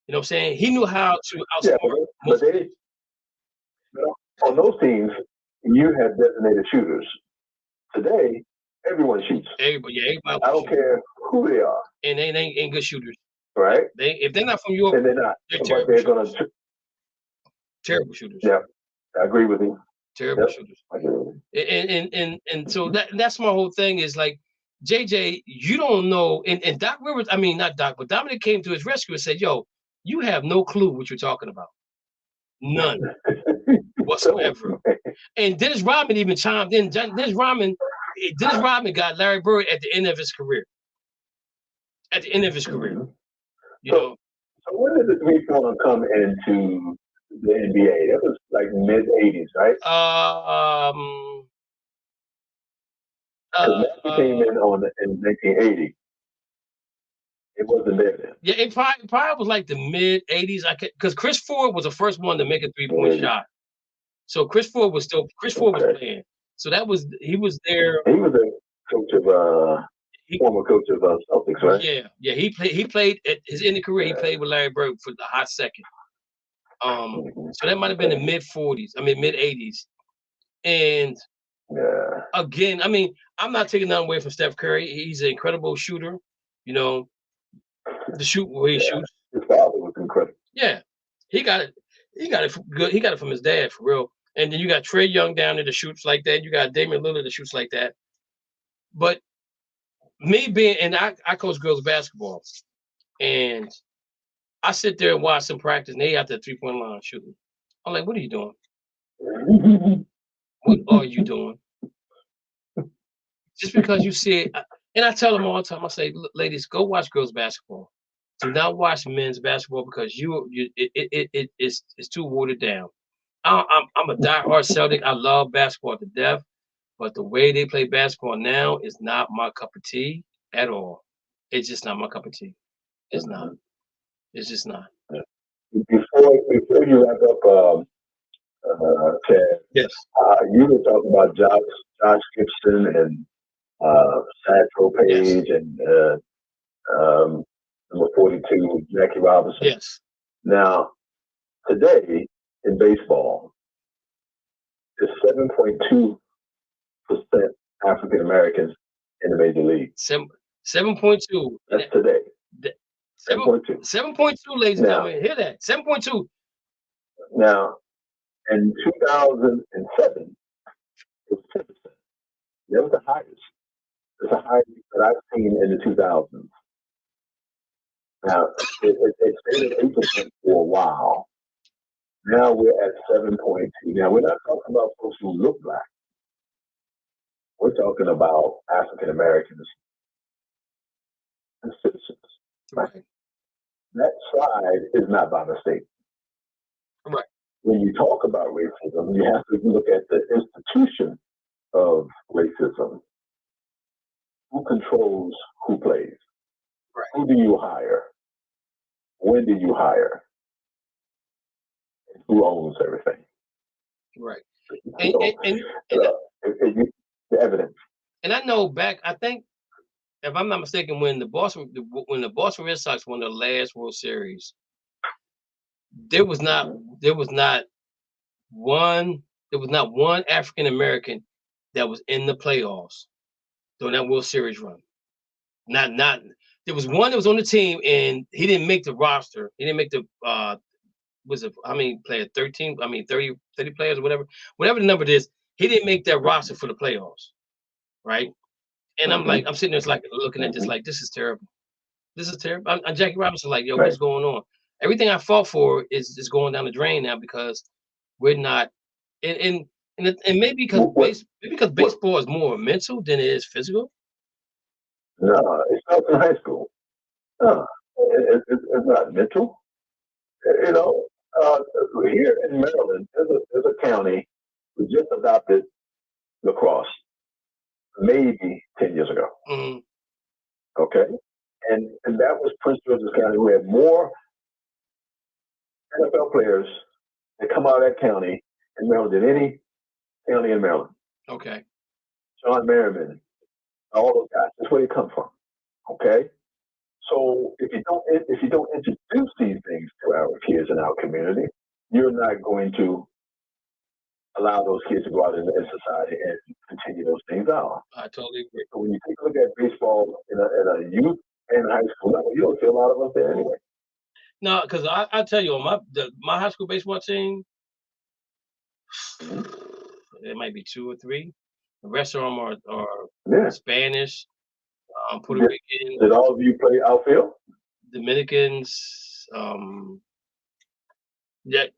You know what I'm saying? He knew how to outsmart. But on those teams, you had designated shooters. Today, everyone shoots. Everybody. I don't care who they are. And they ain't good shooters. Right? If they're not from York, and they're not. They're terrible shooters. Terrible shooters. Yeah, I agree with you. Terrible shooters. I agree with you. And so that's my whole thing is, like, JJ, you don't know. And Doc Rivers, I mean, not Doc, but Dominic came to his rescue and said, "Yo, you have no clue what you're talking about. None whatsoever." And Dennis Rodman even chimed in. Dennis Rodman got Larry Bird at the end of his career. At the end of his career. So when did the 3-pointer come into the NBA? That was like mid-'80s, right? He came in in 1980. It wasn't there then. Yeah, it probably was like the mid-'80s. Because Chris Ford was the first one to make a 3-point shot. So Chris Ford was playing. So he was there. He was a coach of former coach of Celtics, right? Yeah. He played at his end of career. He played with Larry Bird for the hot second. So that might have been the mid-'80s. And again, I mean, I'm not taking nothing away from Steph Curry. He's an incredible shooter. You know, the shoot where he shoots. His father was incredible. Yeah, he got it good. He got it from his dad, for real. And then you got Trae Young down there that shoots like that. You got Damian Lillard that shoots like that. But me I coach girls basketball, and I sit there and watch them practice, and they out the 3-point line shooting. I'm like, what are you doing? What are you doing? Just because you see it, and I tell them all the time, I say, ladies, go watch girls basketball. Do not watch men's basketball because it's too watered down. I'm a diehard Celtic. I love basketball to death, but the way they play basketball now is not my cup of tea at all. It's just not my cup of tea. It's not. It's just not. Before you wrap up, Chad, yes, you were talking about Josh Gibson and Satchel Paige and number 42, Jackie Robinson. Yes. Now, today in baseball, there's 7.2% African Americans in the major league. 7.2. That's today. 7.2. 7.2, ladies and gentlemen. Hear that? 7.2. Now, in 2007, it was 10%. That was the highest. It's the highest that I've seen in the 2000s. Now, it stayed at 8% for a while. Now we're at 7.2. Now we're not talking about folks who look black. We're talking about African Americans and citizens. Right. That slide is not by mistake. Right. When you talk about racism, you have to look at the institution of racism. Who controls who plays? Right. Who do you hire? When do you hire? And who owns everything? Right. So, the evidence. And I know back, I think, if I'm not mistaken, when the Boston Red Sox won the last World Series, there was not one African American that was in the playoffs during that World Series run. Not there was one that was on the team and he didn't make the roster. He didn't make the was it how many players? 13, 30 players or whatever the number is, he didn't make that roster for the playoffs. Right. And I'm sitting there like looking at this like this is terrible. This is terrible. I'm Jackie Robinson like, yo, what's going on? Everything I fought for is going down the drain now because we're not and maybe because baseball is more mental than it is physical. No, it's not in high school. No, it's not mental. You know, here in Maryland, there's a county who just adopted lacrosse maybe 10 years ago. Mm-hmm. Okay, and that was Prince George's County. We had more NFL players that come out of that county in Maryland than any county in Maryland. Okay. John Merriman, all those guys. That's where they come from. Okay. So if you don't introduce these things to our kids in our community, you're not going to allow those kids to go out in society and continue those things out. I totally agree. So when you take a look at baseball in a youth and high school level, you don't see a lot of us there anyway. No, because I tell you, on my high school baseball team, there might be 2 or 3. The rest of them are Spanish, Puerto Rican. Did all of you play outfield? Dominicans. That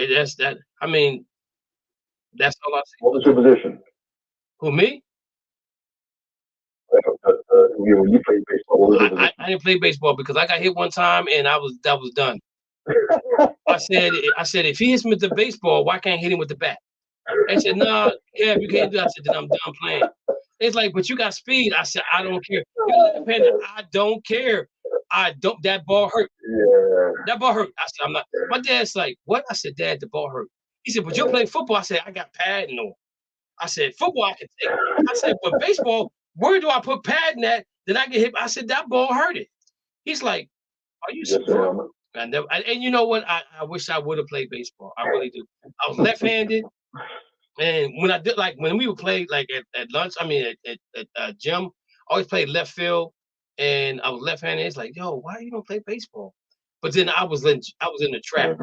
that's that. I mean, that's all I see. What was your position? Who, me? When you played baseball, what was your position? I didn't play baseball because I got hit one time and that was done. I said if he hits me with the baseball, why can't I hit him with the bat? They said, nah, yeah, you can't do that. I said, then I'm done playing. It's like, but you got speed. I said, I don't care. I don't care. That ball hurt. Yeah. That ball hurt. I said, I'm not. My dad's like, what? I said, Dad, the ball hurt. He said, but you play football. I said, I got padding on. I said, football, I can take. I said, but baseball, where do I put padding at that I get hit? I said, that ball hurt it. He's like, are you sure? And you know what? I wish I would have played baseball. I really do. I was left-handed. And when we would play like at lunch, at gym, I always played left field, and I was left-handed. It's like, yo, why you don't play baseball? But then I was in the track,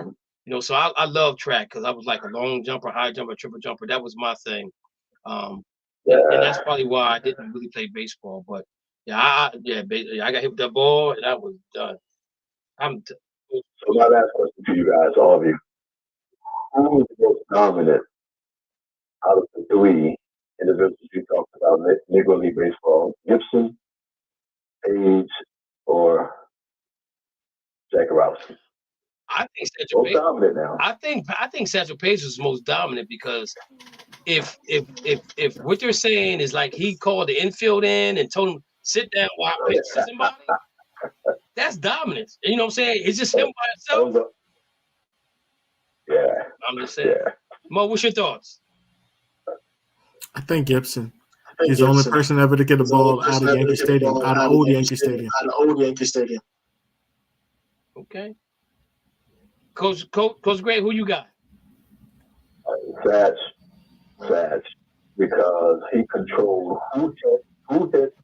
so I love track because I was like a long jumper, high jumper, triple jumper. That was my thing, and that's probably why I didn't really play baseball. But I got hit with that ball, and I was done. So my last question to you guys, all of you: who was the most dominant out of the 3 individuals you talked about Negro League Baseball? Gibson, Page, or Jackie Robinson? I think Satchel Paige. Dominant now. I think Satchel Paige was most dominant because if what they're saying is like he called the infield in and told him sit down while I pitch to somebody, that's dominance. You know what I'm saying? It's just him by himself. Yeah. I'm just saying. Yeah. Mo, what's your thoughts? I think Gibson. He's the only person ever to get a ball out of Yankee Stadium, out of old Yankee Stadium. Okay. Coach Gray, who you got? Satch, because he controlled who hit,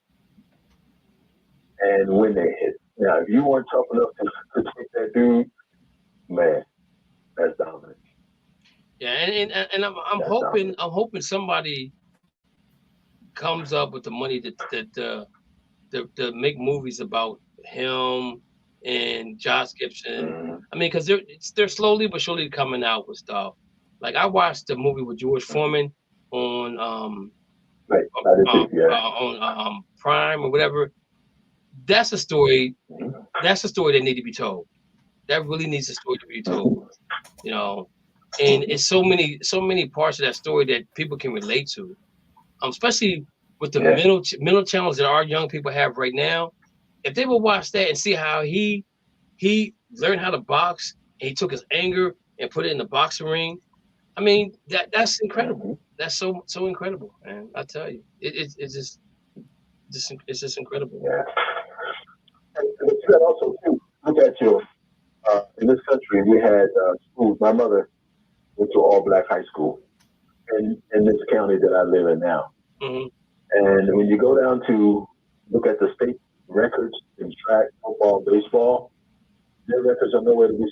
and when they hit. Now, if you weren't tough enough to take that dude, man, that's dominant. Yeah, and I'm hoping somebody comes up with the money to make movies about him and Josh Gibson. I mean, because they're slowly but surely coming out with stuff. Like I watched the movie with George Foreman on on Prime or whatever. That's a story. That's a story that needs to be told. That really needs a story to be told. You know, and it's so many parts of that story that people can relate to. Especially with the mental challenge that our young people have right now. If they would watch that and see how he learned how to box, and he took his anger and put it in the boxing ring. I mean, that's incredible. That's so incredible, man. I tell you, it's just incredible. Yeah. And you got also too, look at your in this country we had schools. My mother went to all black high school in this county that I live in now. Mm-hmm. And when you go down to look at the state records in track, football, baseball, their records are nowhere to be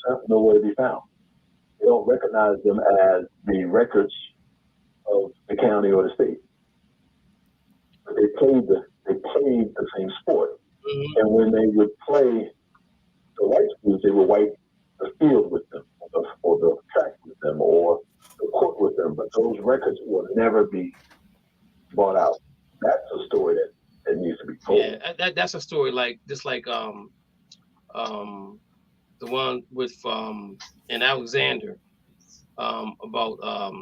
found. They don't recognize them as the records of the county or the state. But they played the same sport. Mm-hmm. And when they would play the white schools, they would wipe the field with them, or the track with them, or the court with them. But those records will never be bought out. That's a story that needs to be told. Yeah, that's a story like the one with in Alexander about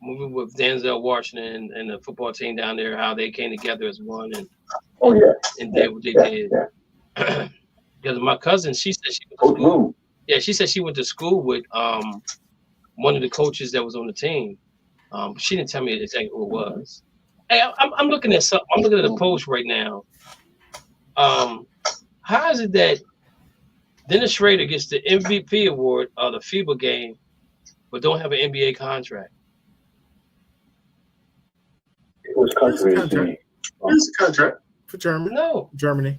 moving with Denzel Washington and the football team down there, how they came together as one and did what they did. Yeah. Because my cousin, she said she went to school. Yeah, she said she went to school with one of the coaches that was on the team. She didn't tell me exactly who it was. Hey, I'm looking at something. I'm looking at a post right now. How is it that Dennis Schrader gets the MVP award of the FIBA game, but don't have an NBA contract? It was country. Here's a contract for Germany. No, Germany.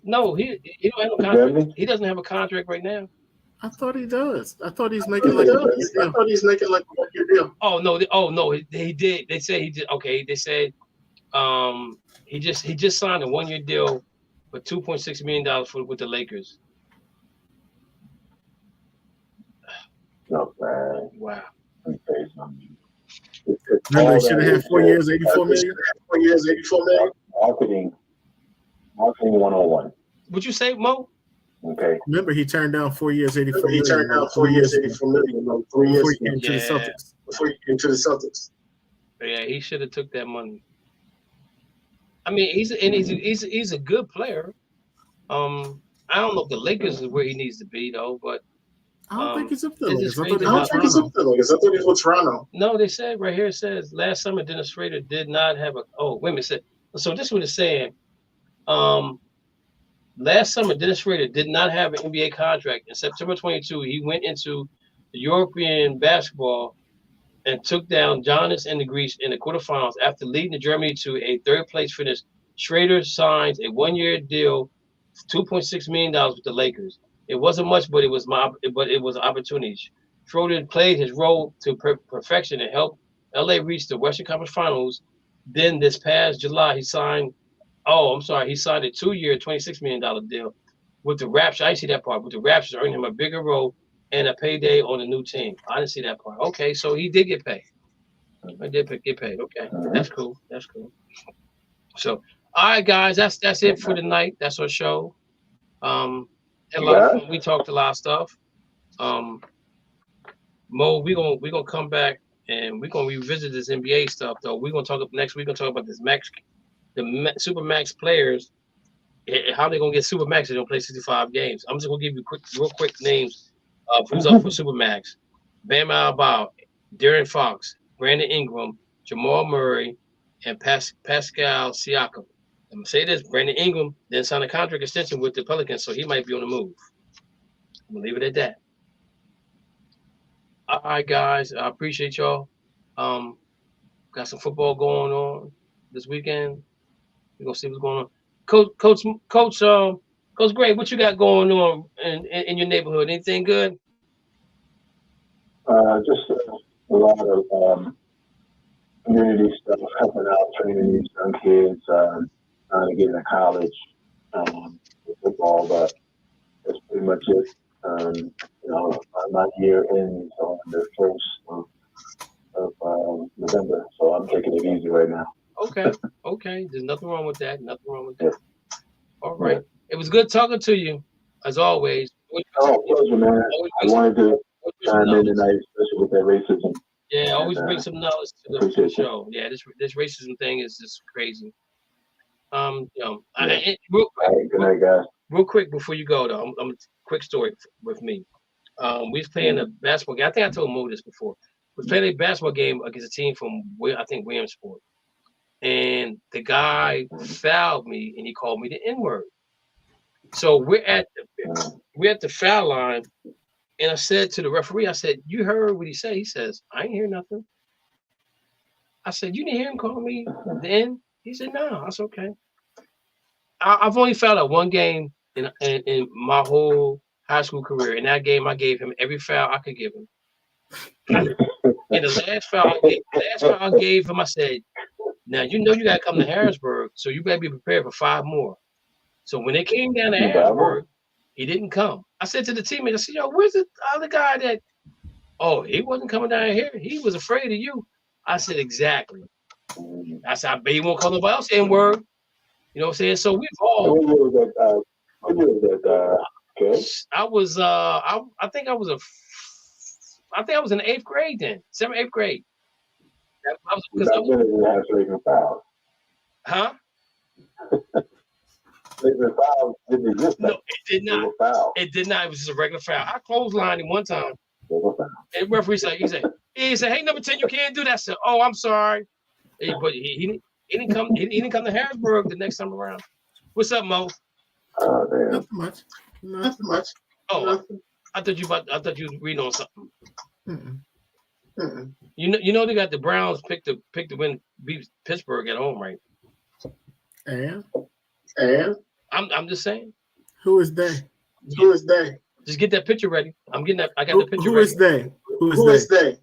No, he don't have a contract. Germany? He doesn't have a contract right now. I thought he does. I thought he's making like a deal. Oh no! He did. They said he did. Okay, they said he just signed a 1-year deal for $2.6 million with the Lakers. No, man. Wow. Remember, he should have had 4 years, 84 million. Marketing 101. Would you say, Mo? Okay. Remember, he turned down 4 years, 84 million. He turned down 4 years, 84 million. 3 years before he came to the Celtics. Before he came to the Celtics. Yeah, he should have took that money. I mean, he's a good player. I don't know if the Lakers is where he needs to be though, but I don't think he's up there. I thought he was with Toronto. No, they said right here. It says last summer Dennis Schrader did not have a. Oh, wait a minute. So this is what it's saying. Last summer Dennis Schrader did not have an NBA contract. In September 22, he went into the European basketball and took down Giannis and the Greece in the quarterfinals after leading the Germany to a third-place finish. Schrader signs a 1-year deal, $2.6 million with the Lakers. It wasn't much, but it was an opportunity. Schroeder played his role to perfection and helped LA reach the Western Conference Finals. Then this past July, he signed a 2-year, $26 million deal with the Raptors. I didn't see that part. With the Raptors, earning him a bigger role and a payday on a new team. I didn't see that part. Okay, so he did get paid. I did get paid. Okay, that's cool. So, all right, guys, that's it for tonight. That's our show. We talked a lot of stuff. Mo, we're gonna come back and we're gonna revisit this NBA stuff though. We're gonna talk next week. We're gonna talk about this super max players, how they're gonna get super max. They're gonna play 65 games. I'm just gonna give you real quick names of who's up for super max: Bam Adebayo, De'Aaron Fox, Brandon Ingram, Jamal Murray, and Pascal Siakam. I'm gonna say this: Brandon Ingram then signed a contract extension with the Pelicans, so he might be on the move. I'm gonna leave it at that. All right, guys, I appreciate y'all. Got some football going on this weekend. We're gonna see what's going on. Coach Gray, what you got going on in your neighborhood? Anything good? Just a lot of community stuff, helping out, training these young kids, trying to get into college with football. But pretty much it. My year ends on the 1st of November, so I'm taking it easy right now. Okay. There's nothing wrong with that. Yeah. All right. Yeah. It was good talking to you, as always. Pleasure, man. I wanted to chime in tonight, especially with that racism. Yeah, always bring some knowledge to the show. Yeah, this racism thing is just crazy. Good night, guys. Real quick before you go, though, I'm quick story with me. We was playing a basketball game. I think I told Mo this before. We was playing a basketball game against a team from Williamsport, and the guy fouled me and he called me the N-word. So we're at the foul line, and I said to the referee, I said, "You heard what he said?" He says, "I ain't hear nothing." I said, "You didn't hear him call me the N?" He said, "No." I said, "Okay." I've only fouled out one game in my whole high school career. In that game, I gave him every foul I could give him. And the last foul I gave him, I said, "Now you know you gotta come to Harrisburg, so you better be prepared for 5 more." So when they came down to Harrisburg, he didn't come. I said to the teammate, I said, "Yo, where's the other guy that?" "Oh, he wasn't coming down here. He was afraid of you." I said, "Exactly." I said, "I bet he won't call nobody else N-word." You know what I'm saying? So we've all. What year was that? I think I was in the 8th grade then, 7th, 8th grade. Huh? Didn't exist. No, it did not. It did not. It was just a regular foul. I clotheslined him one time. And the referee said, he said, "Hey, number 10, you can't do that." I said, "Oh, I'm sorry." But he didn't come. He didn't come to Harrisburg the next time around. What's up, Mo? Oh, damn. Nothing much. Oh, Nothing. I thought you was reading on something. You know they got the Browns picked to win, beat Pittsburgh at home, right? And I'm just saying. Who is they? Just get that picture ready. I'm getting that. I got the picture ready. Who is they?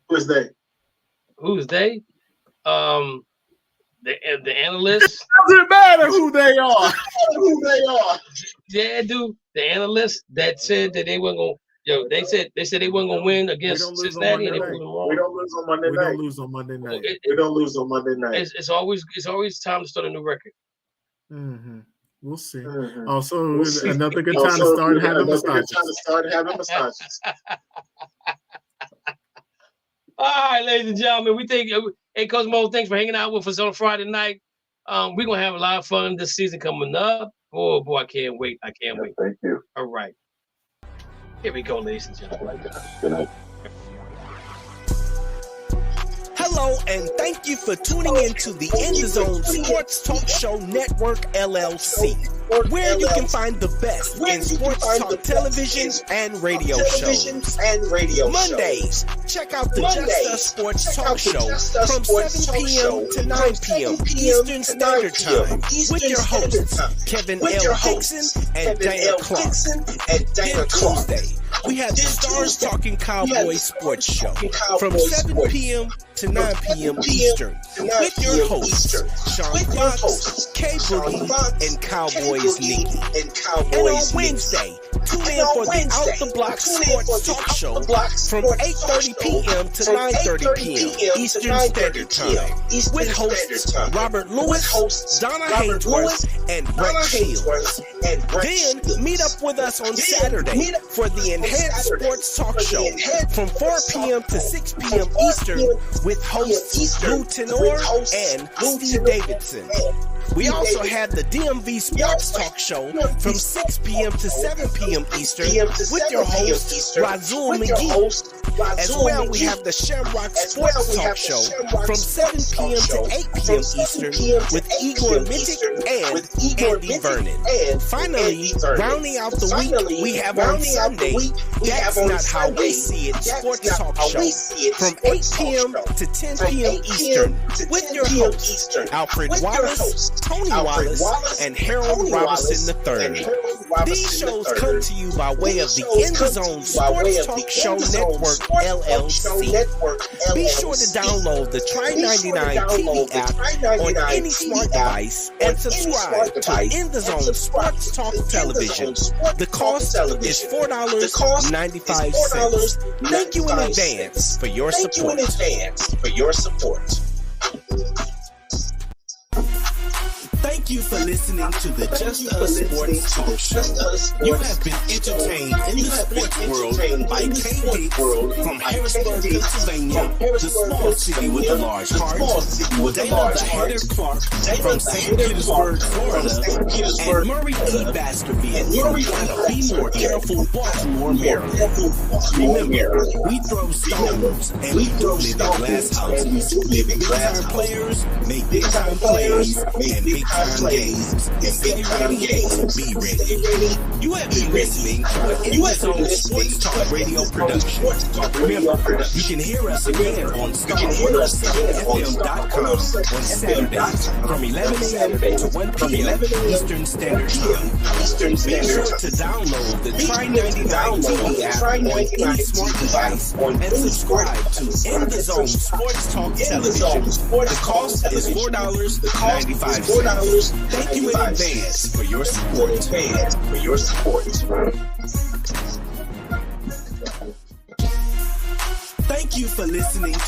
Who's they? The analysts. Doesn't matter who they are. Yeah, dude. The analysts that said that they weren't going. They said they weren't going to win against Cincinnati, and they proved them wrong. We don't lose on Monday night. It's always time to start a new record. Mm-hmm. We'll see. Also, another good time to start having massages. All right, ladies and gentlemen, we think, hey, Coach Mo, thanks for hanging out with us on a Friday night. We're going to have a lot of fun this season coming up. Oh, boy, I can't wait. Thank you. All right. Here we go, ladies and gentlemen. Good night. Hello, and thank you for tuning into the In the Zone Sports Talk Show Network, LLC, where you can find the best in sports talk television and radio shows. Mondays, check out the Just Us Sports Talk Show from 7 p.m. to 9 p.m. Eastern Standard Time with your hosts, Kevin L. Dixon and Dana Clark. Then Tuesday, we have the Stars Talking Cowboys Sports Show from 7 p.m. to 9 p.m. Eastern with your hosts, Sean Fox, K Boogie, and Cowboys Nikki. And on Wednesday, tune in for the Out the Block Sports Talk Show from 8:30 p.m. to 9:30 p.m. Eastern Standard Time with hosts Robert Lewis, Donna Hainsworth, and Brett Shields. Then meet up with us on Saturday for the Enhanced Sports Talk Show from 4 p.m. to 6 p.m. Eastern with hosts Lou Tenor and Steve Davidson. We also have the DMV Sports Talk Show from 6 p.m. to 7 p.m. Eastern with your host, Razul McGee. As well, we have the Shamrock Sports Talk Show from 7 p.m. to 8 p.m. Eastern with Igor Mintic and Andy Vernon. Finally, rounding out the week, we have on Sunday, That's Not How We See It Sports Talk Show from 8 p.m. to 10 p.m. Eastern with your hosts, Alfred Wallace, Tony Wallace, and Harold Robinson III. These shows come to you by way of the In the Zone Sports Talk Show Network, LLC. Be sure to download the Try99 TV app on any smart device and subscribe to In the Zone Sports Talk Television. The cost is $4.95. Thank you in advance for your support. Thank you for listening to the Just Us Sports Talk Show. You have been entertained in the sports world by K-Dix from Harrisburg, Pennsylvania, the small city with a large heart, Dana the Hatter Clark from St. Petersburg, Florida, and Murray E. Baskerville from Be More Careful, Baltimore, Maryland. Remember, we throw stones and we don't live in glass houses. Big-time players make big-time plays and big-time games. Be ready. You have been listening to an In the Zone Sports Talk Radio production. Remember, you can hear us again on StarRadioFM.com on Saturdays from 11 a.m. to 1 p.m. Eastern Standard Time. Be sure to download the Try99 TV app on any smart device and subscribe to In the Zone Sports Talk Television. The cost is $4.95. Thank you in advance for your support. Thank you for listening to